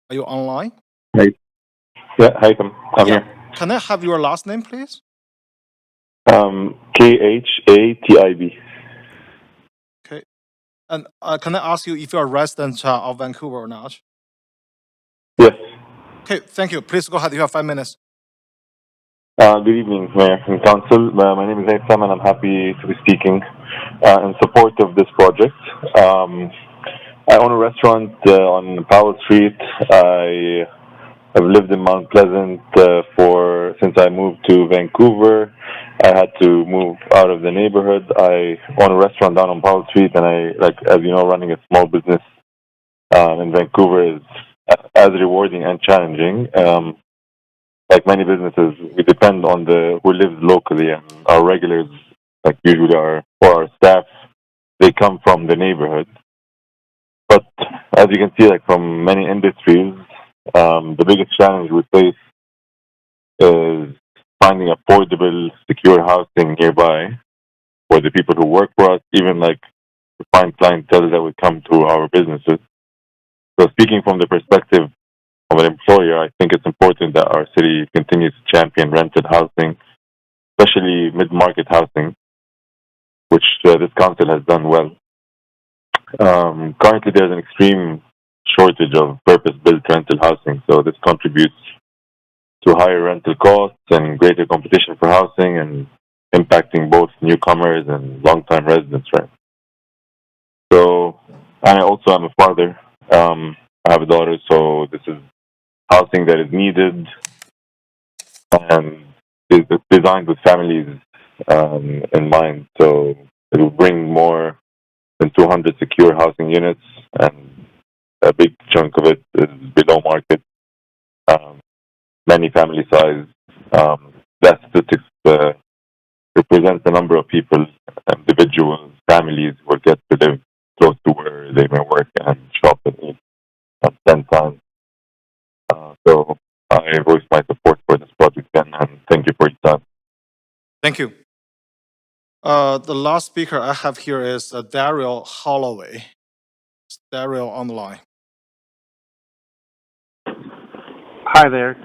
Are you online? Hey. Yeah, hi, I'm here. Can I have your last name, please? Khatib. Okay. And can I ask you if you're a resident of Vancouver or not? Yes. Okay, thank you. Please go ahead. You have 5 minutes. Good evening, Mayor and Council. My name is Aysam, and I'm happy to be speaking in support of this project. I own a restaurant on Powell Street. I have lived in Mount Pleasant since I moved to Vancouver. I had to move out of the neighborhood. I own a restaurant down on Powell Street, and as you know, running a small business in Vancouver is as rewarding and challenging. Like many businesses, we depend on who lives locally, and our regulars, like usually our staff, they come from the neighborhood. As you can see, like from many industries, the biggest challenge we face is finding affordable, secure housing nearby for the people who work for us, even like to find clientele that would come to our businesses. So speaking from the perspective of an employer, I think it's important that our city continues to champion rented housing, especially mid-market housing, which this council has done well. Currently, there's an extreme shortage of purpose-built rental housing, so this contributes to higher rental costs and greater competition for housing and impacting both newcomers and long-time residents, right? So, I also am a father. I have a daughter, so this is housing that is needed and is designed with families in mind. So it will bring more than 200 secure housing units, and a big chunk of it is below market. Many family size. That statistics represents the number of people, individuals, families who will get to live close to where they may work and shop and eat and spend time. So I voice my support for this project and thank you for your time. Thank you. The last speaker I have here is Daryl Holloway. Is Daryl on the line? Hi there.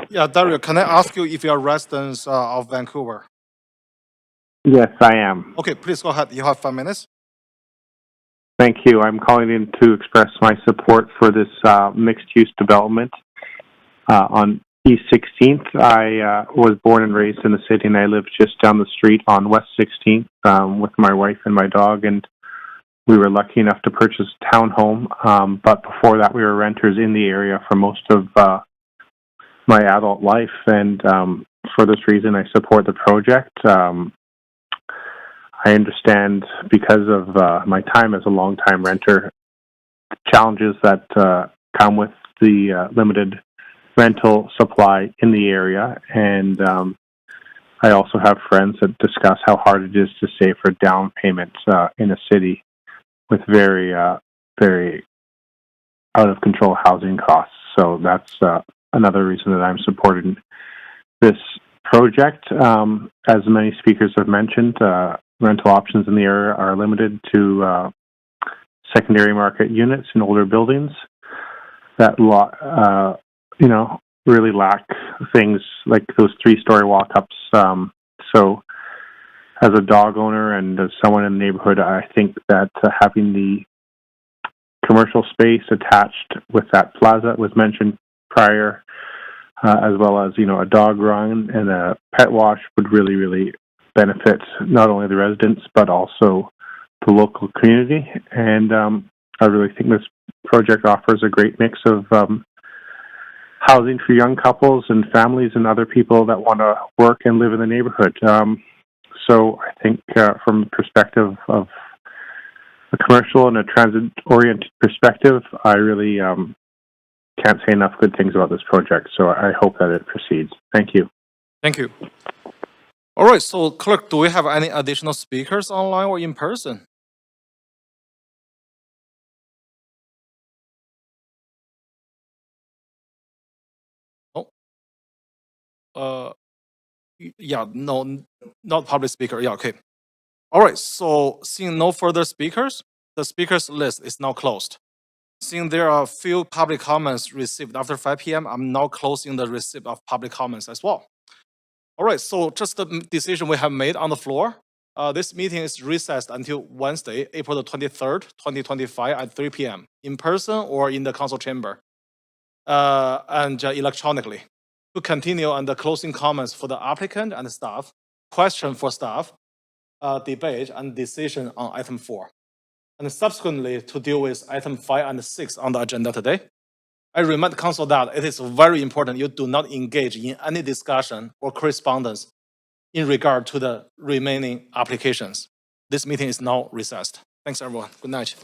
Yeah, Daryl, can I ask you if you are residents of Vancouver? Yes, I am. Okay, please go ahead. You have 5 minutes. Thank you. I'm calling in to express my support for this mixed-use development on East 16th. I was born and raised in the city, and I live just down the street on West 16th with my wife and my dog, and we were lucky enough to purchase a townhome. But before that, we were renters in the area for most of my adult life, and for this reason, I support the project. I understand, because of my time as a long-time renter, challenges that come with the limited rental supply in the area, and I also have friends that discuss how hard it is to save for down payments in a city with very, very out-of-control housing costs. So that's another reason that I'm supporting this project. As many speakers have mentioned, rental options in the area are limited to secondary market units in older buildings that really lack things like those 3-story walk-ups. So as a dog owner and as someone in the neighborhood, I think that having the commercial space attached with that plaza was mentioned prior, as well as, a dog run and a pet wash would really, really benefit not only the residents, but also the local community. And I really think this project offers a great mix of housing for young couples and families and other people that want to work and live in the neighborhood. So I think from the perspective of a commercial and a transit-oriented perspective, I really can't say enough good things about this project. So I hope that it proceeds. Thank you. Thank you. All right, so Clerk, do we have any additional speakers online or in person? Oh. Yeah, no, not public speaker. Yeah, okay. All right, so seeing no further speakers, the speakers list is now closed. Seeing there are few public comments received after 5 p.m., I'm now closing the receipt of public comments as well. All right, so just the decision we have made on the floor. This meeting is recessed until Wednesday, April the 23rd, 2025 at 3 p.m. in person or in the council chamber and electronically. To continue on the closing comments for the applicant and the staff, question for staff, debate and decision on item 4. And subsequently to deal with item 5 and 6 on the agenda today. I remind council that it is very important you do not engage in any discussion or correspondence in regard to the remaining applications. This meeting is now recessed. Thanks everyone. Good night.